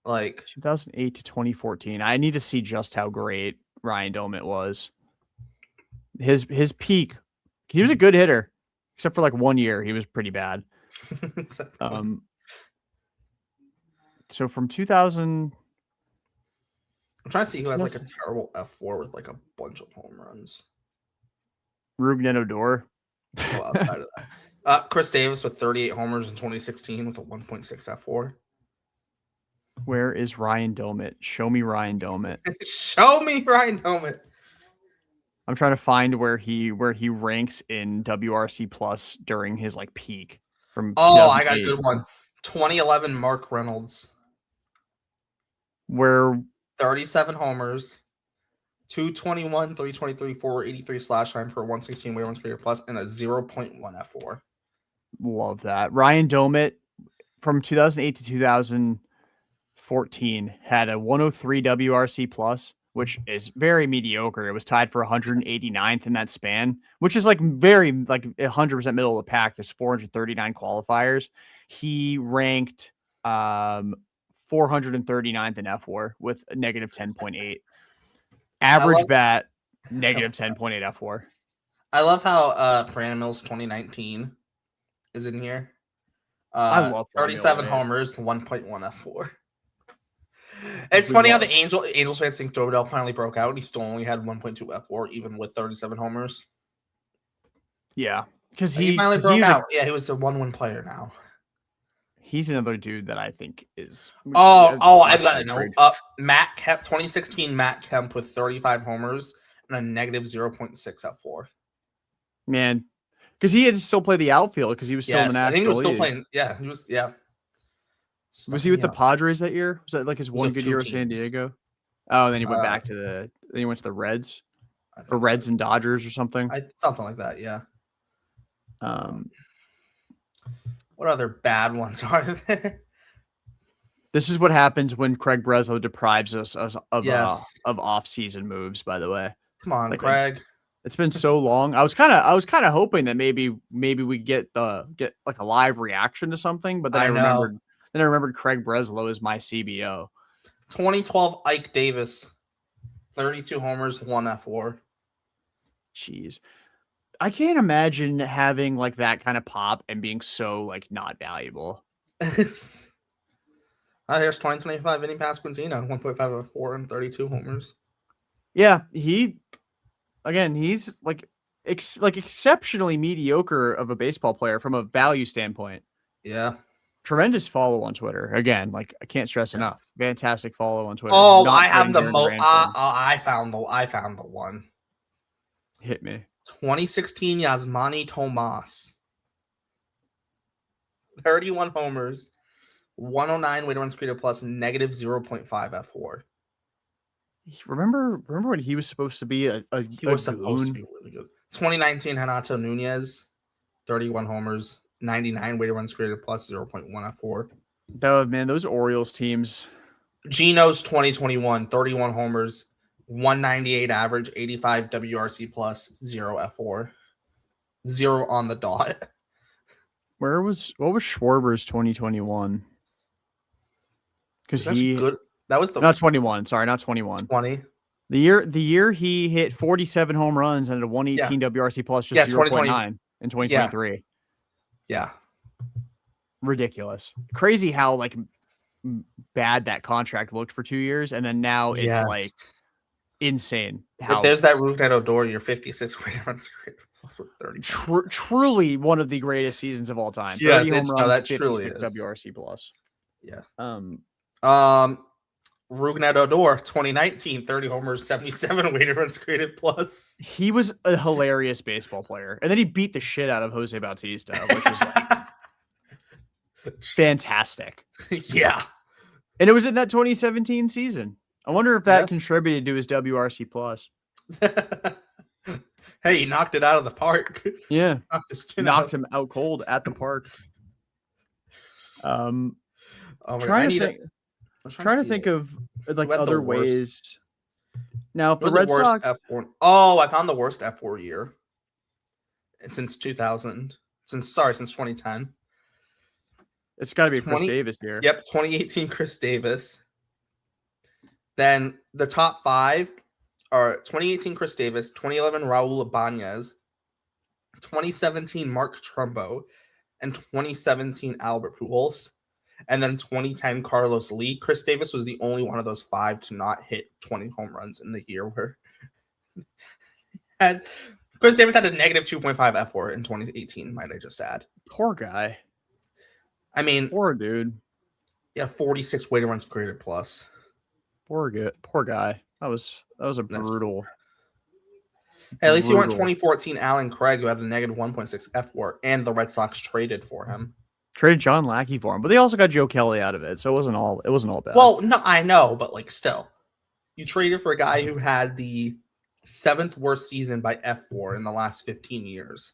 2008 to 2014. I need to see just how great Ryan Domit was. His peak, he was a good hitter, except for 1 year he was pretty bad. So from 2000, I'm trying to see who has a terrible F4 with a bunch of home runs. Rougned Odor. Outside of that. Chris Davis with 38 homers in 2016 with a 1.6 F4. Where is Ryan Domit? Show me Ryan Domit. Show me Ryan Domit. I'm trying to find where he ranks in WRC plus during his peak. I got a good one. 2011 Mark Reynolds. Where 37 homers, 221, 323, 483 slash time for 116 weighted runs per plus and a 0.1 F4. Love that. Ryan Domit from 2008 to 2014 had a 103 WRC plus, which is very mediocre. It was tied for 189th in that span, which is very 100% middle of the pack. There's 439 qualifiers. He ranked 439th in F4 with a -10.8. Average bat, -10.8 F4. I love how Brandon Mills 2019 is in here. I love 37 homers, 1.1 F4. It's funny how the Angels fans think Joe Adell finally broke out. He still only had 1.2 F4, even with 37 homers. Yeah, because he finally broke out. Yeah, he was a 1-1 player now. He's another dude that I think is. I've got to know. Matt Kemp, 2016 Matt Kemp with 35 homers and a -0.6 F4. Man, because he had to still play the outfield because he was still in the National League. I think he was still playing. Yeah, he was. Yeah. Was he with the Padres that year? Was that his one good year with San Diego? Oh, and then he went back to then he went to the Reds, or Reds and Dodgers or something. Something like that. Yeah. What other bad ones are there? This is what happens when Craig Breslow deprives us Yes. of off-season moves, by the way. Come on, Like, Craig. it's been so long. I was kinda hoping that maybe we get like a live reaction to something, but then I know. I remembered Craig Breslow is my CBO. 2012 Ike Davis, 32 homers, 1 F4. Jeez. I can't imagine having like that kind of pop and being so like not valuable. Here's 2025 Vinny Pasquantino, 1.5 F4 and 32 homers. Yeah, he's like exceptionally mediocre of a baseball player from a value standpoint. Yeah. Tremendous follow on Twitter. Again, like I can't stress enough. Yes. Fantastic follow on Twitter. Oh, Not I have getting the Darren mo. Grandson. I found the one. Hit me. 2016 Yasmani Tomas, 31 homers, 109 weighted runs created plus, negative 0.5 F4. Remember when he was supposed to be He was supposed to be really good. 2019 Renato Nunez, 31 homers, 99 weighted runs created plus, 0.1 F4. Oh man, those Orioles teams. Geno's 2021, 31 homers, 198 average, 85 WRC plus, 0 F4. 0 on the dot. What was Schwarber's 2021? Because good. That was not 21. Sorry, not 21. 20. The year he hit 47 home runs and a 118 WRC plus, just 0.9 in 2023. Yeah. Ridiculous. Crazy how like bad that contract looked for 2 years, and then now it's like insane. But there's that Rougned Odor, your 56 weighted runs created plus with 30. Truly one of the greatest seasons of all time. Yes, 30 home runs, that truly is. WRC plus. Yeah. Rougned Odor, 2019, 30 homers, 77 weighted runs created plus. He was a hilarious baseball player. And then he beat the shit out of Jose Bautista, which was like fantastic. Yeah. And it was in that 2017 season. I wonder if that contributed to his WRC plus. Hey, he knocked it out of the park. Yeah. Knocked him out cold at the park. Trying to think of like other ways. Now, if the Red Sox. Oh, I found the worst F4 year since 2000. Since 2010. It's got to be Chris Davis here. Yep, 2018 Chris Davis. Then the top 5 are 2018 Chris Davis, 2011 Raul Ibanez, 2017 Mark Trumbo, and 2017 Albert Pujols. And then 2010 Carlos Lee. Chris Davis was the only one of those 5 to not hit 20 home runs in the year where Chris Davis had a negative 2.5 F4 in 2018, might I just add. Poor guy. I mean, poor dude. Yeah, 46 weighted runs created plus. Poor guy. That was a brutal. Hey, at least you weren't 2014 Alan Craig, who had a negative 1.6 F4, and the Red Sox traded for him. Traded John Lackey for him, but they also got Joe Kelly out of it, so it wasn't all bad. Well, no, I know, but like still, you traded for a guy who had the 7th worst season by F4 in the last 15 years.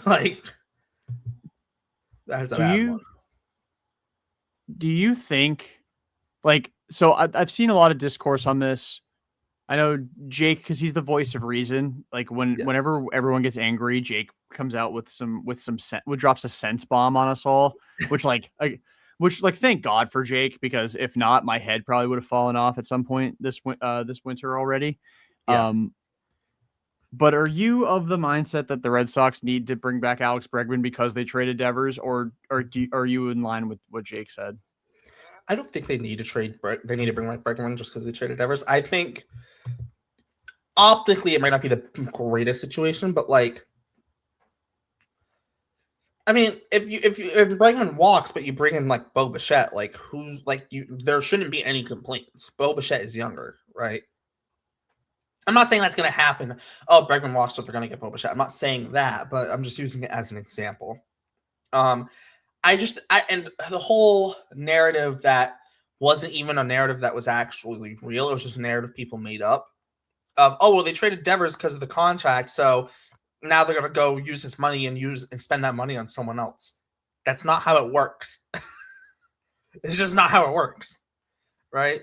Like, that's do you think, like, so I've seen a lot of discourse on this. I know Jake, because he's the voice of reason. Like whenever everyone gets angry, Jake comes out with some drops a sense bomb on us all, which thank God for Jake, because if not, my head probably would have fallen off at some point this winter already. Yeah. But are you of the mindset that the Red Sox need to bring back Alex Bregman because they traded Devers, or are you in line with what Jake said? I don't think they need to trade. They need to bring back Bregman just because they traded Devers. I think optically it might not be the greatest situation, but like, I mean, if Bregman walks, but you bring in like Bo Bichette, like who's like there shouldn't be any complaints. Bo Bichette is younger, right? I'm not saying that's going to happen. Oh, Bregman walks, so they're going to get Bo Bichette. I'm not saying that, but I'm just using it as an example. And the whole narrative that wasn't even a narrative that was actually real. It was just a narrative people made up. They traded Devers because of the contract, so now they're gonna go use his money and spend that money on someone else. That's not how it works. It's just not how it works, right?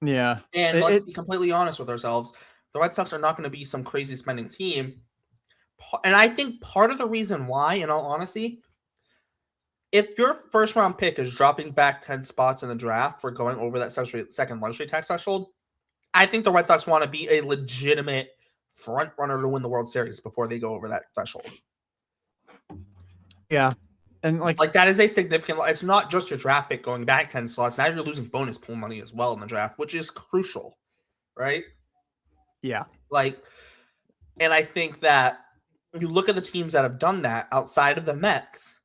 Yeah. And let's be completely honest with ourselves. The Red Sox are not going to be some crazy spending team. And I think part of the reason why, in all honesty, if your first round pick is dropping back 10 spots in the draft for going over that second luxury tax threshold, I think the Red Sox want to be a legitimate front runner to win the World Series before they go over that threshold. Yeah. And like that is a significant. It's not just your draft pick going back 10 slots. Now you're losing bonus pool money as well in the draft, which is crucial, right? Yeah. And I think that you look at the teams that have done that outside of the Mets,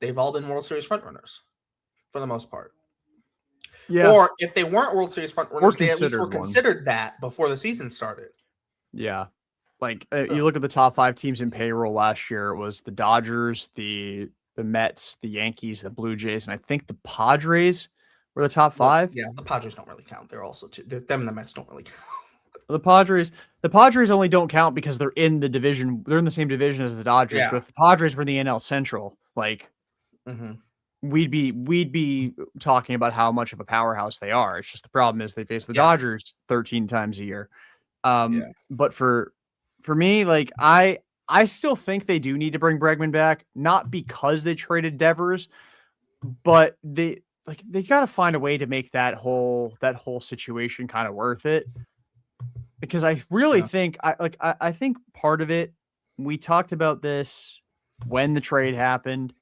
they've all been World Series frontrunners for the most part. Yeah. Or if they weren't World Series frontrunners, they at least were considered that before the season started. Yeah. Like you look at the top 5 teams in payroll last year, it was the Dodgers, the Mets, the Yankees, the Blue Jays, and I think the Padres were the top 5. Yeah, the Padres don't really count. They're also them and the Mets don't really count. The Padres only don't count because they're in the division. They're in the same division as the Dodgers. Yeah. But if the Padres were in the NL Central, like we'd be talking about how much of a powerhouse they are. It's just the problem is they face the Dodgers 13 times a year. But for me, like I still think they do need to bring Bregman back, not because they traded Devers, but they got to find a way to make that whole situation kind of worth it. Because I really think I think part of it, we talked about this when the trade happened,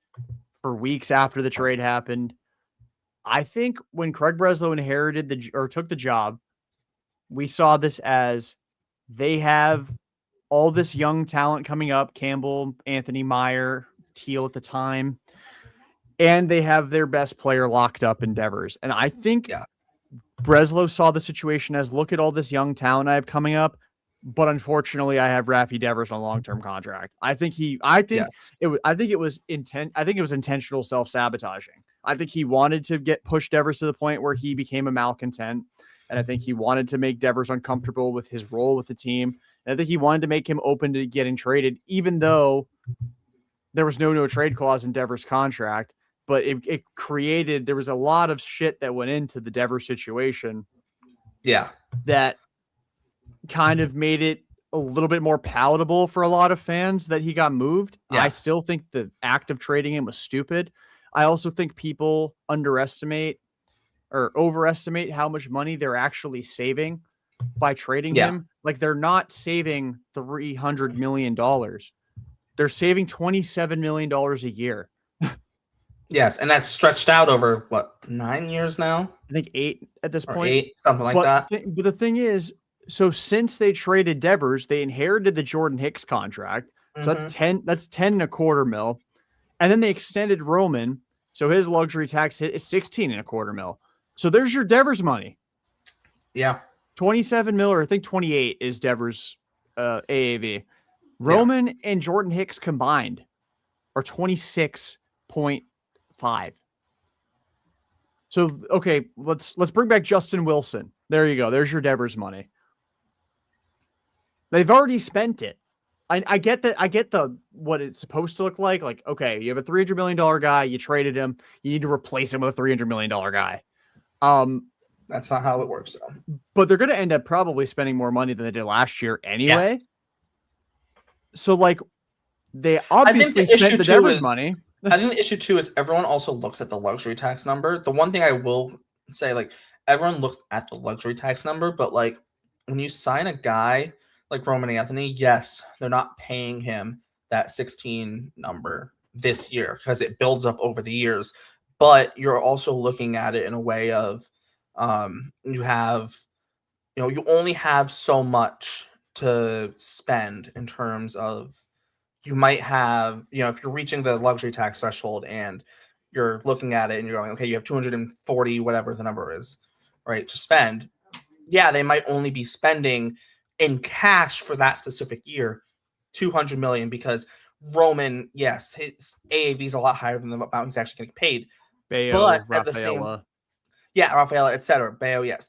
for weeks after the trade happened. I think when Craig Breslow took the job, we saw this as they have all this young talent coming up, Campbell, Anthony Meyer, Teal at the time, and they have their best player locked up in Devers. And I think Breslow saw the situation as, look at all this young talent I have coming up, but unfortunately I have Raffy Devers on a long-term contract. I think it was intentional self-sabotaging. I think he wanted to push Devers to the point where he became a malcontent. And I think he wanted to make Devers uncomfortable with his role with the team. And I think he wanted to make him open to getting traded, even though there was no trade clause in Devers' contract. But there was a lot of shit that went into the Devers situation. Yeah. That kind of made it a little bit more palatable for a lot of fans that he got moved. Yeah. I still think the act of trading him was stupid. I also think people underestimate or overestimate how much money they're actually saving by trading him. Like, they're not saving $300 million. They're saving $27 million a year. Yes, and that's stretched out over, 9 years now? I think 8 at this point. 8, something like that. But the thing is, so since they traded Devers, they inherited the Jordan Hicks contract. So that's 10.25 mil. And then they extended Roman. So his luxury tax hit is 16.25 mil. So there's your Devers money. Yeah. 27 mil, or I think 28 is Devers AAV. Roman and Jordan Hicks combined are 26.5. So, okay, let's bring back Justin Wilson. There you go. There's your Devers money. They've already spent it. I get that. I get what it's supposed to look like. Like, okay, you have a $300 million guy. You traded him. You need to replace him with a $300 million guy. That's not how it works, though. But they're going to end up probably spending more money than they did last year anyway. Yes. So, like, they obviously spent the Devers money. I think the issue, too, is everyone also looks at the luxury tax number. The one thing I will say, like, everyone looks at the luxury tax number, but, like, when you sign a guy like Roman Anthony, yes, they're not paying him that 16 number this year because it builds up over the years. But you're also looking at it in a way of you only have so much to spend in terms of, you might have, if you're reaching the luxury tax threshold and you're looking at it and you're going, okay, you have 240, whatever the number is, right, to spend. Yeah, they might only be spending in cash for that specific year $200 million, because Roman, yes, his AAV is a lot higher than the amount he's actually getting paid. Bayo, but Rafaela. At the same, Rafaela, etc. Bayo, yes.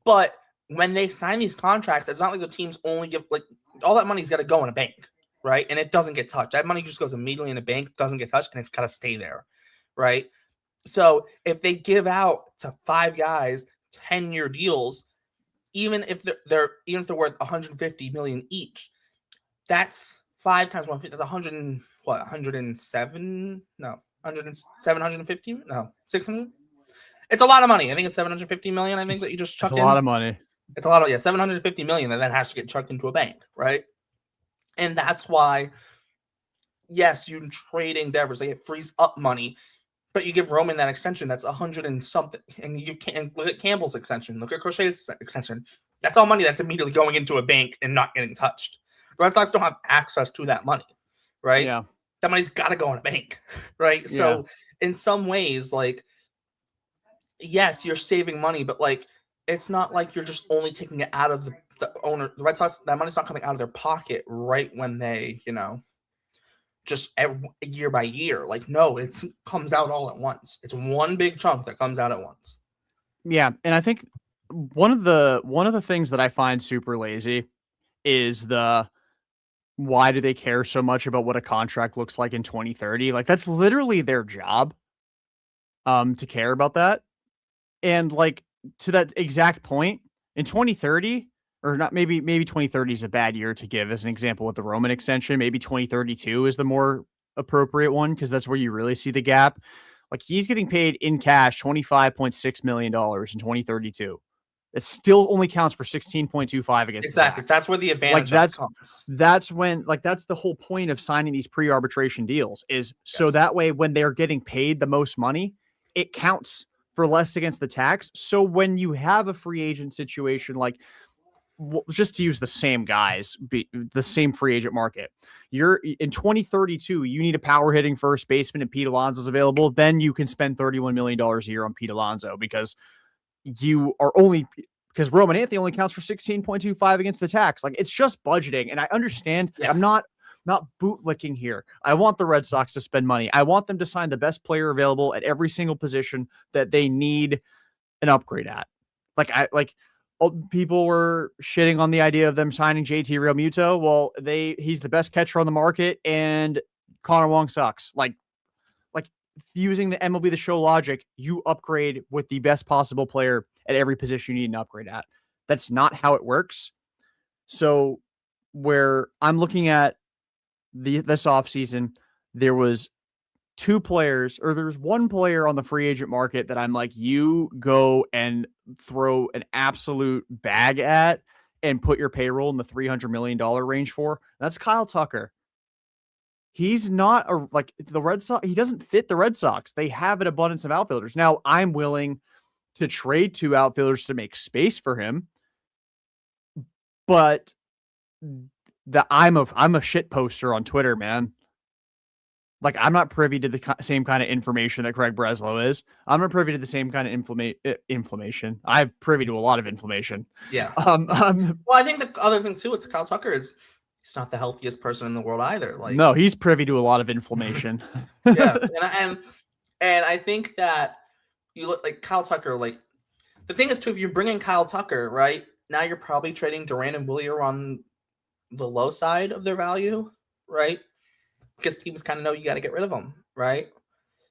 But when they sign these contracts, it's not like the teams only give, like, all that money's got to go in a bank. right? And it doesn't get touched. That money just goes immediately in the bank, doesn't get touched, and it's got to stay there, right? So if they give out to 5 guys 10-year deals, even if they're worth 150 million each, that's 5 times 150. That's 100 what 107? No, 100 750? No, 600. It's a lot of money. I think it's 750 million. I think that you just It's chuck a in. lot of money. It's a lot of 750 million that then has to get chucked into a bank, right? And that's why, yes, you're trading Devers. Like, it frees up money, but you give Roman that extension that's 100 and something, and you can't look at Campbell's extension, look at Crochet's extension. That's all money that's immediately going into a bank and not getting touched. The Red Sox don't have access to that money, right? Yeah. That money's got to go in a bank, right? Yeah. So in some ways, like, yes, you're saving money, but like, it's not like you're just only taking it out of the owner. The Red Sox, that money's not coming out of their pocket right when they, just year by year. Like, no, it comes out all at once. It's one big chunk that comes out at once. Yeah, and I think one of the things that I find super lazy is why do they care so much about what a contract looks like in 2030? Like, that's literally their job to care about that. And like, to that exact point, in 2030, or not, maybe 2030 is a bad year to give as an example with the Roman extension. Maybe 2032 is the more appropriate one, because that's where you really see the gap. Like, he's getting paid in cash $25.6 million in 2032. It still only counts for 16.25 against Exactly. That's where the advantage comes. That's when, like, that's the whole point of signing these pre-arbitration deals, is so that way when they're getting paid the most money, it counts for less against the tax. So when you have a free agent situation, like, just to use the same guys, the same free agent market, you're in 2032, you need a power hitting first baseman and Pete Alonso's available. Then you can spend $31 million a year on Pete Alonso, because Roman Anthony only counts for 16.25 against the tax. Like, it's just budgeting. And I understand. Yes. I'm not bootlicking here. I want the Red Sox to spend money. I want them to sign the best player available at every single position that they need an upgrade at. People were shitting on the idea of them signing JT Realmuto. Well, he's the best catcher on the market, and Connor Wong sucks. Like using the MLB The Show logic, you upgrade with the best possible player at every position you need an upgrade at. That's not how it works. So where I'm looking at this offseason, there was one player on the free agent market that I'm like, you go and throw an absolute bag at and put your payroll in the $300 million range for. That's Kyle Tucker. He's not the Red Sox. He doesn't fit the Red Sox. They have an abundance of outfielders. Now, I'm willing to trade 2 outfielders to make space for him, but I'm a shit poster on Twitter, man. Like, I'm not privy to the same kind of information that Craig Breslow is. I'm not privy to the same kind of inflammation. I'm privy to a lot of inflammation. Yeah. Well, I think the other thing too with Kyle Tucker is he's not the healthiest person in the world either. Like, no, he's privy to a lot of inflammation. Yeah, and I think that you look like Kyle Tucker. Like, the thing is too, if you're bringing Kyle Tucker, right now, you're probably trading Duran and Willier on the low side of their value, right? Because teams kind of know you got to get rid of them, right?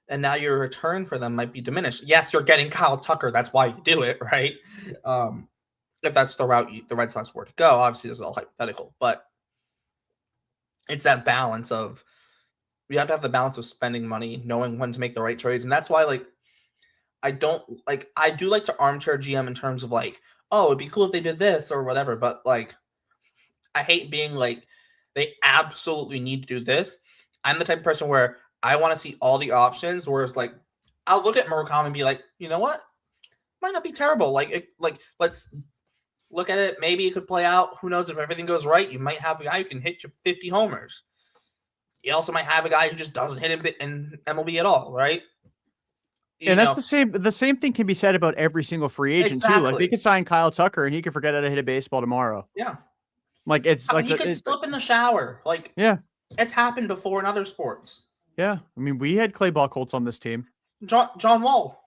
And now your return for them might be diminished. Yes, you're getting Kyle Tucker. That's why you do it, right? If that's the route the Red Sox were to go. Obviously, this is all hypothetical, but it's that balance of, you have to have the balance of spending money, knowing when to make the right trades. And that's why, like, I do like to armchair GM in terms of like, oh, it'd be cool if they did this or whatever. But like, I hate being like, they absolutely need to do this. I'm the type of person where I want to see all the options, whereas like, I'll look at Murakami and be like, you know what? Might not be terrible. Let's look at it. Maybe it could play out. Who knows? If everything goes right, you might have a guy who can hit you 50 homers. You also might have a guy who just doesn't hit him in MLB at all, right? That's the same thing can be said about every single free agent too. Like, they could sign Kyle Tucker and he could forget how to hit a baseball tomorrow. Yeah. Like, it's like he could slip in the shower. Like, yeah, it's happened before in other sports. Yeah. I mean, we had Clay Buchholz on this team. John Wall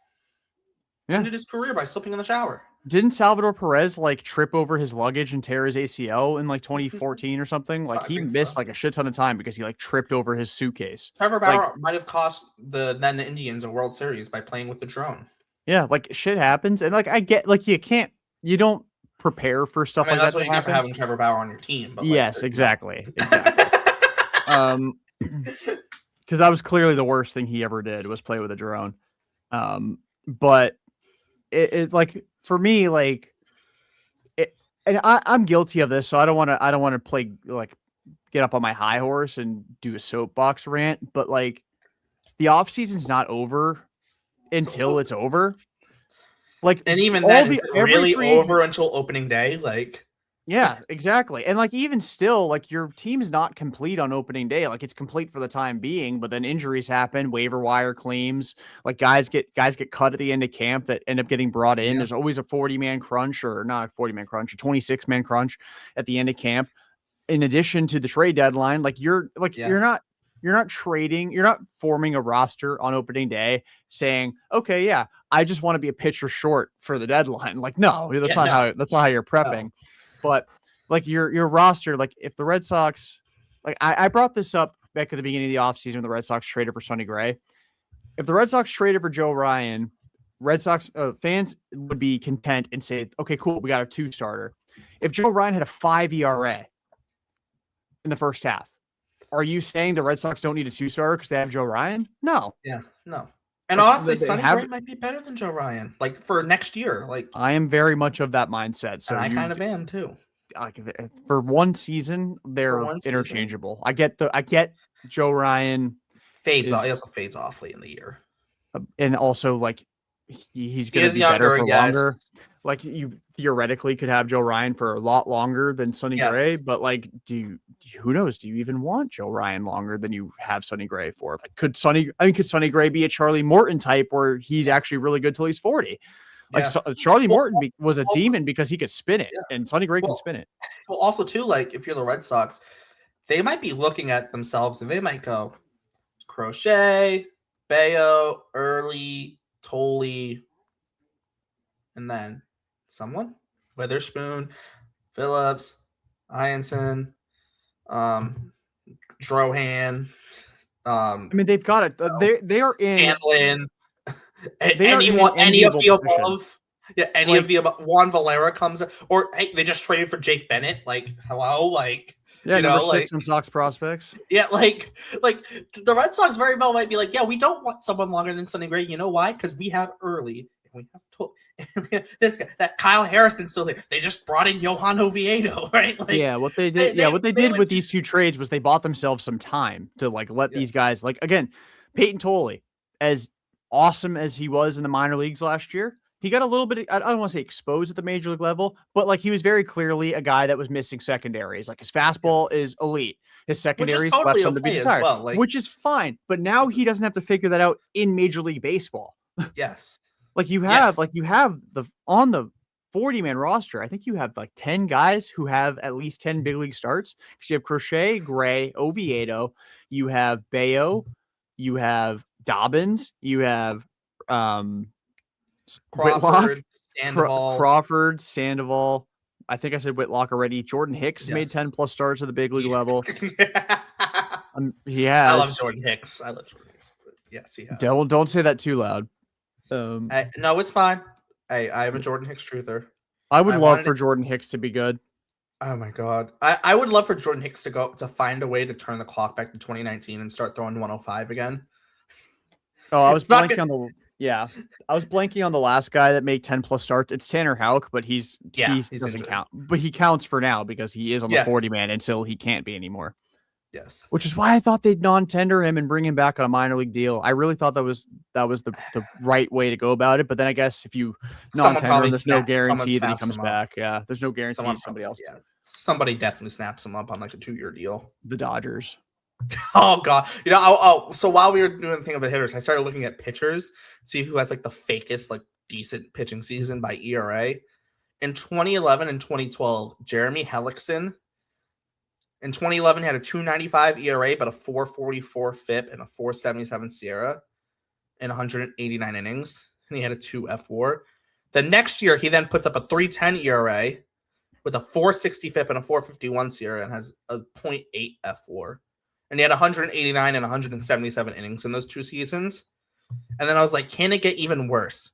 ended his career by slipping in the shower. Didn't Salvador Perez like trip over his luggage and tear his ACL in like 2014 or something? So Like I he think missed so. like a shit ton of time because he like tripped over his suitcase. Trevor Like, Bauer might have cost the then Indians a World Series by playing with the drone. yeah, like shit happens. And like I get like you don't prepare for I stuff mean, like that's that to what you get for happen. having Trevor Bauer on your team, but like, Yes, exactly. Exactly. Um because that was clearly the worst thing he ever did was play with a drone. But it like for me, like it, and I'm guilty of this, so I don't want to play like get up on my high horse and do a soapbox rant, but like the off season's not over until so, it's over. Like and even then, all is the it every really free agent. over until opening day? Like, Yeah, exactly. And like even still, like your team's not complete on opening day. Like it's complete for the time being, but then injuries happen, waiver wire claims, like guys get cut at the end of camp that end up getting brought in. yeah, There's always a 40-man crunch or not a 40-man crunch, a 26-man crunch at the end of camp. In addition to the trade deadline, like yeah, you're not trading, you're not forming a roster on opening day saying, okay, yeah, I just want to be a pitcher short for the deadline. Like, no, yeah, no, that's not how you're no, prepping. But like your roster, like if the Red Sox, like I brought this up back at the beginning of the offseason when the Red Sox traded for Sonny Gray. If the Red Sox traded for Joe Ryan, Red Sox fans would be content and say, okay, cool, we got a two starter. If Joe Ryan had a 5 ERA in the first half, are you saying the Red Sox don't need a two starter because they have Joe Ryan? No. yeah, no. And Like honestly, they Sonny have. Gray might be better than Joe Ryan, like for next year. Like, I am very much of that mindset. and So I you kind of am too. like for one season For they're one season, interchangeable. I get Joe Ryan fades off. is He also fades off late in the year. and also like he's He going to is be better younger, for yes, longer. Like you theoretically could have Joe Ryan for a lot longer than Sonny yes, Gray, but like who knows? Do you even want Joe Ryan longer than you have Sonny Gray for? Like could Sonny Gray be a Charlie Morton type where he's actually really good till he's 40? Like yeah. Charlie Well, Morton was a also, demon because he could spin it, yeah. and Sonny Gray can Well, spin it. well, also too, like if you're the Red Sox, they might be looking at themselves and they might go Crochet, Bayo, Early, Tolley, and then someone Witherspoon, Phillips, Ianson, um, Drohan, I mean, they've got it. They are in Handlin, they are in an any of enviable the position. above. Yeah, any of Like the above. Juan Valera comes, or hey, they just traded for Jake Bennett. Like, hello, like yeah, number like 6 in Sox prospects. yeah, like the Red Sox very well might be like, yeah, we don't want someone longer than Sonny Gray. You know why? Because we have Early and we have this guy, that Kyle Harrison's still here. They just brought in Johan Oviedo, right? Like Yeah, what they did. Yeah, what they they did with legit, these two trades was they bought themselves some time to like let these yes, guys like again, Peyton Tolley, as awesome as he was in the minor leagues last year, he got a little bit. I don't want to say exposed at the major league level, but like he was very clearly a guy that was missing secondaries. Like his fastball yes, is elite, his which is secondaries left totally some to be okay as desired, well. Like, which is fine. But now he doesn't have to figure that out in Major League Baseball. yes, Like yes, you have the on the 40-man roster, I think you have like 10 guys who have at least 10 big league starts. Because you have Crochet, Gray, Oviedo, you have Bayo, you have Dobbins, you have um Whitlock, Crawford, Sandoval, Crawford, Sandoval. I think I said Whitlock already. Jordan Hicks made yes. 10 plus starts at the big league level. He I love has. Jordan Hicks. I love Jordan Hicks. But yes, he has. Don't say that too loud. No, it's fine. I'm a Jordan Hicks truther. I would I love wanted for it. Jordan Hicks to be good. Oh my god, I would love for Jordan Hicks to find a way to turn the clock back to 2019 and start throwing 105 again. Oh, I was It's not blanking good. on the yeah. I was blanking on the last guy that made 10 plus starts. It's Tanner Houck, but he Yeah, he's doesn't injured. count. But he counts for now because he is on the Yes, 40 man until he can't be anymore. yes. Which is why I thought they'd non-tender him and bring him back on a minor league deal. I really thought that was the right way to go about it. But then I guess if you Someone non-tender him, probably there's no someone guarantee that he snaps comes him up. back. Yeah, there's no guarantee Someone probably somebody else. yeah. Somebody definitely snaps him up on like a 2-year deal. The Dodgers. Oh god, so while we were doing the thing about hitters, I started looking at pitchers, see who has like the fakest, like decent pitching season by ERA. In 2011 and 2012, Jeremy Hellickson in 2011 had a 2.95 ERA, but a 4.44 FIP and a 4.77 SIERA in 189 innings, and he had a 2 F4. The next year, he then puts up a 3.10 ERA with a 4.60 FIP and a 4.51 SIERA and has a 0.8 F4. And he had 189 and 177 innings in those 2 seasons. And then I was like, can it get even worse?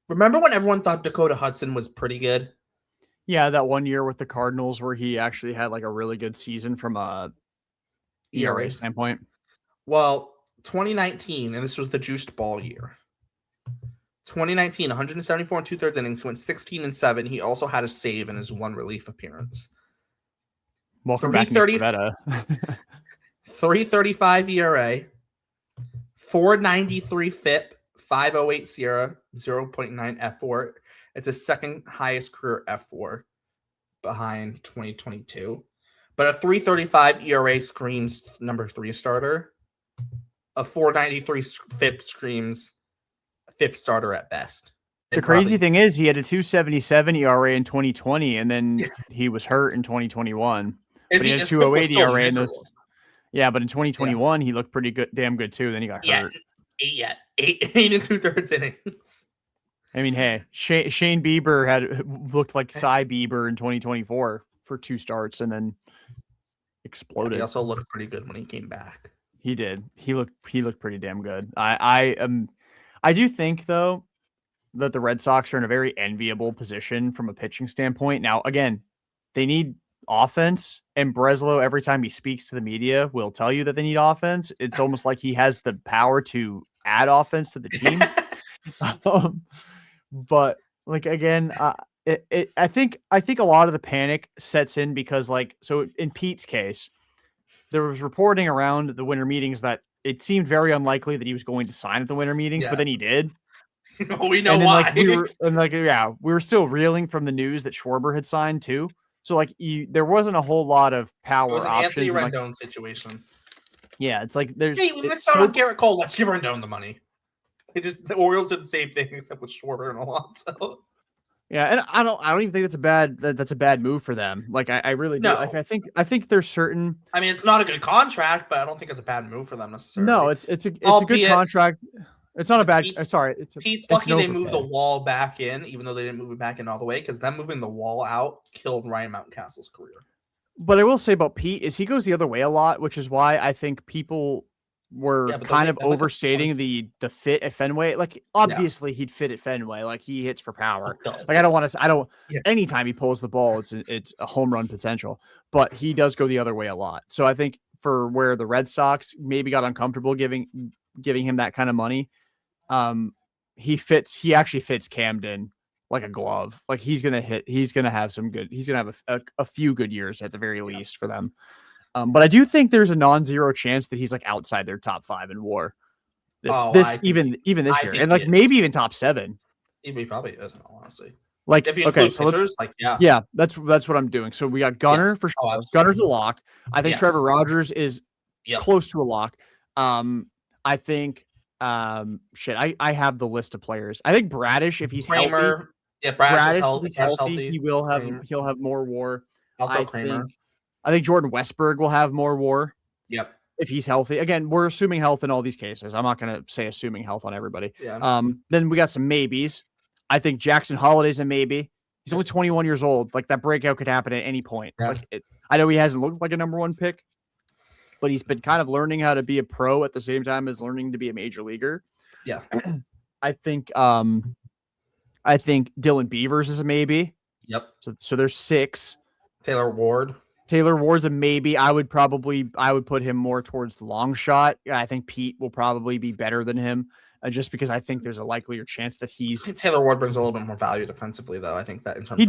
Remember when everyone thought Dakota Hudson was pretty good? Yeah, that one year with the Cardinals where he actually had like a really good season from a ERA standpoint. Well, 2019, and this was the juiced ball year. 2019, 174 and 2/3 innings. He went 16-7. He also had a save in his 1 relief appearance. Welcome back, Nick Pivetta. 3.35 ERA, 4.93 FIP, 5.08 SIERA, 0.9 F4. It's his second highest career F4 behind 2022. But a 3.35 ERA screams number 3 starter. A 4.93 FIP screams 5th starter at best. The crazy thing is he had a 2.77 ERA in 2020, and then he was hurt in 2021. But he had a 2.08 ERA in those. Yeah, but in 2021 he looked pretty good, damn good too. Then he got hurt. 8 and 2/3 innings. I mean, hey, Shane Bieber looked like Cy Bieber in 2024 for 2 starts and then exploded. He also looked pretty good when he came back. He did. He looked pretty damn good. I do think though that the Red Sox are in a very enviable position from a pitching standpoint. Now, again, they need offense, and Breslow, every time he speaks to the media, will tell you that they need offense. It's almost like he has the power to add offense to the team. But like again, I think a lot of the panic sets in because so in Pete's case, there was reporting around the winter meetings that it seemed very unlikely that he was going to sign at the winter meetings, but then he did. We know why. We were still reeling from the news that Schwarber had signed too. So there wasn't a whole lot of power options. Anthony Rendon situation. Yeah, it's like there's. Hey, we missed out on Garrett Cole. Let's give Rendon the money. The Orioles did the same thing except with Schwarber and Alonso. Yeah, and I don't even think that's a bad move for them. Like I really do. No. Like I think there's certain. I mean, it's not a good contract, but I don't think it's a bad move for them necessarily. No, it's a good contract. It's not a bad. Pete's lucky they moved the wall back in, even though they didn't move it back in all the way, because them moving the wall out killed Ryan Mountcastle's career. But I will say about Pete is he goes the other way a lot, which is why I think people were kind of overstating the fit at Fenway. Like obviously he'd fit at Fenway. Like he hits for power. Anytime he pulls the ball, it's a home run potential. But he does go the other way a lot. So I think for where the Red Sox maybe got uncomfortable giving him that kind of money, he actually fits Camden like a glove. Like he's gonna have a few good years at the very least for them. But I do think there's a non-zero chance that he's like outside their top 5 in WAR. Even this year, and maybe even top 7. He probably isn't, honestly. Like if you include pitchers, that's what I'm doing. So we got Gunnar for sure. Gunnar's a lock. I think Trevor Rogers is close to a lock. I think I have the list of players. I think Bradish, if he's healthy. Yeah, Bradish is healthy. He'll have more WAR. Kramer. I think Jordan Westberg will have more WAR. Yep. If he's healthy. Again, we're assuming health in all these cases. I'm not going to say assuming health on everybody. Yeah. Then we got some maybes. I think Jackson Holliday's a maybe. He's only 21 years old. Like that breakout could happen at any point. Yeah. I know he hasn't looked like a number 1 pick, but he's been kind of learning how to be a pro at the same time as learning to be a major leaguer. Yeah. I think Dylan Beavers is a maybe. Yep. So there's 6. Taylor Ward's a maybe. I would put him more towards the long shot. I think Pete will probably be better than him, just because I think there's a likelier chance that Taylor Ward brings a little bit more value defensively, though. I think that in terms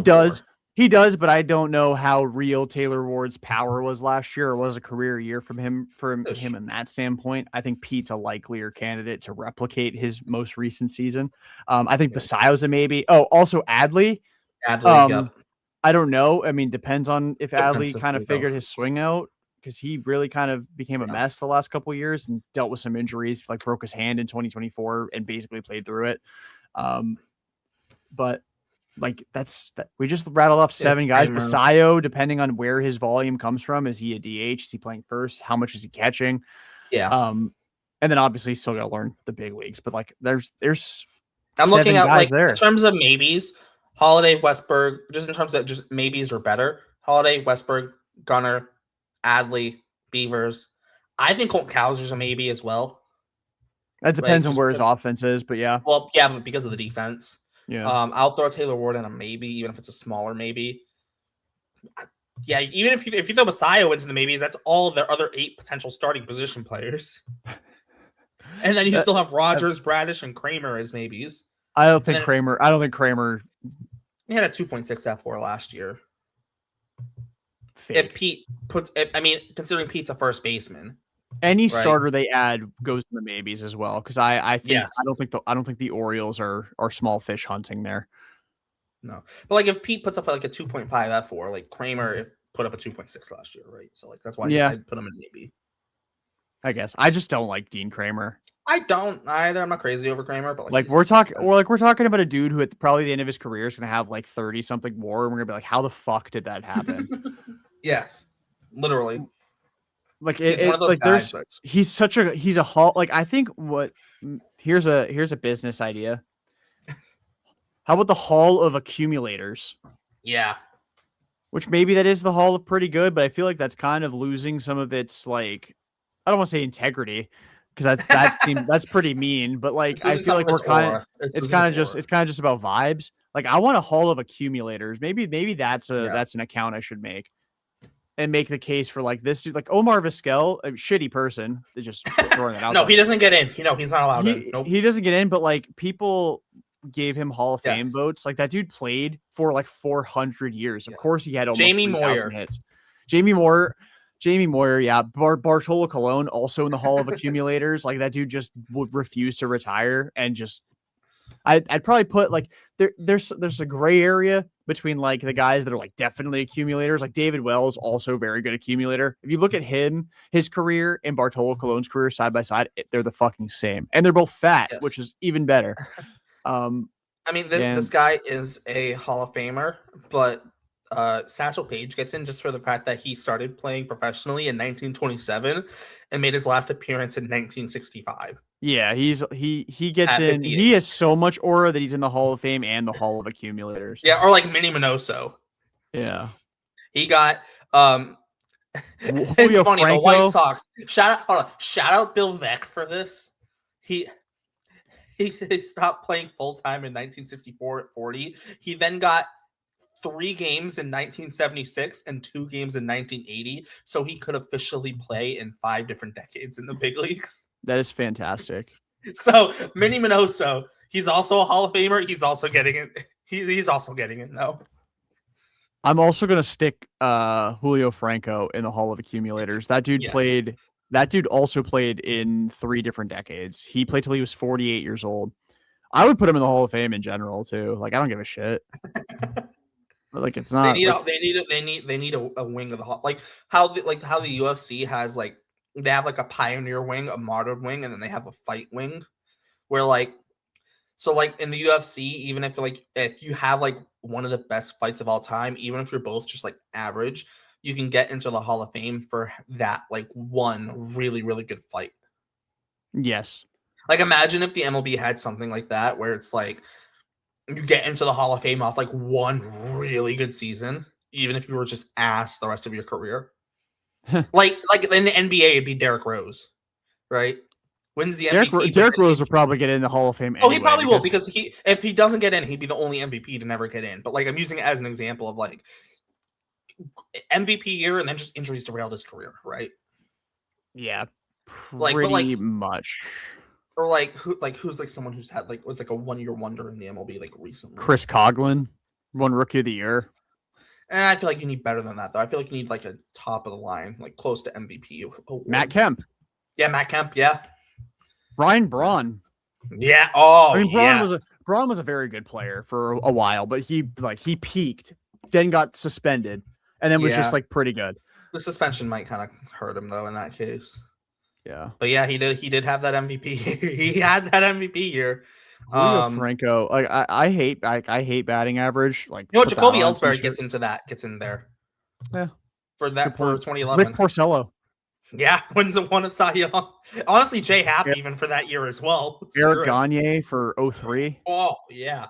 he does, but I don't know how real Taylor Ward's power was last year. It was a career year from him in that standpoint. I think Pete's a likelier candidate to replicate his most recent season. I think Basayo's a maybe. Oh, also Adley. I don't know. I mean, depends on if Adley kind of figured his swing out, because he really kind of became a mess the last couple of years and dealt with some injuries, like broke his hand in 2024 and basically played through it. But like we just rattled off 7 guys. Basayo, depending on where his volume comes from, is he a DH? Is he playing first? How much is he catching? Yeah. And then obviously still got to learn the big leagues, but like there's I'm looking at guys like there. in terms of maybes, Holiday, Westberg, just in terms of just maybes or better. Holiday, Westberg, Gunner, Adley, Beavers. I think Colt Cowser's a maybe as well. That depends on where his offense is, but yeah. Well, yeah, but because of the defense. Yeah. I'll throw Taylor Ward in a maybe, even if it's a smaller maybe. Yeah, even if you throw Messiah into the maybes, that's all of their other 8 potential starting position players. And then you still have Rogers, Bradish, and Kramer as maybes. I don't think Kramer. He had a 2.6 F4 last year. Fake. If Pete puts, considering Pete's a first baseman, any starter they add goes to the maybes as well. Because I think yes. I don't think the Orioles are small fish hunting there. No, but like if Pete puts up like a 2.5 F4, like Kramer put up a 2.6 last year, right? So like that's why I put him in maybe. I guess I just don't like Dean Kramer. I don't either. I'm not crazy over Kramer, but like we're talking about a dude who at probably the end of his career is going to have like 30 something more, and we're gonna be like, how the fuck did that happen? Yes, literally. Like he's one of those guys. He's a hall. Like I think here's a business idea. How about the Hall of Accumulators? Yeah. Which maybe that is the Hall of Pretty Good, but I feel like that's kind of losing some of its like, I don't want to say integrity, because that's pretty mean. But like I feel like we're kind of it's kind of just about vibes. Like I want a Hall of Accumulators. Maybe that's an account I should make. And make the case for like this dude, like Omar Vizquel, a shitty person. They're just throwing it out. No, he doesn't get in. He's not allowed in. Nope. He doesn't get in, but like people gave him Hall of Fame votes. Like that dude played for like 400 years. Of course, he had almost Jamie Moyer hits. Jamie Moyer, yeah. Bartolo Colon also in the Hall of Accumulators. Like that dude just would refuse to retire and just. I'd probably put like there's a gray area between like the guys that are like definitely accumulators. Like David Wells, also very good accumulator. If you look at his career and Bartolo Colon's career side by side, they're the fucking same, and they're both fat, which is even better. I mean, this guy is a Hall of Famer, but Satchel Paige gets in just for the fact that he started playing professionally in 1927 and made his last appearance in 1965. Yeah, he gets in. 58. He has so much aura that he's in the Hall of Fame and the Hall of Accumulators. Yeah, or like Minnie Minoso. Yeah, he got it's funny. The White Sox. Shout out Bill Veeck for this. He stopped playing full time in 1964 at 40. He then got 3 games in 1976 and 2 games in 1980, so he could officially play in 5 different decades in the big leagues. That is fantastic. So Minnie Minoso, he's also a Hall of Famer. He's also getting it. He's also getting it though. I'm also gonna stick Julio Franco in the Hall of Accumulators. That dude played. That dude also played in 3 different decades. He played till he was 48 years old. I would put him in the Hall of Fame in general too. Like I don't give a shit. But like it's not. They need a wing of the Hall, like how the UFC has like. They have like a pioneer wing, a martyred wing, and then they have a fight wing where like, so like in the UFC, even if you have like one of the best fights of all time, even if you're both just like average, you can get into the Hall of Fame for that like one really, really good fight. Yes. Like imagine if the MLB had something like that where it's like you get into the Hall of Fame off like one really good season, even if you were just ass the rest of your career. like in the NBA, it'd be Derrick Rose, right? Wins the MVP. Derrick Rose will probably get in the Hall of Fame. Anyway, he probably will because if he doesn't get in, he'd be the only MVP to never get in. But like I'm using it as an example of like MVP year and then just injuries derailed his career, right? Yeah, pretty much. Or who's like someone who's had like was like a 1-year wonder in the MLB like recently. Chris Coughlin won Rookie of the Year. I feel like you need better than that, though. I feel like you need like a top of the line, like close to MVP. Matt Kemp. Yeah, Matt Kemp. Yeah. Ryan Braun. Yeah. Oh, I mean, Braun was a very good player for a while, but he peaked, then got suspended, and then was just like pretty good. The suspension might kind of hurt him though in that case. Yeah. But yeah, he did have that MVP. He had that MVP year. Franco, like I hate batting average. Like Jacoby Ellsbury gets in there. Yeah. For 2011. Rick Porcello. Yeah, won a Cy Young. Honestly, Jay Happ Er- even for that year as well. Eric Screw it. Gagne for 03. Oh yeah,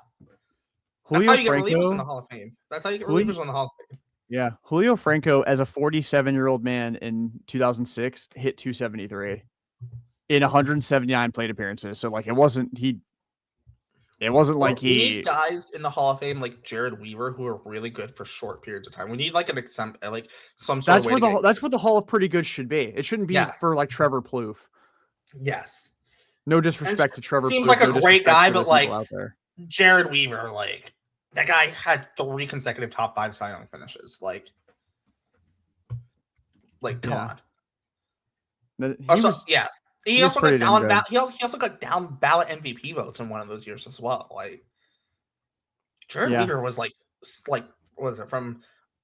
that's how Julio you get relievers in Franco. the Hall of Fame. That's how you get Julio, relievers in the Hall of Fame. yeah. Julio Franco, as a 47-year-old man in 2006, hit 273 in 179 plate appearances. So, like, it wasn't like We need he. guys in the Hall of Fame like Jared Weaver who are really good for short periods of time. We need like like some sort of way to get. That's what the Hall of Pretty Good should be. It shouldn't be Yes, for like Trevor Plouffe. yes. No And disrespect to Trevor seems Plouffe. like a No great disrespect guy, to the but people like out there. Jared Weaver, like that guy had 3 consecutive top 5 Cy Young finishes. Like come Yeah. on. He Also, was yeah. he was pretty damn good. He also got down ballot MVP votes in one of those years as well. Like Jared Yeah. Weaver was like what was it from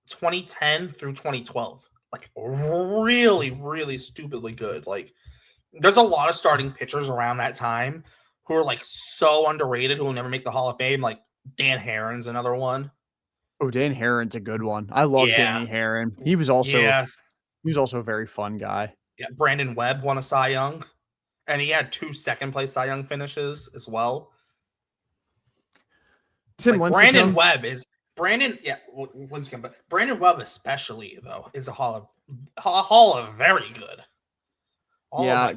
2010 through 2012? Like really, really stupidly good. Like there's a lot of starting pitchers around that time who are like so underrated who will never make the Hall of Fame. Like Dan Herron's another one. Oh, Dan Herron's a good one. I love Yeah. Danny Herron. He was also Yes. a very fun guy. Yeah. Brandon Webb won a Cy Young, and he had 2 second place Cy Young finishes as well. Tim Like Lincecum. Lincecum, but Brandon Webb especially though is a Hall of very good.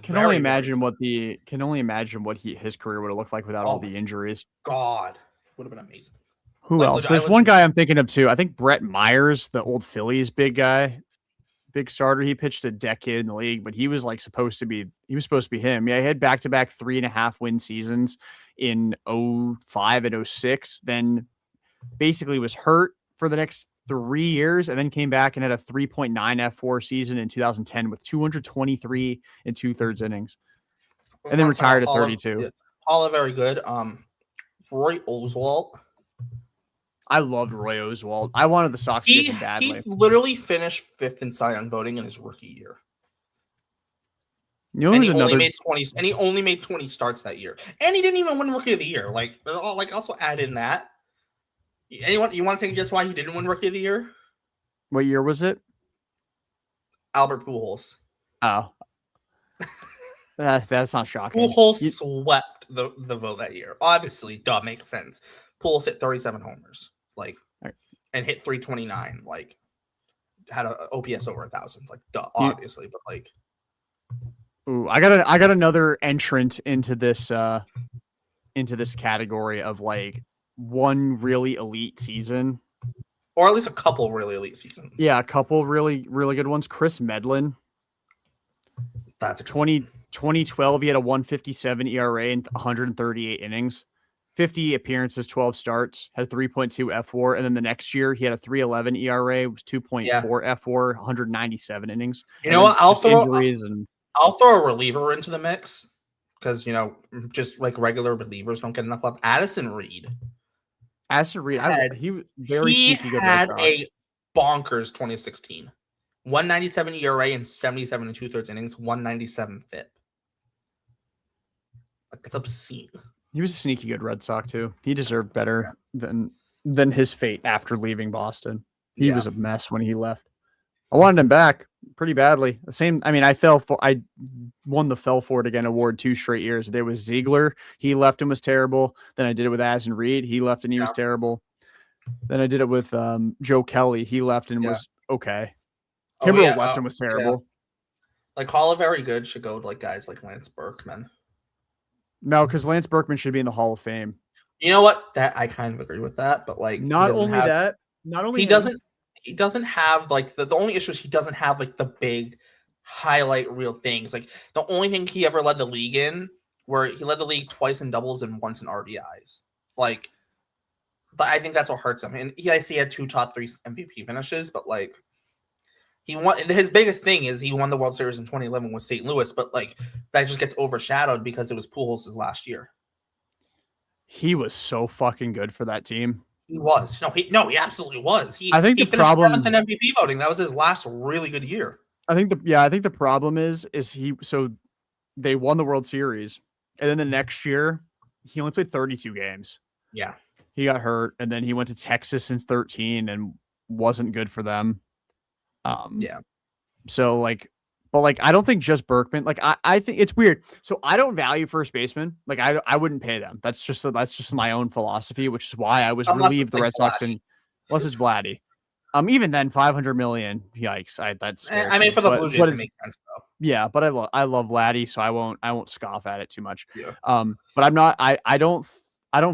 Can only imagine what his career would have looked like without all the injuries. God, would have been amazing. Who else? There's one guy I'm thinking of too. I think Brett Myers, the old Phillies big guy, big starter. He pitched a decade in the league, but he was supposed to be him. Yeah, he had back-to-back 3.5 win seasons in 05 and 06. Then basically was hurt for the next 3 years and then came back and had a 3.9 F4 season in 2010 with 223 and 2/3 innings. And then retired at 32. Hall of very good. Roy Oswalt. I loved Roy Oswalt. I wanted the Sox to get him badly. He literally finished 5th in Cy Young voting in his rookie year. You know, and he only made 20 starts that year. And he didn't even win Rookie of the Year. Also add in that. You want to take a guess why he didn't win Rookie of the Year? What year was it? Albert Pujols. Oh. That's not shocking. Pujols swept the vote that year. Obviously, duh, makes sense. Pujols hit 37 homers, and hit 329. Had a OPS over 1,000. Duh, obviously, but Ooh, I got another entrant into this category of one really elite season, or at least a couple really elite seasons. Yeah, a couple really really good ones. Chris Medlin. That's 2012. He had a 1.57 ERA and 138 innings, 50 appearances, 12 starts, had a 3.2 F4, and then the next year he had a 3.11 ERA, was 2.4 F4, 197 innings. You know what? I'll throw a reliever into the mix because just regular relievers don't get enough love. Addison Reed. He was very sneaky good. He had a bonkers 2016. 197 ERA and 77 and 2/3 innings, 197 FIP. That's obscene. He was a sneaky good Red Sox too. He deserved better than his fate after leaving Boston. He was a mess when he left. I wanted him back pretty badly. I won the Fell For It Again award 2 straight years. I did it with Ziegler. He left and was terrible. Then I did it with Addison Reed. He left and he was terrible. Then I did it with Joe Kelly. He left and was okay. Kimbrel left and was terrible. Hall of Very Good should go to guys like Lance Berkman. No, because Lance Berkman should be in the Hall of Fame. You know what? That I kind of agree with that, but he doesn't have the only issue is he doesn't have the big highlight reel things. The only thing he ever led the league in, where he led the league twice in doubles and once in RBIs. I think that's what hurts him. And he had 2 top 3 MVP finishes, but he won. His biggest thing is he won the World Series in 2011 with St. Louis, but that just gets overshadowed because it was Pujols' last year. He was so fucking good for that team. He was. He absolutely was. He finished 7th in MVP voting. That was his last really good year. I think the problem is they won the World Series, and then the next year he only played 32 games. Yeah. He got hurt, and then he went to Texas in 13 and wasn't good for them. So But like, I don't think just Berkman. Like, I think it's weird. So I don't value first baseman. Like, I wouldn't pay them. That's just my own philosophy, which is why I was Unless it's relieved the like Red Sox Vladdy. and unless it's Vladdy. Even then, 500 million. Yikes! That scares I mean, me. for the Blue Jays, But it it's makes sense though. yeah. But I love Vladdy, so I won't scoff at it too much. Yeah. But I'm not. I don't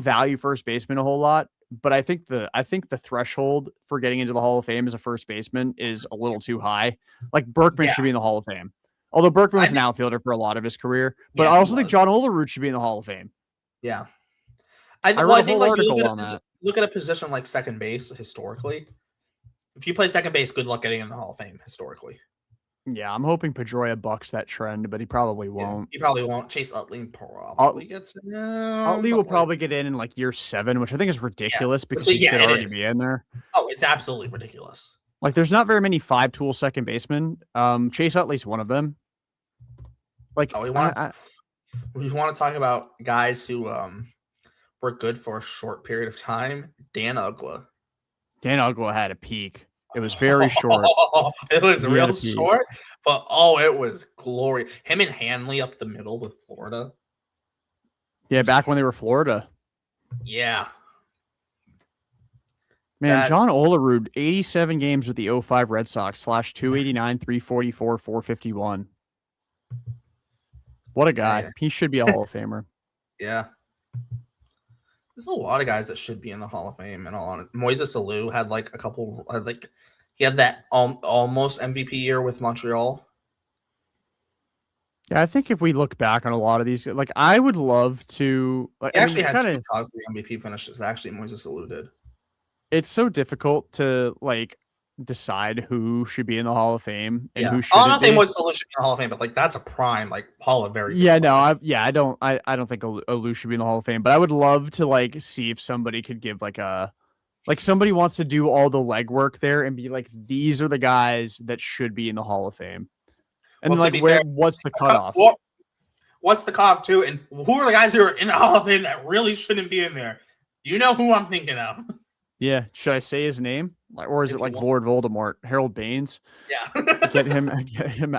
value first baseman a whole lot. But I think the threshold for getting into the Hall of Fame as a first baseman is a little too high. Like Berkman Yeah. should be in the Hall of Fame. Although Berkman was I an think- outfielder for a lot of his career, but Yeah, I he also think was. John Olerud should be in the Hall of Fame. Yeah. I Well, read I a think whole like you article on that. look at a position like second base historically. If you played second base, good luck getting in the Hall of Fame historically. Yeah, I'm hoping Pedroia bucks that trend, but he probably won't. He probably won't. Chase Utley probably gets in. Utley will probably get in like year 7, which I think is ridiculous because he should already be in there. Oh, it's absolutely ridiculous. Like, there's not very many 5-tool second basemen. Chase Utley's one of them. Like, we want to talk about guys who were good for a short period of time. Dan Uggla. Dan Uggla had a peak. It was very short. It was real short, but it was glory. Him and Hanley up the middle with Florida. Yeah, back when they were Florida. Yeah. Man, John Olerud, 87 games with the 05 Red Sox, /289, 344, 451. What a guy. Man. He should be a Hall of Famer. Yeah. There's a lot of guys that should be in the Hall of Fame, and all on it. Moises Alou he had that almost MVP year with Montreal. Yeah, I think if we look back on a lot of these, like, I would love to. Like, He actually had 2 top 3 MVP finishes. Actually, Moises Alou did. It's so difficult to like decide who should be in the Hall of Fame and who should. I'm not saying Moises Alou should be in the Hall of Fame, but like that's a prime Hall of Very. Yeah, no, I don't think Alou should be in the Hall of Fame, but I would love to like see if somebody could give somebody wants to do all the legwork there and be like, these are the guys that should be in the Hall of Fame. And what's the cutoff? What's the cutoff too? And who are the guys who are in the Hall of Fame that really shouldn't be in there? You know who I'm thinking of. Yeah, should I say his name, or is it like Lord Voldemort, Harold Baines? Yeah, get him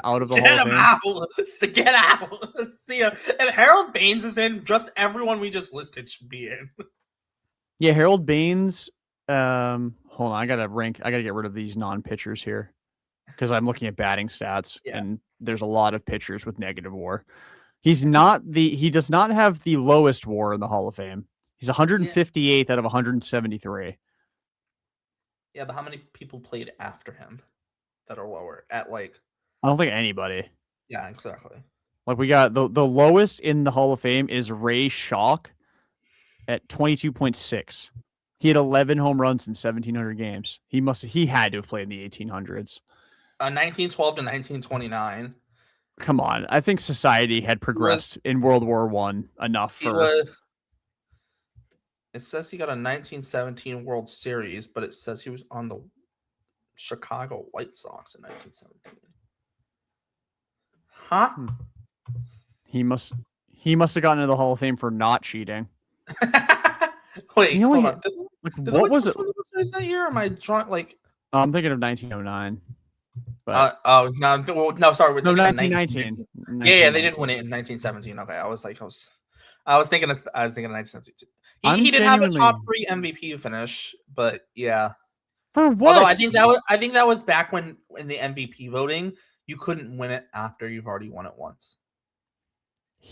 out of the Hall of Fame. Get out. See, if Harold Baines is in, just everyone we just listed should be in. Yeah, Harold Baines. Hold on, I gotta get rid of these non-pitchers here because I'm looking at batting stats, and there's a lot of pitchers with negative WAR. He does not have the lowest WAR in the Hall of Fame. He's 158th out of 173. Yeah, but how many people played after him that are lower at I don't think anybody. Yeah, exactly. Like, we got the lowest in the Hall of Fame is Ray Schalk at 22.6. He had 11 home runs in 1,700 games. He had to have played in the 1800s. 1912 to 1929. Come on, I think society had progressed in World War I enough for. It says he got a 1917 World Series, but it says he was on the Chicago White Sox in 1917. Huh? He must have gotten into the Hall of Fame for not cheating. Wait, hold on. What was it that year? Am I drawing I'm thinking of 1909. But no, sorry. No, 1919. Yeah, they did win it in 1917. Okay, I was thinking of 1917. He did have a top 3 MVP finish, but yeah. For what? Although I think that was back when in the MVP voting, you couldn't win it after you've already won it once.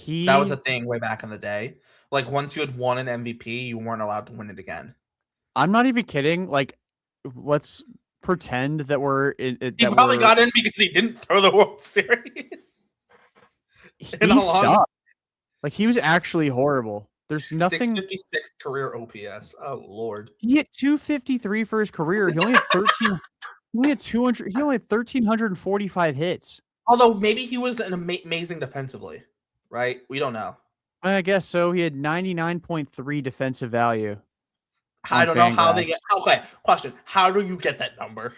That was a thing way back in the day. Like, once you had won an MVP, you weren't allowed to win it again. I'm not even kidding. Like, let's pretend that he probably got in because he didn't throw the World Series. He sucked. Like, he was actually horrible. There's nothing. 656 career OPS. Oh Lord. He hit 253 for his career. He only had 13. He had 200. He only had 1,345 hits. Although maybe he was amazing defensively, right? We don't know. I guess so. He had 99.3 defensive value. I don't know how they get. Okay, question: how do you get that number?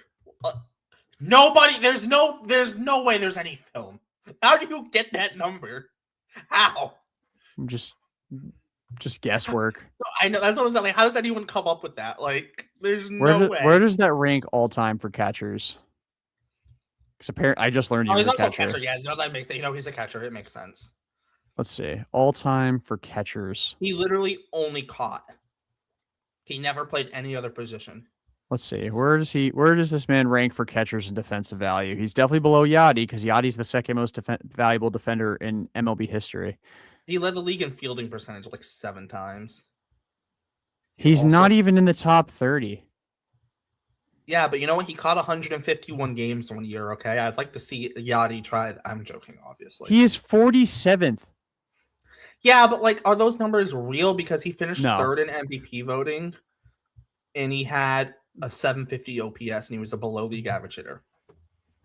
Nobody. There's no way there's any film. How do you get that number? How? Just guesswork. I know that's what I was like. How does anyone come up with that? Like, there's no way. Where does that rank all time for catchers? Because apparently, I just learned he Oh, was he's a also a catcher. catcher. Yeah, no, that makes sense. He's a catcher. It makes sense. Let's see. All time for catchers. He literally only caught. He never played any other position. Let's see. Where does this man rank for catchers and defensive value? He's definitely below Yachty because Yachty's the second most valuable defender in MLB history. He led the league in fielding percentage like 7 times. He's not even in the top 30. Yeah, but you know what? He caught 151 games 1 year, okay? I'd like to see Yachty try it. I'm joking, obviously. He is 47th. Yeah, but like, are those numbers real? Because he finished No. 3rd in MVP voting, and he had a 750 OPS, and he was a below league average hitter.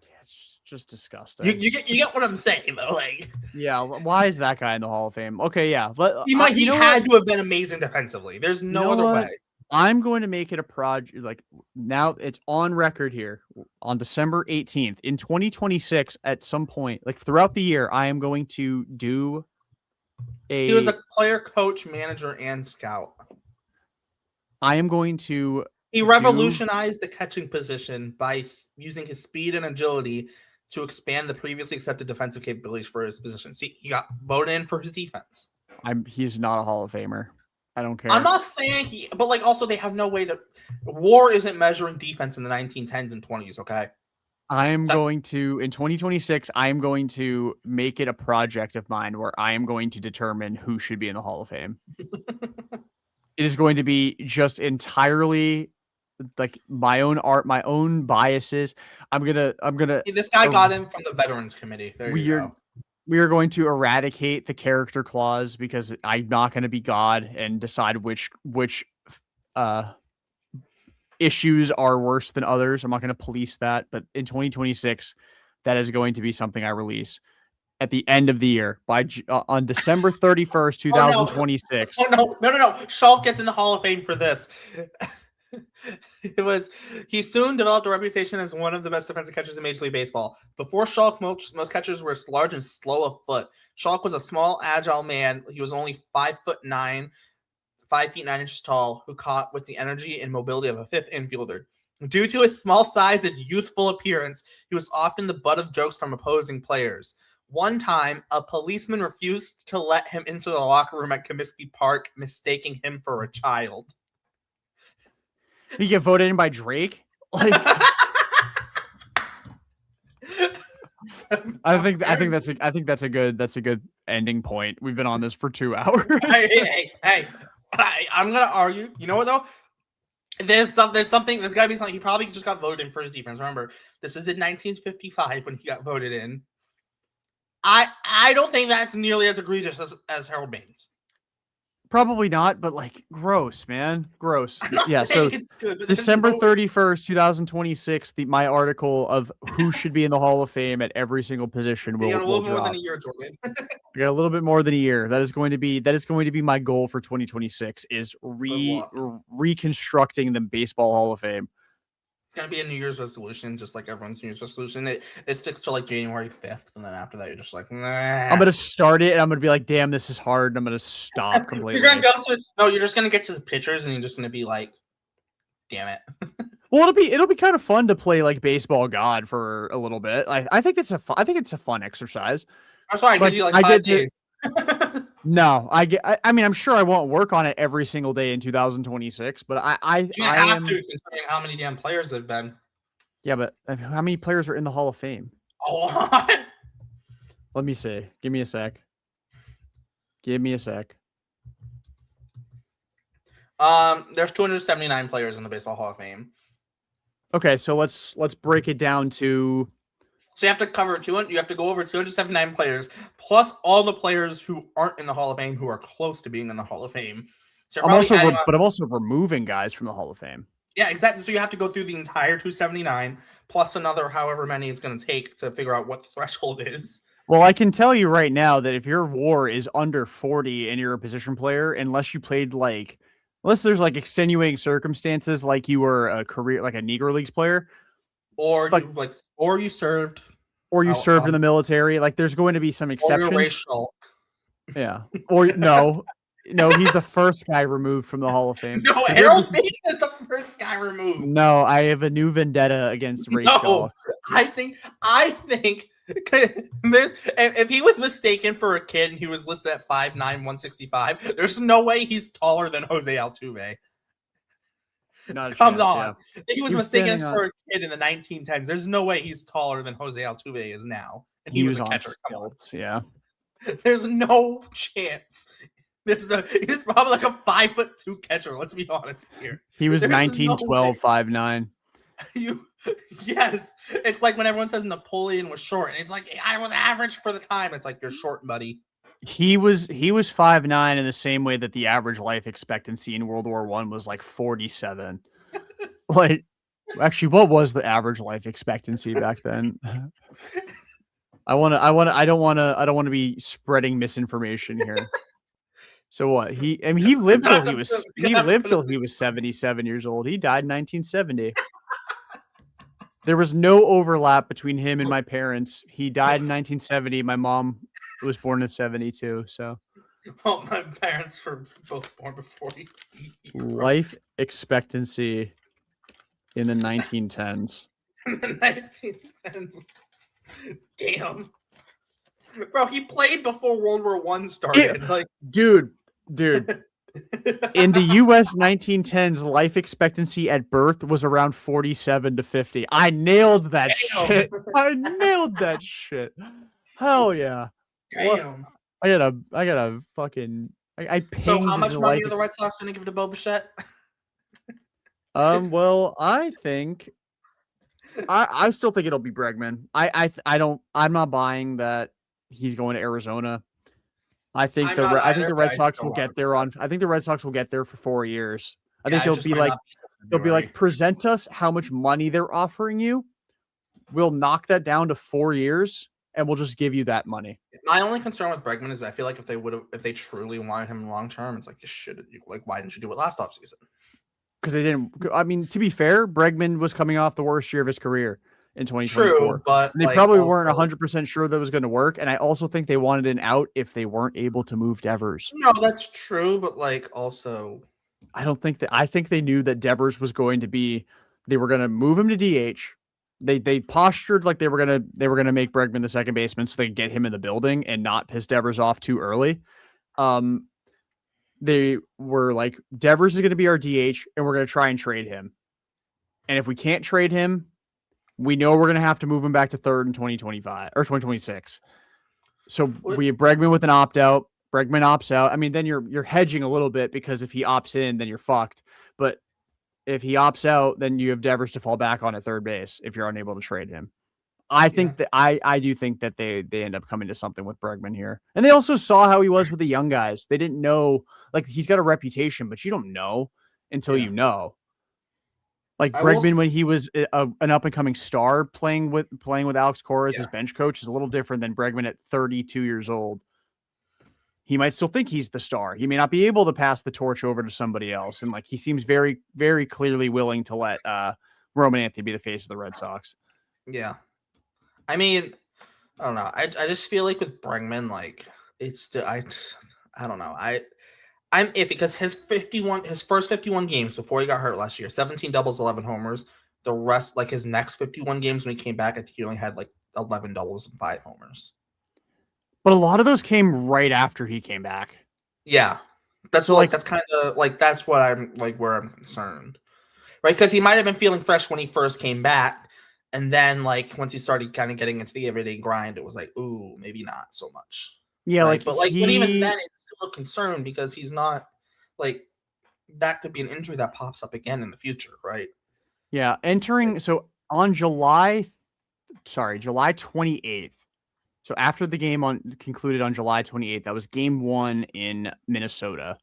Yeah, it's just disgusting. You get what I'm saying, though. Like, yeah, why is that guy in the Hall of Fame? Okay, yeah, he had to have been amazing defensively. There's no other way. I'm going to make it a project. Like now, it's on record here on December 18th in 2026. At some point, like throughout the year, I am going to do a. He was a player, coach, manager, and scout. I am going to. He revolutionized the catching position by using his speed and agility to expand the previously accepted defensive capabilities for his position. See, he got voted in for his defense. He's not a Hall of Famer. I don't care. I'm not saying but like also they have no way to. WAR isn't measuring defense in the 1910s and 20s. Okay. Going to in 2026. I am going to make it a project of mine where I am going to determine who should be in the Hall of Fame. It is going to be just entirely like my own art, my own biases. I'm gonna. This guy got him from the Veterans Committee. There you go. We are going to eradicate the character clause because I'm not going to be God and decide which issues are worse than others. I'm not going to police that. But in 2026, that is going to be something I release at the end of the year on December 31st, 2026. Oh, no. Schultz gets in the Hall of Fame for this. He soon developed a reputation as one of the best defensive catchers in Major League Baseball. Before Schultz, most catchers were large and slow of foot. Schultz was a small, agile man. He was only 5'9", 5 feet 9 inches tall, who caught with the energy and mobility of a fifth infielder. Due to his small size and youthful appearance, he was often the butt of jokes from opposing players. One time, a policeman refused to let him into the locker room at Comiskey Park, mistaking him for a child. You get voted in by Drake? Like, I think that's a good ending point. We've been on this for 2 hours. Hey, I'm gonna argue. You know what though? There's something. There's gotta be something. He probably just got voted in for his defense. Remember, this is in 1955 when he got voted in. I don't think that's nearly as egregious as Harold Baines. Probably not, but like gross, man. Gross. Yeah, so December 31st, 2026, my article of who should be in the Hall of Fame at every single position will drop. A little more than a year, Jordan. We got a little bit more than a year. That is going to be my goal for 2026 is reconstructing the Baseball Hall of Fame. It's gonna be a New Year's resolution, just like everyone's New Year's resolution. It sticks to like January 5th, and then after that, you're just like, nah. I'm gonna start it, and I'm gonna be like, damn, this is hard, and I'm gonna stop completely. You're just gonna get to the pitchers, and you're just gonna be like, damn it. Well, it'll be kind of fun to play like Baseball God for a little bit. I think it's a fun exercise. I'm sorry, I give you like 5 days. No, I mean, I'm sure I won't work on it every single day in 2026, but I have to, considering how many damn players there've been. Yeah, but how many players are in the Hall of Fame? A lot. Let me see. Give me a sec. There's 279 players in the Baseball Hall of Fame. Okay, so let's break it down to. So you have to cover 200. You have to go over 279 players plus all the players who aren't in the Hall of Fame who are close to being in the Hall of Fame. So I'm also removing guys from the Hall of Fame. Yeah, exactly. So you have to go through the entire 279 plus another however many it's going to take to figure out what the threshold is. Well, I can tell you right now that if your WAR is under 40 and you're a position player, unless there's like extenuating circumstances, like you were a Negro Leagues player. Or you served in the military. Like there's going to be some exceptions. Or you're racial. Yeah. Or no. No, he's the first guy removed from the Hall of Fame. No, So Harold Bain is the first guy removed. no, I have a new vendetta against Ray Shaw. I think this if he was mistaken for a kid and he was listed at 5'9", 165, there's no way he's taller than Jose Altuve. Not a Come chance, on. yeah. If he was mistaken for a kid in the 1910s, there's no way he's taller than Jose Altuve is now. And he was a catcher. Come on. Yeah. There's no chance. He's probably like a 5'2" catcher. Let's be honest here. He was 1912, 5'9". Yes. It's like when everyone says Napoleon was short, and it's like I was average for the time. It's like you're short, buddy. He was 5'9" in the same way that the average life expectancy in World War I was like 47. Like, actually, what was the average life expectancy back then? I don't want to be spreading misinformation here. So what? He lived till he was 77 years old. He died in 1970. There was no overlap between him and my parents. He died in 1970. My mom was born in 72. So, well, my parents were both born before he life expectancy in the 1910s. In the 1910s. Damn. Bro, he played before World War I started. Like, dude. In the U.S. 1910s, life expectancy at birth was around 47 to 50. I nailed that shit. I nailed that shit. Hell yeah. Damn. I gotta fucking. I pinged. So how much money are the Red Sox going to give to Bo Bichette? Well, I think. I still think it'll be Bregman. I'm not buying that he's going to Arizona. I think the Red Sox will get there I think the Red Sox will get there for 4 years. I think they'll be like, present us how much money they're offering you. We'll knock that down to 4 years, and we'll just give you that money. My only concern with Bregman is I feel like if they truly wanted him long term, it's like why didn't you do it last offseason? Because they didn't. I mean, to be fair, Bregman was coming off the worst year of his career in 2024. True, but they probably weren't 100% sure that was going to work. And I also think they wanted an out if they weren't able to move Devers. No, that's true, but also, I think they knew that Devers was going to be. They were going to move him to DH. They postured like they were gonna make Bregman the second baseman so they could get him in the building and not piss Devers off too early. They were like, Devers is going to be our DH, and we're going to try and trade him. And if we can't trade him, we know we're going to have to move him back to third in 2025 or 2026. So we have Bregman with an opt-out. Bregman opts out. I mean, then you're hedging a little bit because if he opts in, then you're fucked. But if he opts out, then you have Devers to fall back on at third base if you're unable to trade him. I think that I do think that they end up coming to something with Bregman here. And they also saw how he was with the young guys. They didn't know, like, he's got a reputation, but you don't know until you know. Like Bregman, when he was an up and coming star playing with Alex Cora as his bench coach, is a little different than Bregman at 32 years old. He might still think he's the star. He may not be able to pass the torch over to somebody else. And like, he seems very, very clearly willing to let Roman Anthony be the face of the Red Sox. Yeah. I mean, I don't know. I just feel like with Bregman, like it's still, I don't know. I'm iffy because his first 51 games before he got hurt last year, 17 doubles, 11 homers. The rest, like his next 51 games when he came back, I think he only had like 11 doubles and 5 homers. But a lot of those came right after he came back. Yeah, that's so that's kind of like that's what I'm like where I'm concerned, right? Because he might have been feeling fresh when he first came back. And then, like, once he started kind of getting into the everyday grind, it was like, ooh, maybe not so much. Yeah, right? But even then, it's still a concern because he's not, like, that could be an injury that pops up again in the future, right? Yeah, so on July 28th, so after the game concluded on July 28th, that was game 1 in Minnesota.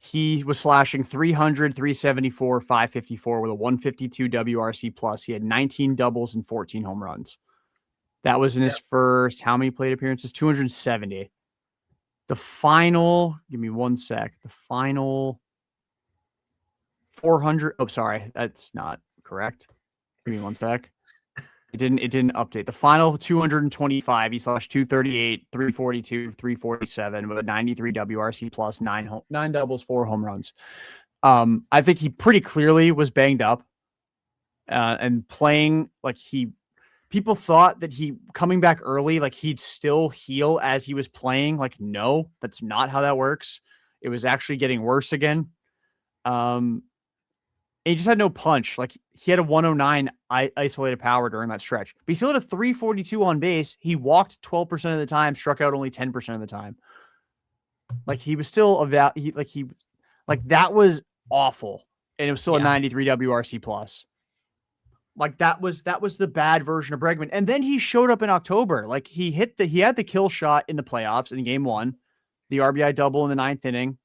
He was slashing 300, 374, 554 with a 152 WRC plus. He had 19 doubles and 14 home runs. That was in his first, how many plate appearances? 270. The final, give me one sec. The final 400. Oh, sorry. That's not correct. Give me one sec. It didn't update. The final 225, he slashed 238, 342, 347 with a 93 WRC plus, nine doubles, 4 home runs. I think he pretty clearly was banged up and playing like people thought that he coming back early, like he'd still heal as he was playing. Like, no, that's not how that works. It was actually getting worse again. And he just had no punch. Like he had a 109 isolated power during that stretch. But he still had a 342 on base. He walked 12% of the time, struck out only 10% of the time. Like he was still that was awful. And it was still a 93 WRC plus. Like that was the bad version of Bregman. And then he showed up in October. Like he had the kill shot in the playoffs in game 1, the RBI double in the 9th inning.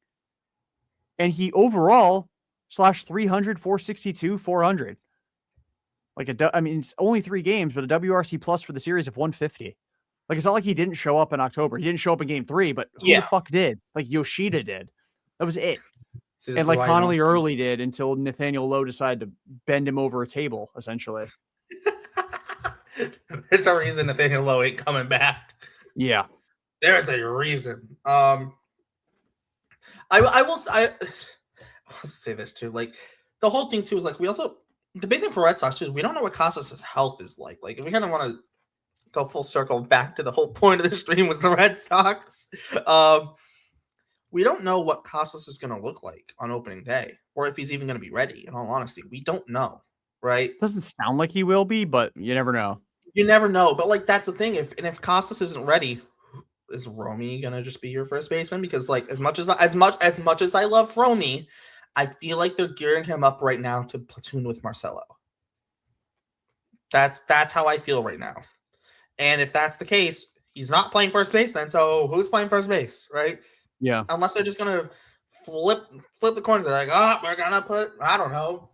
And he overall slash 300, 462, 400. It's only 3 games, but a WRC plus for the series of 150. Like, it's not like he didn't show up in October. He didn't show up in game 3, but who the fuck did? Like, Yoshida did. That was it. See, and like Connolly early did until Nathaniel Lowe decided to bend him over a table, essentially. It's a reason Nathaniel Lowe ain't coming back. Yeah. There's a reason. I will say this too. Like the whole thing too is like the big thing for Red Sox too is we don't know what Casas' health is like. Like if we kind of want to go full circle back to the whole point of the stream was the Red Sox. We don't know what Casas is going to look like on opening day, or if he's even going to be ready. In all honesty, we don't know. Right? Doesn't sound like he will be, but you never know. You never know. But like that's the thing. If Casas isn't ready, is Romy gonna just be your first baseman? Because like as much as I love Romy, I feel like they're gearing him up right now to platoon with Marcelo. That's how I feel right now. And if that's the case, he's not playing first base then. So who's playing first base, right? Yeah. Unless they're just gonna flip the coin. They're like, we're gonna put, I don't know.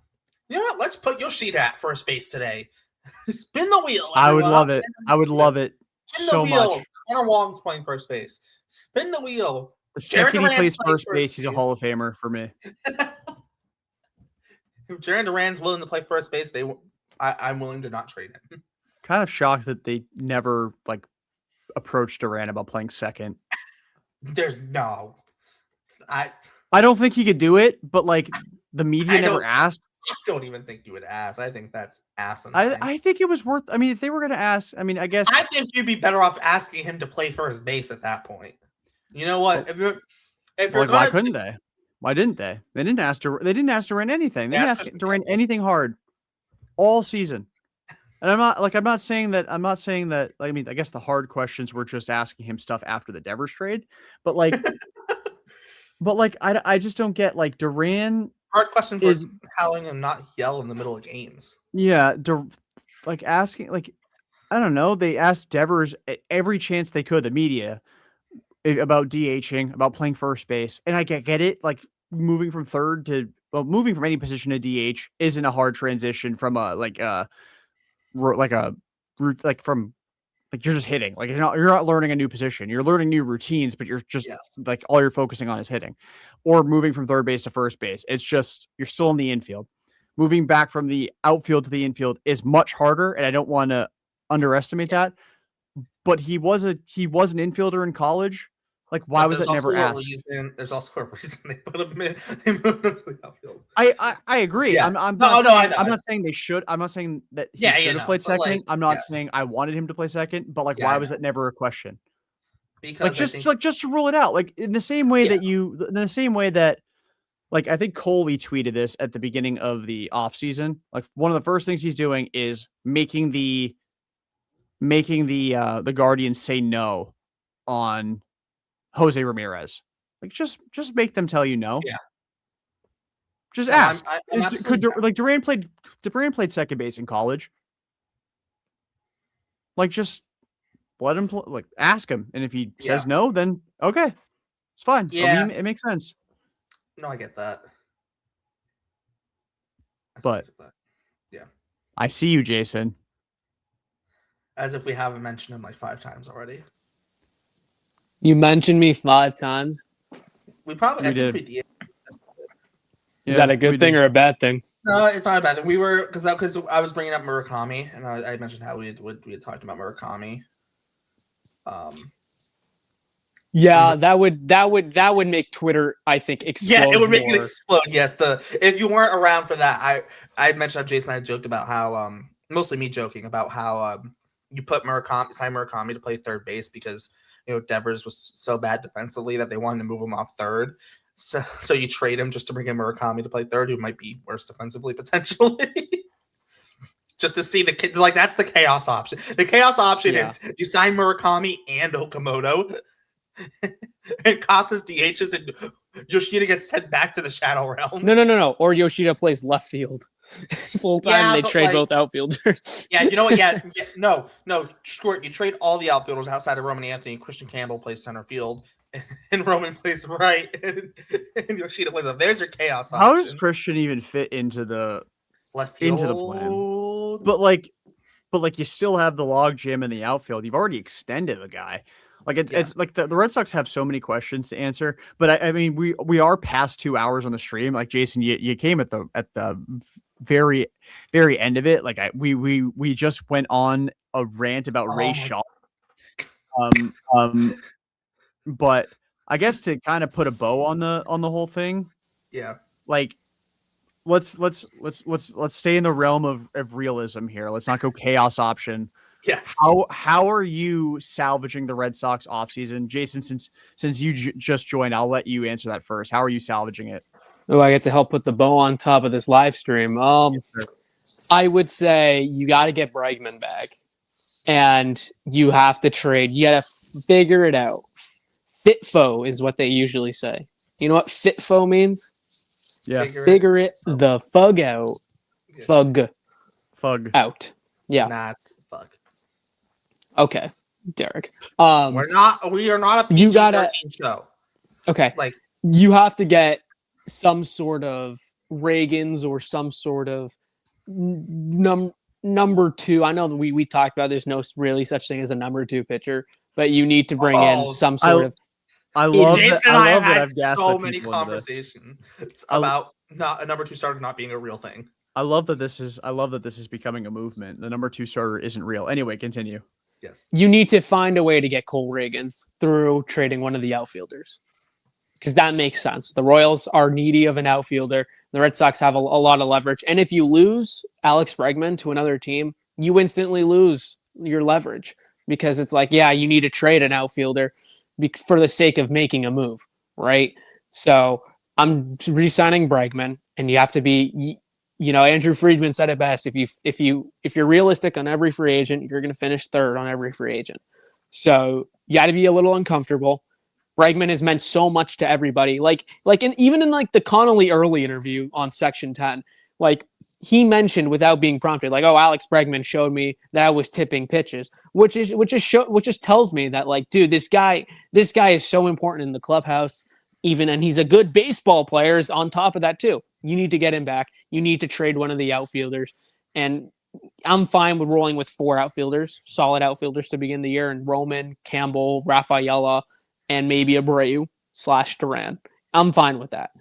You know what? Let's put Yoshida at first base today. Spin the wheel. Everyone. I would love it. I would love it so much. Connor Wong's playing first base. Spin the wheel. The second he plays first base, he's a Hall of Famer for me. If Jaron Duran's willing to play first base, I'm willing to not trade him. Kind of shocked that they never approached Duran about playing second. There's no. I don't think he could do it, but the media never asked. I don't even think you would ask. I think that's asinine. I think it was worth. I mean, if they were going to ask, I mean, I guess I think you'd be better off asking him to play first base at that point. You know what? If you're why couldn't they? Why didn't they? They didn't ask Duran anything. They didn't ask Duran anything hard all season. And I'm not saying that. I mean, I guess the hard questions were just asking him stuff after the Devers trade, but I just don't get Duran. Hard question for telling him not yell in the middle of games. Yeah, asking I don't know. They asked Devers at every chance they could, the media, about DHing, about playing first base, and I get it. Moving from third to moving from any position to DH isn't a hard transition from you're just hitting. You're not learning a new position. You're learning new routines, but you're just all you're focusing on is hitting. Or moving from third base to first base. It's just you're still in the infield. Moving back from the outfield to the infield is much harder, and I don't want to underestimate that. But he was an infielder in college. Why was that never asked? There's also a reason they put him in. They moved him to the outfield. I agree. Yes. I'm not saying they should. I'm not saying that he should have played second. I'm not saying I wanted him to play second. But why was that never a question? Because just to rule it out. In the same way that I think Coley tweeted this at the beginning of the offseason. One of the first things he's doing is making the Guardians say no on Jose Ramirez. Just make them tell you no. Yeah. Just ask. Duran played second base in college. Just let him ask him, and if he says no, then okay, it's fine. Yeah, I mean, it makes sense. No, I get that. Yeah, I see you, Jason. As if we haven't mentioned him 5 times already. You mentioned me 5 times. We did. Is that a good thing or a bad thing? No, it's not a bad thing. We were because I was bringing up Murakami, and I mentioned how we had talked about Murakami. Yeah, that would make Twitter, I think, explode. Yeah, it would make it more. explode. Yes, if you weren't around for that, I mentioned how Jason and I joked about how mostly me joking about how you put Murakami to play third base because Devers was so bad defensively that they wanted to move him off third. So you trade him just to bring in Murakami to play third, who might be worse defensively potentially. Just to see that's the chaos option. The chaos option is you sign Murakami and Okamoto. And Casas DHs and Yoshida gets sent back to the Shadow Realm. No. Or Yoshida plays left field full time. Yeah, they trade both outfielders. Yeah, you know what? Yeah, no. Screw it. You trade all the outfielders outside of Roman Anthony. Christian Campbell plays center field, and Roman plays right, and Yoshida plays up. There's your chaos option. How does Christian even fit into the left field? Into the plan? But like you still have the log jam in the outfield. You've already extended the guy. Like it's like the Red Sox have so many questions to answer, but I mean we are past 2 hours on the stream. Like Jason, you came at the very end of it. Like we just went on a rant about Ray Shaw. But I guess to kind of put a bow on the whole thing. Yeah. Like let's stay in the realm of realism here. Let's not go chaos option. Yes. How are you salvaging the Red Sox offseason? Jason, since you just joined, I'll let you answer that first. How are you salvaging it? Oh, I get to help put the bow on top of this live stream. I would say you got to get Bregman back, and you have to trade. You got to figure it out. FITFO is what they usually say. You know what FITFO means? Yeah. Figure it the fug out. Yeah. Fug out. Yeah. Not fuck. Okay, Derek. We are not a PG-13 show. Okay. Like you have to get some sort of Reagans or some sort of number two. I know that we talked about there's no really such thing as a number two pitcher, but you need to bring in some sort of. I love Jason and I have had so many conversations about not a number two starter not being a real thing. I love that this is becoming a movement. The number two starter isn't real. Anyway, continue. Yes. You need to find a way to get Cole Reagans through trading one of the outfielders, because that makes sense. The Royals are needy of an outfielder. The Red Sox have a lot of leverage. And if you lose Alex Bregman to another team, you instantly lose your leverage, because it's like, yeah, you need to trade an outfielder for the sake of making a move, right? So I'm re-signing Bregman, and you have to be, Andrew Friedman said it best. If you're realistic on every free agent, you're going to finish third on every free agent. So you got to be a little uncomfortable. Bregman has meant so much to everybody. Even in the Connolly early interview on Section 10, he mentioned without being prompted, Alex Bregman showed me that I was tipping pitches, which just tells me that dude, this guy is so important in the clubhouse, and he's a good baseball player on top of that too. You need to get him back. You need to trade one of the outfielders, and I'm fine with rolling with 4 outfielders, solid outfielders to begin the year, and Roman, Campbell, Rafaela, and maybe Abreu/Duran. I'm fine with that.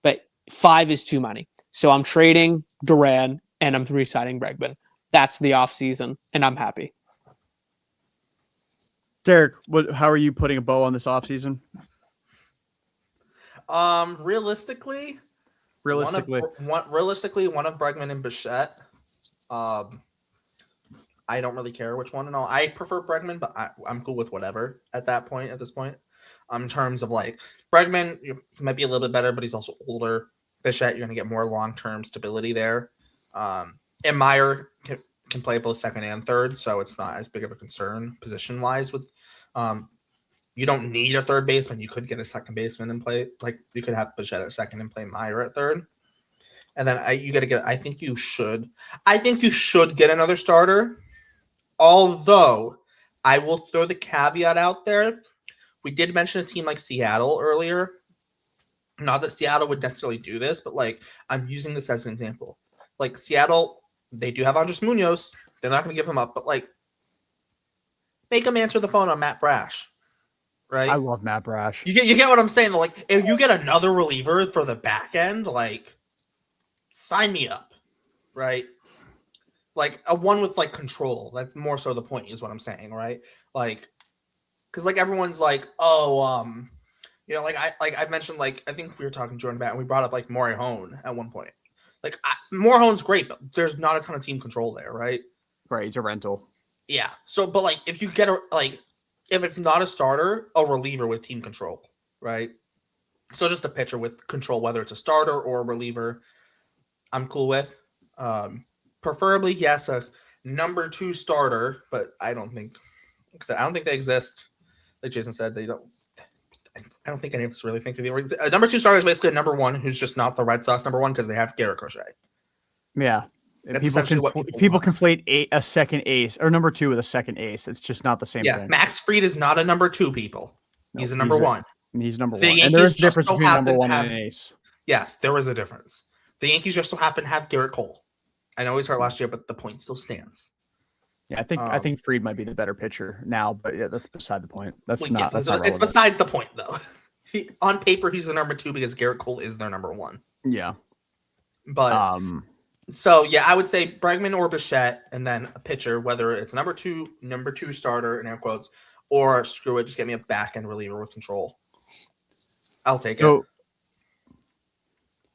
But 5 is too many. So I'm trading Duran and I'm re-signing Bregman. That's the offseason, and I'm happy. Derek, how are you putting a bow on this offseason? Realistically, one of Bregman and Bichette. I don't really care which one and all. I prefer Bregman, but I'm cool with whatever at this point. In terms of Bregman, he might be a little bit better, but he's also older. Bichette, you're going to get more long-term stability there. And Meyer can play both second and third, so it's not as big of a concern position-wise. With you don't need a third baseman. You could get a second baseman and play you could have Bichette at second and play Meyer at third. And then you got to get. I think you should get another starter. Although I will throw the caveat out there. We did mention a team like Seattle earlier. Not that Seattle would necessarily do this, but I'm using this as an example. Seattle, they do have Andres Munoz. They're not going to give him up, but make him answer the phone on Matt Brash. Right? I love Matt Brash. You get what I'm saying? If you get another reliever for the back end, sign me up, right? Like a one with like control. That's more so the point is what I'm saying, right? Like, because like everyone's like, oh, like I mentioned, like I think we were talking to Jordan Bat and we brought up like Morihone at one point. Like Morihone's great, but there's not a ton of team control there, right? Right, he's a rental. Yeah. So, but like if you get if it's not a starter, a reliever with team control, right? So just a pitcher with control, whether it's a starter or a reliever, I'm cool with. Preferably, yes, a number 2 starter, but I don't think they exist. Like Jason said, they don't. I don't think any of us really think that they exist. A number 2 starter is basically a number 1 who's just not the Red Sox number 1 because they have Garrett Crochet. Yeah. That's People essentially what people conflate a second ace or number 2 with a second ace. It's just not the same thing. Max Fried is not a number 2, people. He's a number 1. He's number 1. The And there's a Yankees just difference so between number happen to 1 and have- an ace. Yes, there was a difference. The Yankees just so happen to have Garrett Cole. I know he's hurt last year, but the point still stands. Yeah, I think Fried might be the better pitcher now, but yeah, that's beside the point. That's Well, not. yeah, That's not it's relevant. besides the point, though. On paper, he's the number 2 because Garrett Cole is their number 1. Yeah. But so yeah, I would say Bregman or Bichette, and then a pitcher, whether it's number 2 starter in air quotes, or screw it, just get me a back end reliever with control. I'll take it.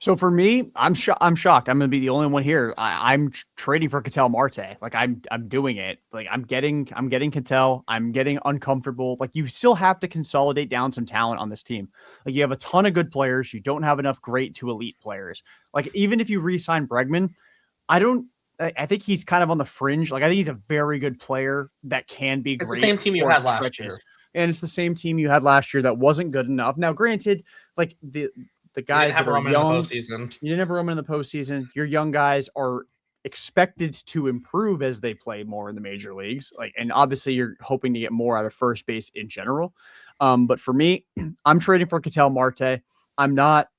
So for me, I'm shocked. I'm going to be the only one here. I'm trading for Ketel Marte. Like I'm doing it. Like I'm getting Ketel. I'm getting uncomfortable. Like you still have to consolidate down some talent on this team. Like you have a ton of good players. You don't have enough great to elite players. Like even if you re-sign Bregman, I think he's kind of on the fringe. Like I think he's a very good player that can be great. It's the same team you had last year. And it's the same team you had last year that wasn't good enough. Now, granted, like the guys that are young, you didn't have Roman in the postseason. Your young guys are expected to improve as they play more in the major leagues. Like, and obviously you're hoping to get more out of first base in general. But for me, I'm trading for Ketel Marte. I'm not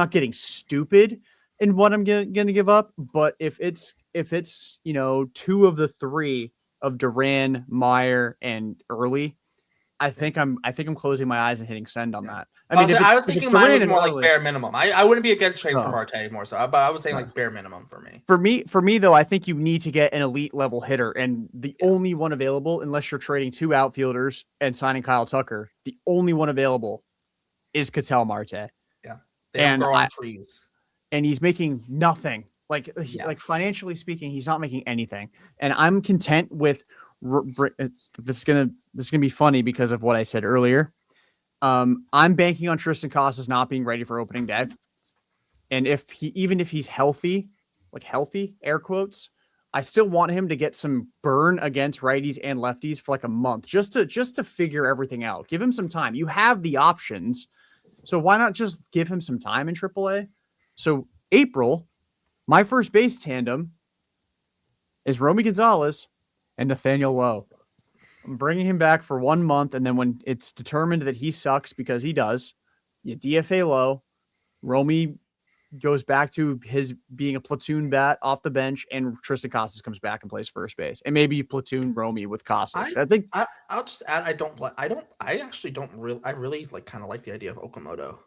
getting stupid in what I'm going to give up. But if it's 2 of the 3 of Duran, Meyer, and Early, I think I'm closing my eyes and hitting send on that. I was thinking mine was more like bare minimum. I wouldn't be against trading for Marte more so, but I was saying like bare minimum for me. For me though, I think you need to get an elite level hitter, and the only one available, unless you're trading 2 outfielders and signing Kyle Tucker, the only one available is Ketel Marte. Yeah, they don't grow on trees, and he's making nothing. Like financially speaking, he's not making anything, and I'm content with. This is gonna be funny because of what I said earlier. I'm banking on Tristan Casas not being ready for opening day, and even if he's healthy, like healthy air quotes, I still want him to get some burn against righties and lefties for like a month, just to figure everything out. Give him some time. You have the options, so why not just give him some time in AAA? So April. My first base tandem is Romy Gonzalez and Nathaniel Lowe. I'm bringing him back for 1 month, and then when it's determined that he sucks, because he does, you DFA Lowe. Romy goes back to his being a platoon bat off the bench, and Tristan Casas comes back and plays first base. And maybe you platoon Romy with Casas. I'll just add, I really kind of like the idea of Okamoto.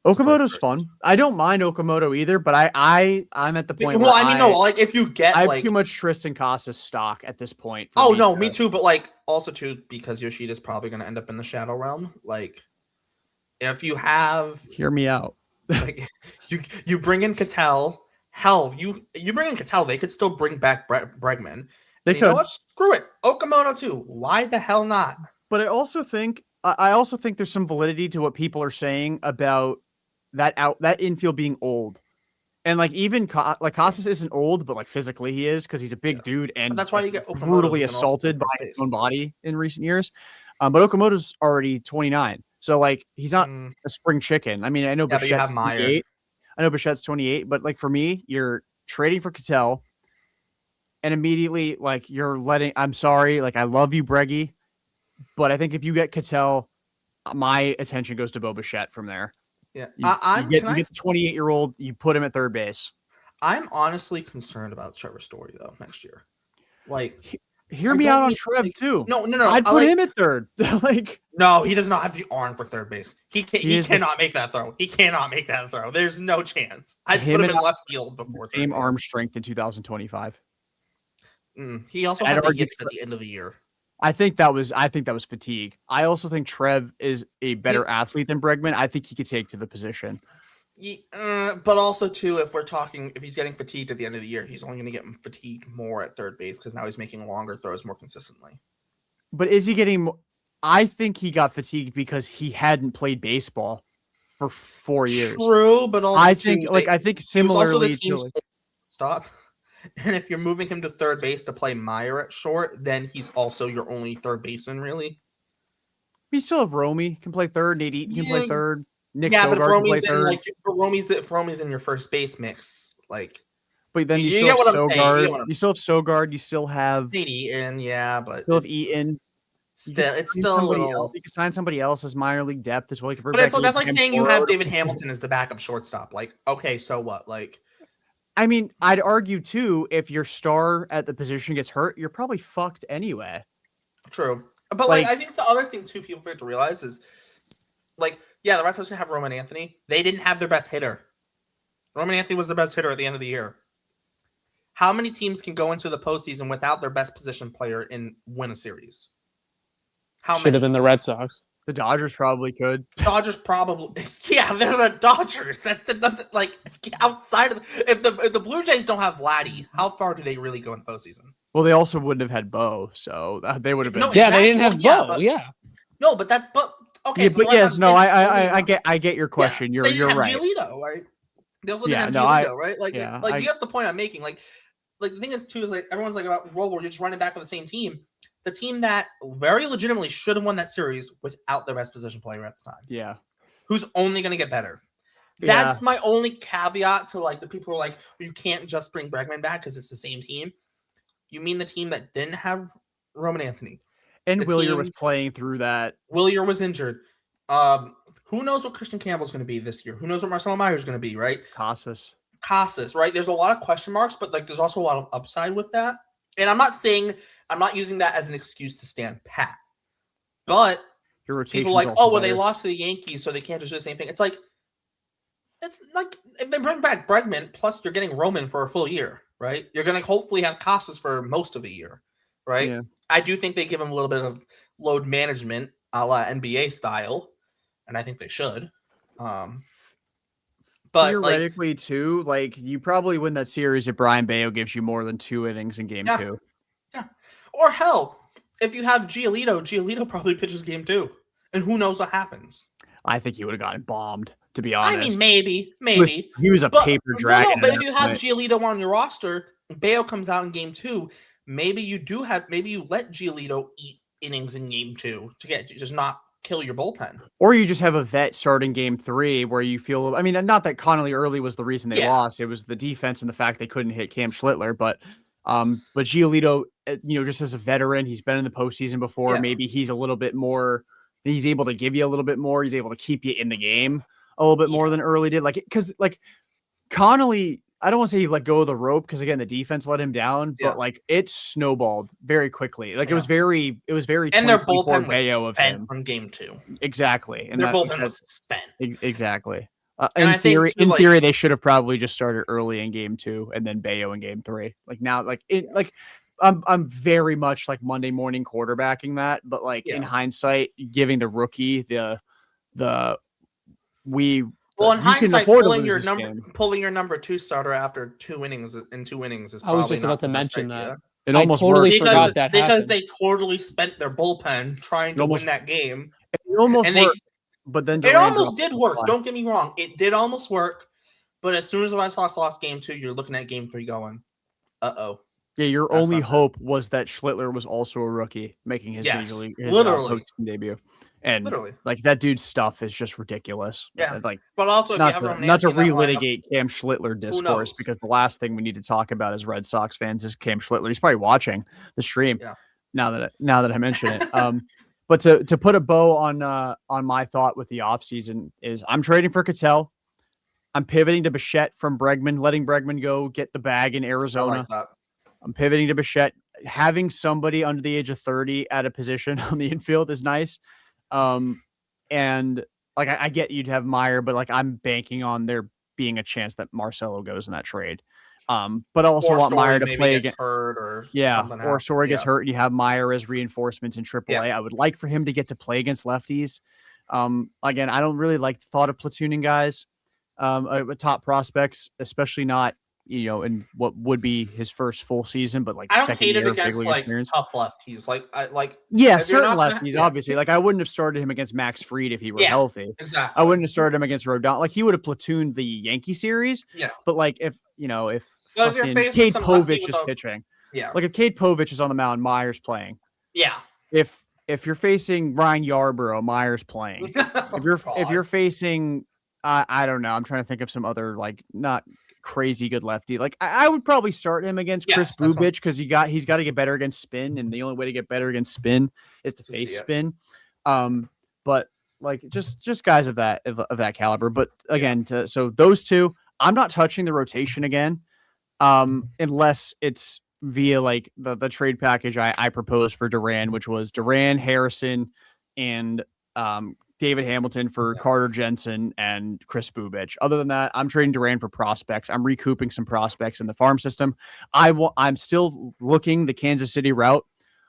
Okamoto's fun. I don't mind Okamoto either, but I'm at the point. Well, if you get, I have too much Tristan Casas stock at this point. Me too. But also too, because Yoshida's probably going to end up in the shadow realm. Like, if you have, hear me out. Like, you bring in Ketel. Hell, you bring in Ketel, they could still bring back Bregman. They could. You know what? Screw it, Okamoto too. Why the hell not? But I also think there's some validity to what people are saying about that infield being old, and like even Casas isn't old, but like physically he is, because he's a big dude, and but that's why you get Okamoto, brutally assaulted by his own body in recent years. But Okamoto's already 29, so like he's not a spring chicken. I mean, I know Bichette's 28. I know Bichette's 28, but like for me, you're trading for Ketel, and immediately like you're letting. I'm sorry, like I love you, Breggy, but I think if you get Ketel, my attention goes to Bo Bichette from there. Yeah, you get the 28-year-old, you put him at third base. I'm honestly concerned about Trevor Story though next year. Like, Hear I me don't out on mean, Trev like- too. No. I'd put him at third. Like, no, he does not have the arm for third base. He is cannot make that throw. He cannot make that throw. There's no chance. I'd Him put him and in left field before the same third base. arm strength in 2025. He also I'd had the argue yips at the end of the year. I think that was fatigue. I also think Trev is a better athlete than Bregman. I think he could take to the position. But also too, if he's getting fatigued at the end of the year, he's only going to get fatigued more at third base because now he's making longer throws more consistently. But is he getting? I think he got fatigued because he hadn't played baseball for 4 years. True, but also I think similarly to stop. And if you're moving him to third base to play Meyer at short, then he's also your only third baseman, really. We still have Romy can play third. Nate Eaton can play third. Nick but if Sogard can play Romy's third. if Romy's in your first base mix, like. But then you get what I'm saying. You still have Sogard. You still have Nate Eaton, but still have Eaton. It's still a little. You can sign somebody else as minor league depth as well. But that's like saying you have David Hamilton as the backup shortstop. Like, okay, so what? Like, I mean, I'd argue too, if your star at the position gets hurt, you're probably fucked anyway. True. But like I think the other thing too people have to realize is like, yeah, the Red Sox didn't have Roman Anthony. They didn't have their best hitter. Roman Anthony was the best hitter at the end of the year. How many teams can go into the postseason without their best position player and win a series? Should have been the Red Sox. The Dodgers probably could. Dodgers probably, yeah, they're the Dodgers. That doesn't like outside of if the Blue Jays don't have Vladdy, how far do they really go in the postseason? Well, they also wouldn't have had Bo, so they would have been. No, yeah, they didn't have Bo. No, but okay. Yeah, but yes, no, I get your question. Yeah, You're right. Giolito, right? They also didn't have Giolito, right? Like, you get the point I'm making. Like the thing is too is like everyone's like about well, we're just running back with the same team. The team that very legitimately should have won that series without their best position player at the time. Yeah. Who's only going to get better. That's my only caveat to like the people who are like, you can't just bring Bregman back because it's the same team. You mean the team that didn't have Roman Anthony. And Willier was playing through that. Willier was injured. Who knows what Christian Campbell's going to be this year? Who knows what Marcelo Meyer's going to be, right? Casas, right? There's a lot of question marks, but like there's also a lot of upside with that. And I'm not using that as an excuse to stand pat. But people like, oh, well, they lost to the Yankees, so they can't just do the same thing. It's like if they bring back Bregman, plus you're getting Roman for a full year, right? You're going to hopefully have Casas for most of a year, right? Yeah. I do think they give him a little bit of load management a la NBA style, and I think they should. But theoretically, too, like you probably win that series if Brian Bayo gives you more than 2 innings in game 2. Yeah. Or hell, if you have Giolito probably pitches game 2. And who knows what happens. I think he would have gotten bombed, to be honest. I mean, maybe. He was a paper dragon. No, but if you have Giolito on your roster, Bayo comes out in game 2, maybe you let Giolito eat innings in game 2 to just not kill your bullpen. Or you just have a vet starting game 3 where you feel, I mean, not that Connolly early was the reason they lost. It was the defense and the fact they couldn't hit Cam Schlittler. But Giolito, just as a veteran, he's been in the postseason before. Yeah. Maybe he's a little bit more, he's able to give you a little bit more. He's able to keep you in the game a little bit more than early did. Because Connolly, I don't want to say he let go of the rope because again the defense let him down, but it snowballed very quickly. It was very and their bullpen was spent from game 2. Exactly, and their bullpen was spent. Exactly. In theory, they should have probably just started early in game 2 and then Bayo in game 3. I'm very much like Monday morning quarterbacking that, but in hindsight, giving the rookie Well, in hindsight, pulling your number 2 starter after 2 innings is probably I was just about to mention that. It almost totally worked. forgot that because they totally spent their bullpen trying to win that game. It almost worked, but then it almost did work. Don't get me wrong, it did almost work. But as soon as the Red Sox lost game 2, you're looking at game 3 going, uh-oh. Yeah, your only hope was that Schlittler was also a rookie making his literally debut. And literally, that dude's stuff is just ridiculous. Yeah, but also not to relitigate Cam Schlittler discourse because the last thing we need to talk about as Red Sox fans is Cam Schlittler. He's probably watching the stream now that I mention it. But to put a bow on my thought with the offseason is I'm trading for Cattell. I'm pivoting to Bichette from Bregman, letting Bregman go get the bag in Arizona. I like that. I'm pivoting to Bichette. having somebody under the age of 30 at a position on the infield is nice. And like I get you'd have Meyer, but like I'm banking on there being a chance that Marcelo goes in that trade. But I also Or want Meyer Story to maybe play gets again. hurt or Yeah, something or happens. Story gets Yeah. hurt, and you have Meyer as reinforcements in AAA. Yeah. I would like for him to get to play against lefties. Again, I don't really like the thought of platooning guys, with top prospects, especially not in what would be his first full season, but like I don't second hate it year big against league like experience. tough lefties. Yeah, if you're certain not gonna- lefties, yeah. obviously. Like I wouldn't have started him against Max Fried if he were Yeah. healthy. Exactly. I wouldn't have started him against Rodon. Like he would have platooned the Yankee series. Yeah. But like if But if you're fucking facing Cade some lefty Povich with is a- pitching, Yeah. like if Cade Povich is on the mound, Meyer's playing. Yeah. If you're facing Ryan Yarborough, Meyer's playing. If you're facing, I don't know. I'm trying to think of some other like not crazy good lefty. Like I would probably start him against Chris Yes, that's Bubich because he's got to get better against spin, and the only way to get better against spin is to To face see it. spin. But like just guys of that caliber. But again, so those two, I'm not touching the rotation again, unless it's via like the trade package I proposed for Duran, which was Duran, Harrison, and David Hamilton for Carter Jensen and Chris Bubich. Other than that, I'm trading Duran for prospects. I'm recouping some prospects in the farm system. I'm still looking the Kansas City route.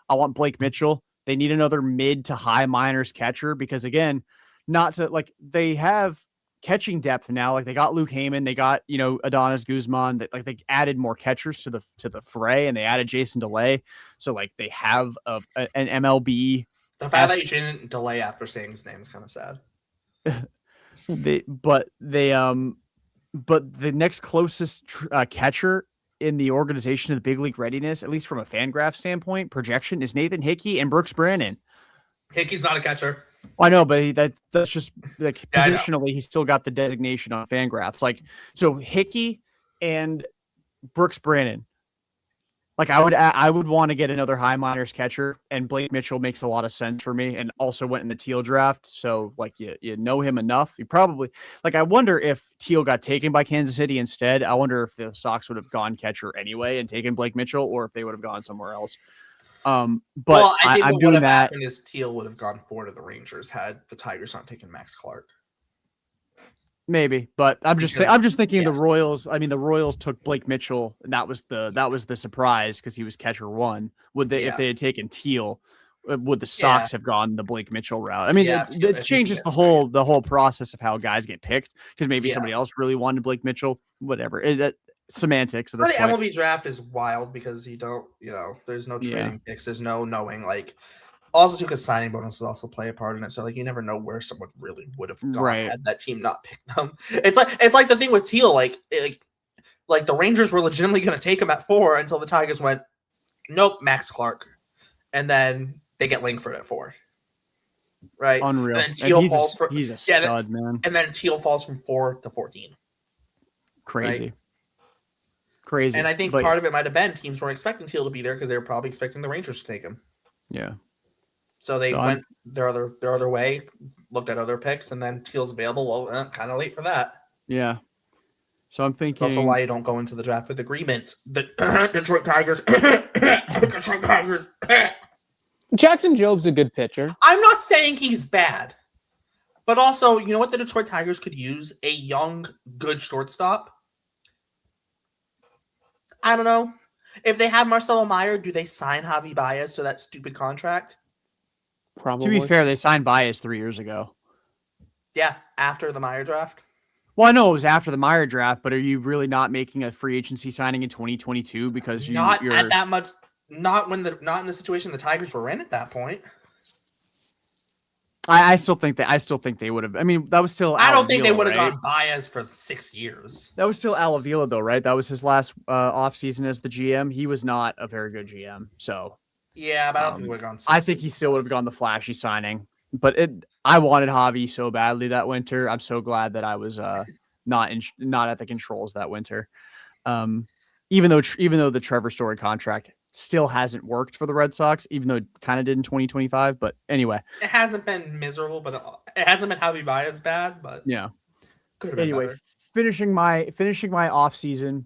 I want Blake Mitchell. They need another mid to high minors catcher because again, not to like they have catching depth now. Like they got Luke Heyman, they got Adonis Guzman. That like they added more catchers to the fray, and they added Jason DeLay. So like they have an MLB. The fact that you didn't delay after saying his name is kind of sad. But the next closest catcher in the organization of the big league readiness, at least from a Fangraph standpoint, projection is Nathan Hickey and Brooks Brannon. Hickey's not a catcher. I know, but that's just like Yeah, positionally, he's still got the designation on Fangraphs. Like so, Hickey and Brooks Brannon. Like I would want to get another high minors catcher, and Blake Mitchell makes a lot of sense for me, and also went in the Teal draft. So like you know him enough. You probably like I wonder if Teal got taken by Kansas City instead. I wonder if the Sox would have gone catcher anyway and taken Blake Mitchell, or if they would have gone somewhere else. But well, I think I'm what doing would have that. happened is Teal would have gone forward to the Rangers had the Tigers not taken Max Clark. Maybe, but I'm just thinking yes. the Royals. I mean, the Royals took Blake Mitchell, and that was the surprise because he was catcher one. Would they if they had taken Teal? Would the Sox have gone the Blake Mitchell route? I mean, it changes the whole process of how guys get picked because maybe somebody else really wanted Blake Mitchell. Whatever, semantics. The MLB draft is wild because you don't, there's no trading picks. There's no knowing like. Also, too, because signing bonuses also play a part in it, so like you never know where someone really would have gone had that team not picked them. It's like the thing with Teal, like the Rangers were legitimately going to take him at 4 until the Tigers went, nope, Max Clark, and then they get Langford at 4, right? Unreal. And then Teal he's a stud, man. And then Teal falls from 4 to 14. Crazy. Right? Crazy. And I think part of it might have been teams weren't expecting Teal to be there because they were probably expecting the Rangers to take him. Yeah. So they went their other way, looked at other picks, and then Teal's available. Well, kind of late for that. Yeah. So I'm thinking. It's also why you don't go into the draft with agreements. The Detroit Tigers. Detroit Tigers. Jackson Job's a good pitcher. I'm not saying he's bad, but also, you know what the Detroit Tigers could use? A young, good shortstop. I don't know. If they have Marcelo Meyer, do they sign Javi Baez to that stupid contract? Probably. To be fair, they signed Baez 3 years ago. Yeah, after the Meyer draft. Well, I know it was after the Meyer draft, but are you really not making a free agency signing in 2022 because you're at that much? Not in the situation the Tigers were in at that point. I still think they would have. I mean, that was still. I don't think they would have right? gone Baez for 6 years. That was still Al Avila, though, right? That was his last offseason as the GM. He was not a very good GM, so. Yeah, but I don't think he would have gone. I think he still would have gone the flashy signing, but I wanted Javi so badly that winter. I'm so glad that I was not at the controls that winter. Even though the Trevor Story contract still hasn't worked for the Red Sox, even though it kind of did in 2025. But anyway, it hasn't been miserable, but it hasn't been Javi Baez bad. But yeah. Anyway, finishing my off season,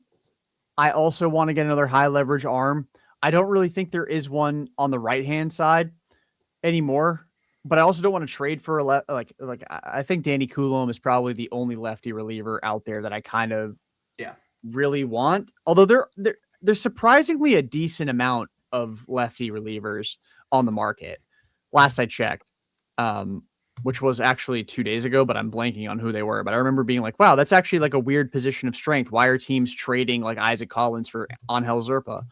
I also want to get another high leverage arm. I don't really think there is one on the right-hand side anymore. But I also don't want to trade for I think Danny Coulomb is probably the only lefty reliever out there that I kind of really want. Although there's surprisingly a decent amount of lefty relievers on the market. Last I checked, which was actually 2 days ago, but I'm blanking on who they were. But I remember being like, wow, that's actually like a weird position of strength. Why are teams trading like Isaac Collins for Angel Zerpa?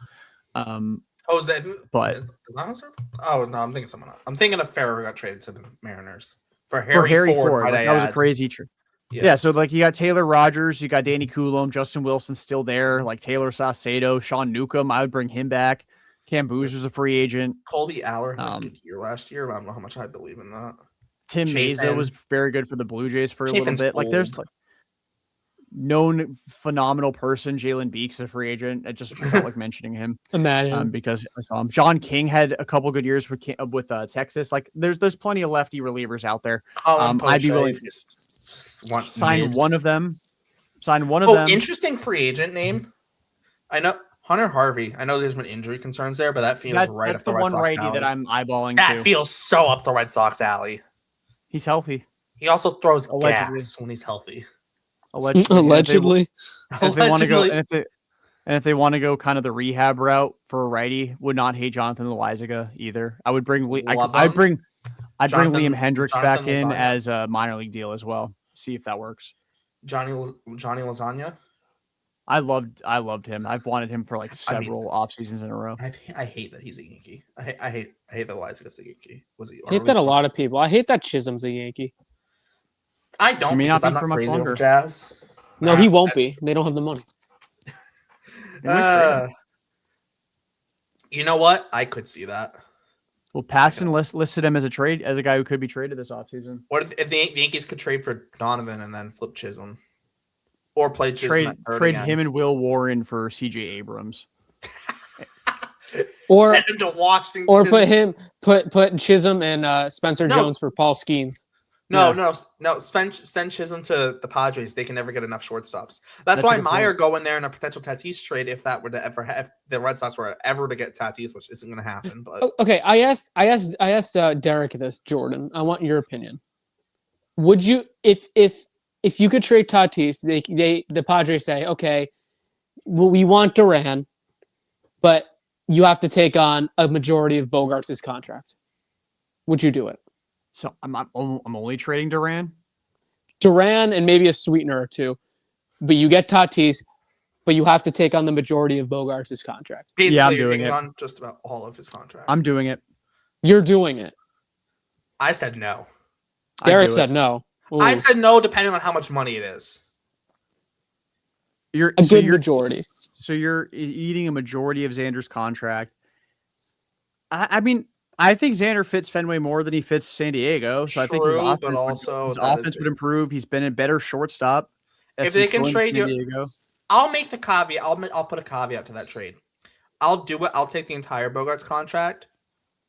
Is that who? But oh no, I'm thinking someone else. I'm thinking of Farrer got traded to the Mariners for Harry Ford. Like, that was a crazy trade. Yes. Yeah, so like you got Taylor Rogers, you got Danny Coulomb, Justin Wilson still there, like Taylor Saucedo, Sean Newcomb. I would bring him back. Cam Boozer's a free agent. Colby Aller had a good year last year, but I don't know how much I believe in that. Tim Meza was very good for the Blue Jays for a little bit. Like there's like known phenomenal person, Jalen Beeks, a free agent. I just felt like mentioning him. Imagine because I saw him. John King had a couple good years with Texas. Like there's plenty of lefty relievers out there. I'd be willing to sign one of them. Interesting free agent name. I know Hunter Harvey. I know there's been injury concerns there, but that feels that's up the Red one Sox righty alley. that I'm eyeballing. That feels so up the Red Sox alley. He's healthy. He also throws Allegedly. gas when he's healthy. Allegedly. If they want to go, and if they want to go kind of the rehab route for a righty, would not hate Jonathan Loizaga either. I would bring I'd bring Liam Hendricks back in as a minor league deal as well. See if that works. Johnny Lasagna. I loved him. I've wanted him for like several off seasons in a row. I hate that he's a Yankee. I hate that Loizaga's a Yankee. I hate that a lot of people. I hate that Chisholm's a Yankee. I don't because I'm not crazy over Jazz. No, he won't be. They don't have the money. You know what? I could see that. Well, Passan listed him as a guy who could be traded this offseason. What if the Yankees could trade for Donovan and then flip Chisholm? Or play Chisholm trade him and Will Warren for CJ Abrams. Or send him to Washington. Or put Chisholm and Spencer Jones for Paul Skeens. No. Send Chisholm to the Padres. They can never get enough shortstops. That's why Meyer go in there in a potential Tatis trade if that were to ever have the Red Sox were ever to get Tatis, which isn't going to happen. But okay, I asked Derek this, Jordan. I want your opinion. Would you if you could trade Tatis, the Padres say, okay, well, we want Duran, but you have to take on a majority of Bogarts' contract. Would you do it? So I'm only trading Duran and maybe a sweetener or two, but you get Tatis, but you have to take on the majority of Bogarts' contract. Basically, I'm doing it. On just about all of his contract. I'm doing it. You're doing it. I said no. Derek said no. Ooh. I said no, depending on how much money it is. You're a good majority. So you're eating a majority of Xander's contract. I mean, I think Xander fits Fenway more than he fits San Diego. So I think his offense would improve. He's been a better shortstop. If they can trade you, I'll make the caveat. I'll put a caveat to that trade. I'll do it. I'll take the entire Bogarts contract,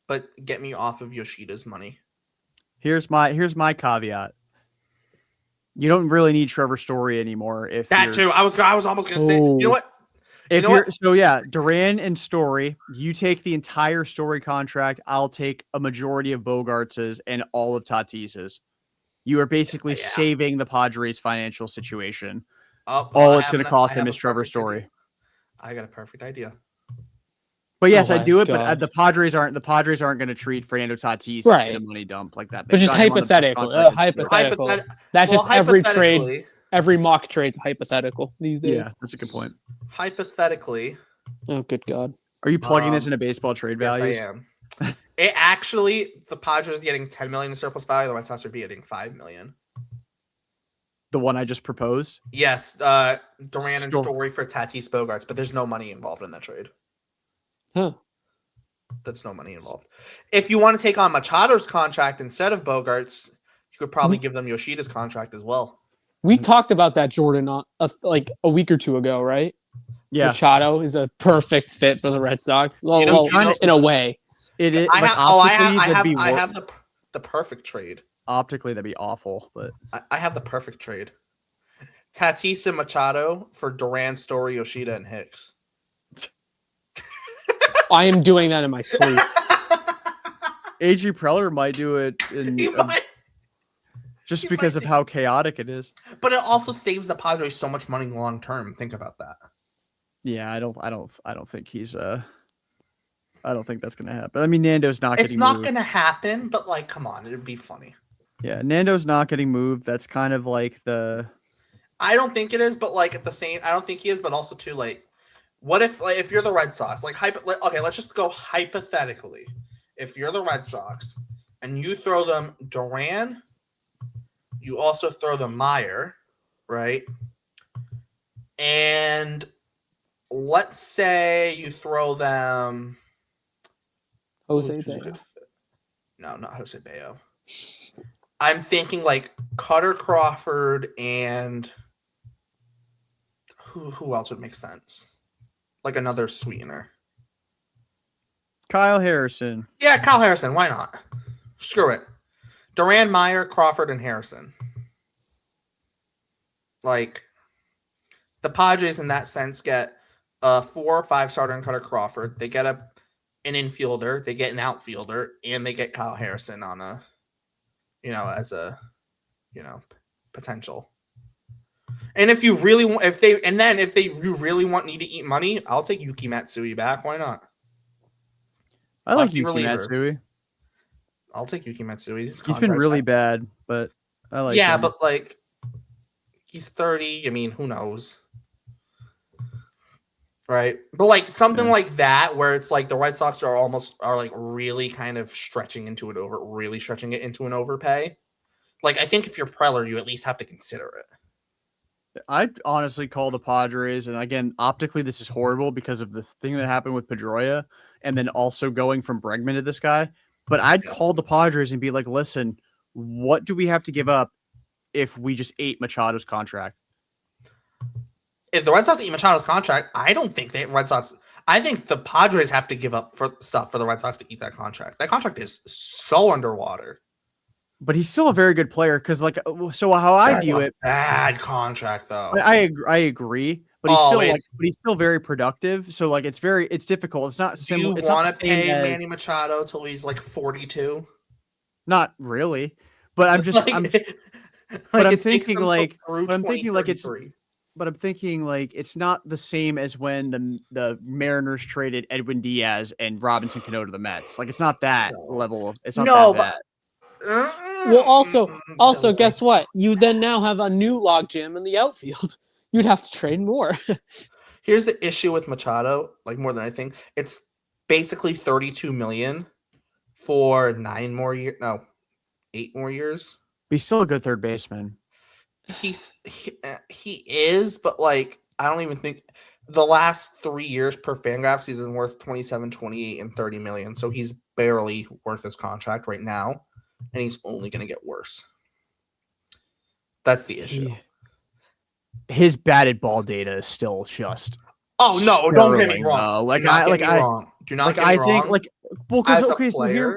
but get me off of Yoshida's money. Here's my caveat. You don't really need Trevor Story anymore. If that too, I was almost gonna say. You know what? Duran and Story, you take the entire Story contract. I'll take a majority of Bogarts's and all of Tatis's. You are basically saving the Padres' financial situation. All it's going to cost them is Trevor Story. I got a perfect idea. But yes, I do it. But the Padres aren't going to treat Fernando Tatis in a money dump like that. But just hypothetical. That's just every trade. Every mock trade's hypothetical these days. Yeah, that's a good point. Hypothetically. Oh, good God. Are you plugging this into baseball trade values? Yes, I am. It actually, the Padres are getting $10 million in surplus value. The Red Sox are getting $5 million. The one I just proposed? Yes. Duran and Story for Tatis Bogarts, but there's no money involved in that trade. Huh. That's no money involved. If you want to take on Machado's contract instead of Bogarts, you could probably give them Yoshida's contract as well. We talked about that, Jordan, like a week or two ago, right? Yeah. Machado is a perfect fit for the Red Sox. Well, in a way. It is. I have the perfect trade. Optically, that'd be awful, but I have the perfect trade. Tatis and Machado for Duran, Story, Yoshida, and Hicks. I am doing that in my sleep. A.G. Preller might do it He might. just He because might of how chaotic it is. But it also saves the Padres so much money long term. Think about that. Yeah, I don't think he's I don't think that's gonna happen. I mean, Nando's not It's getting not moved. going to happen, but like, come on, it'd be funny. Yeah, Nando's not getting moved. That's kind of like the I don't think it is, but like at the same, I don't think he is, but also too like, what if like if you're the Red Sox, like okay, let's just go hypothetically. If you're the Red Sox and you throw them Duran, you also throw them Meyer, right? And let's say you throw them Jose who's a Bayo. good fit? No, not Jose Bayo. I'm thinking like Cutter Crawford and who else would make sense? Like another sweetener. Kyle Harrison. Yeah, Kyle Harrison. Why not? Screw it. Duran, Meyer, Crawford, and Harrison. Like the Padres in that sense get a 4 or 5 starter in Cutter Crawford. They get an infielder, they get an outfielder, and they get Kyle Harrison on a, as a, potential. And if you really want, if you really need to eat money, I'll take Yuki Matsui back. Why not? I like Lefty Yuki reliever. Matsui. I'll take Yuki Matsui. He's been really bad, but I like yeah, him. but like he's 30. I mean, who knows? Right. But like something like that where it's like the Red Sox are like really kind of stretching it into an overpay. Like I think if you're Preller, you at least have to consider it. I'd honestly call the Padres, and again, optically, this is horrible because of the thing that happened with Pedroia, and then also going from Bregman to this guy. But I'd call the Padres and be like, listen, what do we have to give up if we just ate Machado's contract? If the Red Sox eat Machado's contract, I don't think I think the Padres have to give up for stuff for the Red Sox to eat that contract. That contract is so underwater. But he's still a very good player because, like, so how I view it, bad contract though. I agree, but he's still very productive. So like, it's difficult. It's not similar. Do you want to pay Manny Machado till he's like 42? Not really, but I'm just I'm thinking like it's not the same as when the Mariners traded Edwin Diaz and Robinson Cano to the Mets. Like it's not that level of it's not that bad. Well, also, guess what? You then now have a new logjam in the outfield. You'd have to trade more. Here's the issue with Machado, like more than anything. It's basically $32 million for 8 more years. But he's still a good third baseman. He is, but like I don't even think the last 3 years per Fangraphs he's been worth 27, 28, and 30 million. So he's barely worth his contract right now. And he's only going to get worse. That's the issue. His batted ball data is still just. Oh no! Don't get me wrong. Do not get me wrong.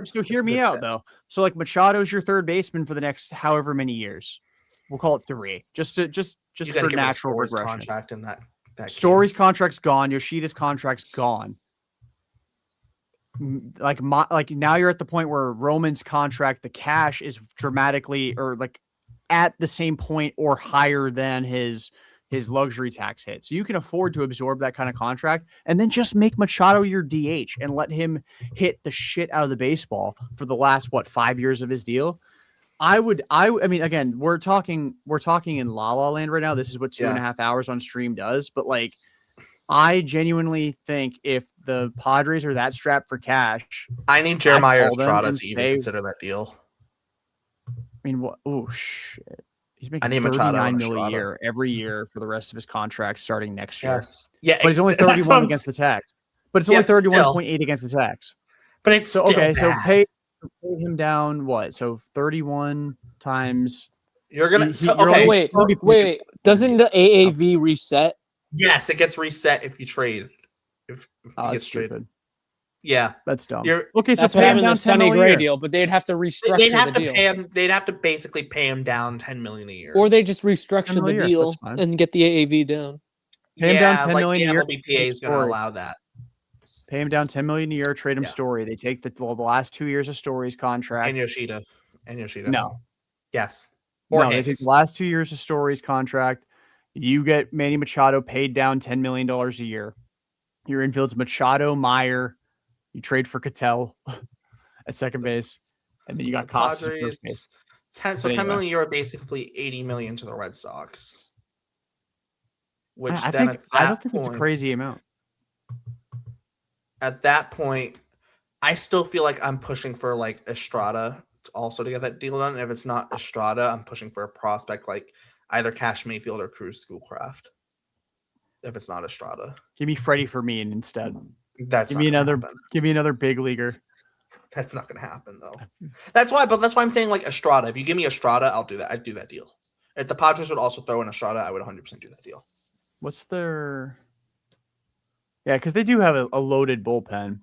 So hear me out though. So like Machado's your third baseman for the next however many years. We'll call it 3, just for natural regression. Contract in that Story's contract's gone. Yoshida's contract's gone. Like now you're at the point where Roman's contract, the cash is dramatically or like at the same point or higher than his luxury tax hit. So you can afford to absorb that kind of contract and then just make Machado your DH and let him hit the shit out of the baseball for the last 5 years of his deal. I mean, again, we're talking in La La Land right now. This is what 2.5 hours on stream does, but like I genuinely think if the Padres are that strapped for cash, I need Jeremiah Estrada to even consider that deal. I mean, what? Oh shit! He's making $39 million a year every year for the rest of his contract starting next year. Yes, yeah, but he's only 31 against the tax. But it's only 31.8 against the tax. But it's so okay. So pay him down. What? So 31 times. You're gonna wait. Doesn't the AAV reset? Yes, it gets reset if you trade. If he gets traded. Yeah, that's dumb. Okay, so that's what happened in the Sonny Gray deal, but they'd have to restructure the deal. They'd have to basically pay him down $10 million a year, or they just restructure the deal and get the AAV down. Pay him down $10 million a year. The MLBPA is going to allow that. Pay him down $10 million a year, trade him Yeah. Story. They take the last 2 years of Story's contract. And Yoshida. No. Yes. Or No, they Hicks. take the last 2 years of Story's contract. You get Manny Machado paid down $10 million a year. Your infield's Machado, Meyer. You trade for Cattell at second base. And then you got The Costas at first base. Padres, But 10 anyway. million euro, basically 80 million to the Red Sox. Which I then think at that I don't think it's a point, crazy amount. at that point, I still feel like I'm pushing for like Estrada also to get that deal done. And if it's not Estrada, I'm pushing for a prospect like either Cash Mayfield or Cruz Schoolcraft. If it's not Estrada, Give me Freddie Fermin instead. that's Give not me gonna another. happen. Give me another big leaguer. That's not gonna happen though. That's why I'm saying like Estrada. If you give me Estrada, I'll do that. I'd do that deal. If the Padres would also throw in Estrada, I would 100% do that deal. What's their? Yeah, because they do have a loaded bullpen,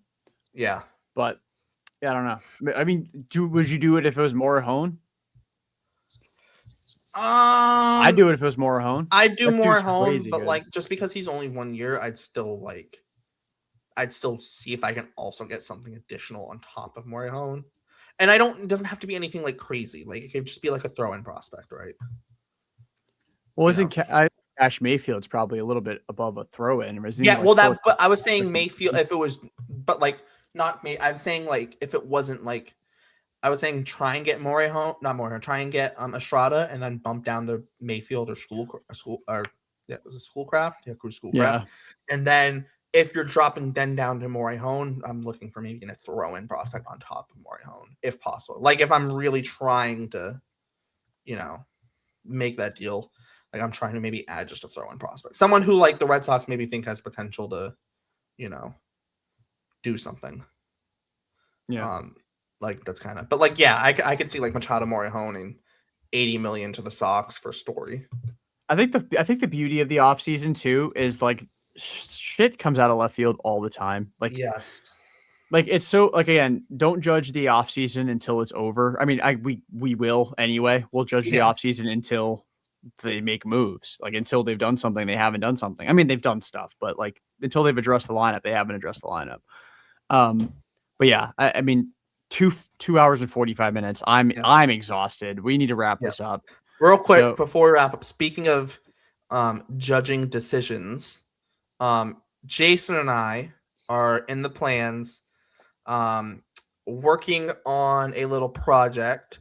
Yeah. but yeah, I don't know. I mean, would you do it if it was Morihone? I'd do it if it was Morihone. I'd do That more dude's home, crazy but good. like just because he's only 1 year, I'd still see if I can also get something additional on top of Morihone. And it doesn't have to be anything like crazy. Like it could just be like a throw-in prospect, right? Well, Cash Mayfield's probably a little bit above a throw-in? Yeah, well, but I was saying Mayfield if it was, but like not May. I'm saying like if it wasn't like, I was saying try and get try and get Estrada and then bump down to Mayfield or Schoolcraft, Cruz Schoolcraft, and then if you're dropping then down to Morihone, I'm looking for maybe a throw-in prospect on top of Morihone if possible. Like if I'm really trying to, make that deal. Like I'm trying to maybe add just a throw-in prospect. Someone who like the Red Sox maybe think has potential to, do something. Yeah. Like that's kind of, but like, yeah, I could see like Machado Morihone and 80 million to the Sox for Story. I think the beauty of the offseason too is like shit comes out of left field all the time. Like, yes. Like it's so like again, don't judge the offseason until it's over. I mean, we will anyway. We'll judge the offseason until they make moves. Like until they've done something, they haven't done something. I mean, they've done stuff, but like until they've addressed the lineup, they haven't addressed the lineup. But yeah, I mean, 2 hours and 45 minutes. I'm exhausted. We need to wrap this up. Real quick before we wrap up. Speaking of judging decisions, Jason and I are in the plans working on a little project.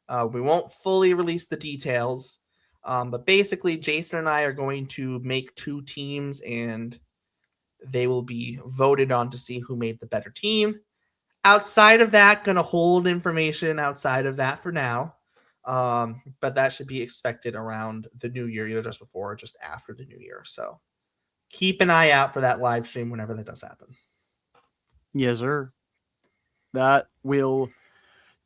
We won't fully release the details, but basically Jason and I are going to make 2 teams and they will be voted on to see who made the better team. Outside of that, going to hold information outside of that for now. But that should be expected around the new year, either just before or just after the new year. So keep an eye out for that live stream whenever that does happen. Yes, sir. That will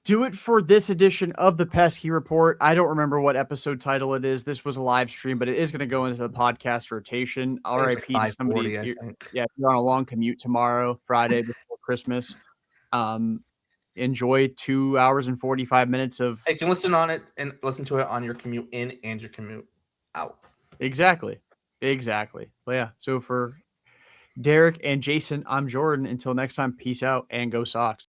do it for this edition of the Pesky Report. I don't remember what episode title it is. This was a live stream, but it is going to go into the podcast rotation. RIP to somebody. I think. Yeah, if you're on a long commute tomorrow, Friday before Christmas, enjoy 2 hours and 45 minutes of. You can listen on it and listen to it on your commute in and your commute out. Exactly. But yeah, so for Derek and Jason, I'm Jordan. Until next time, peace out and go Sox.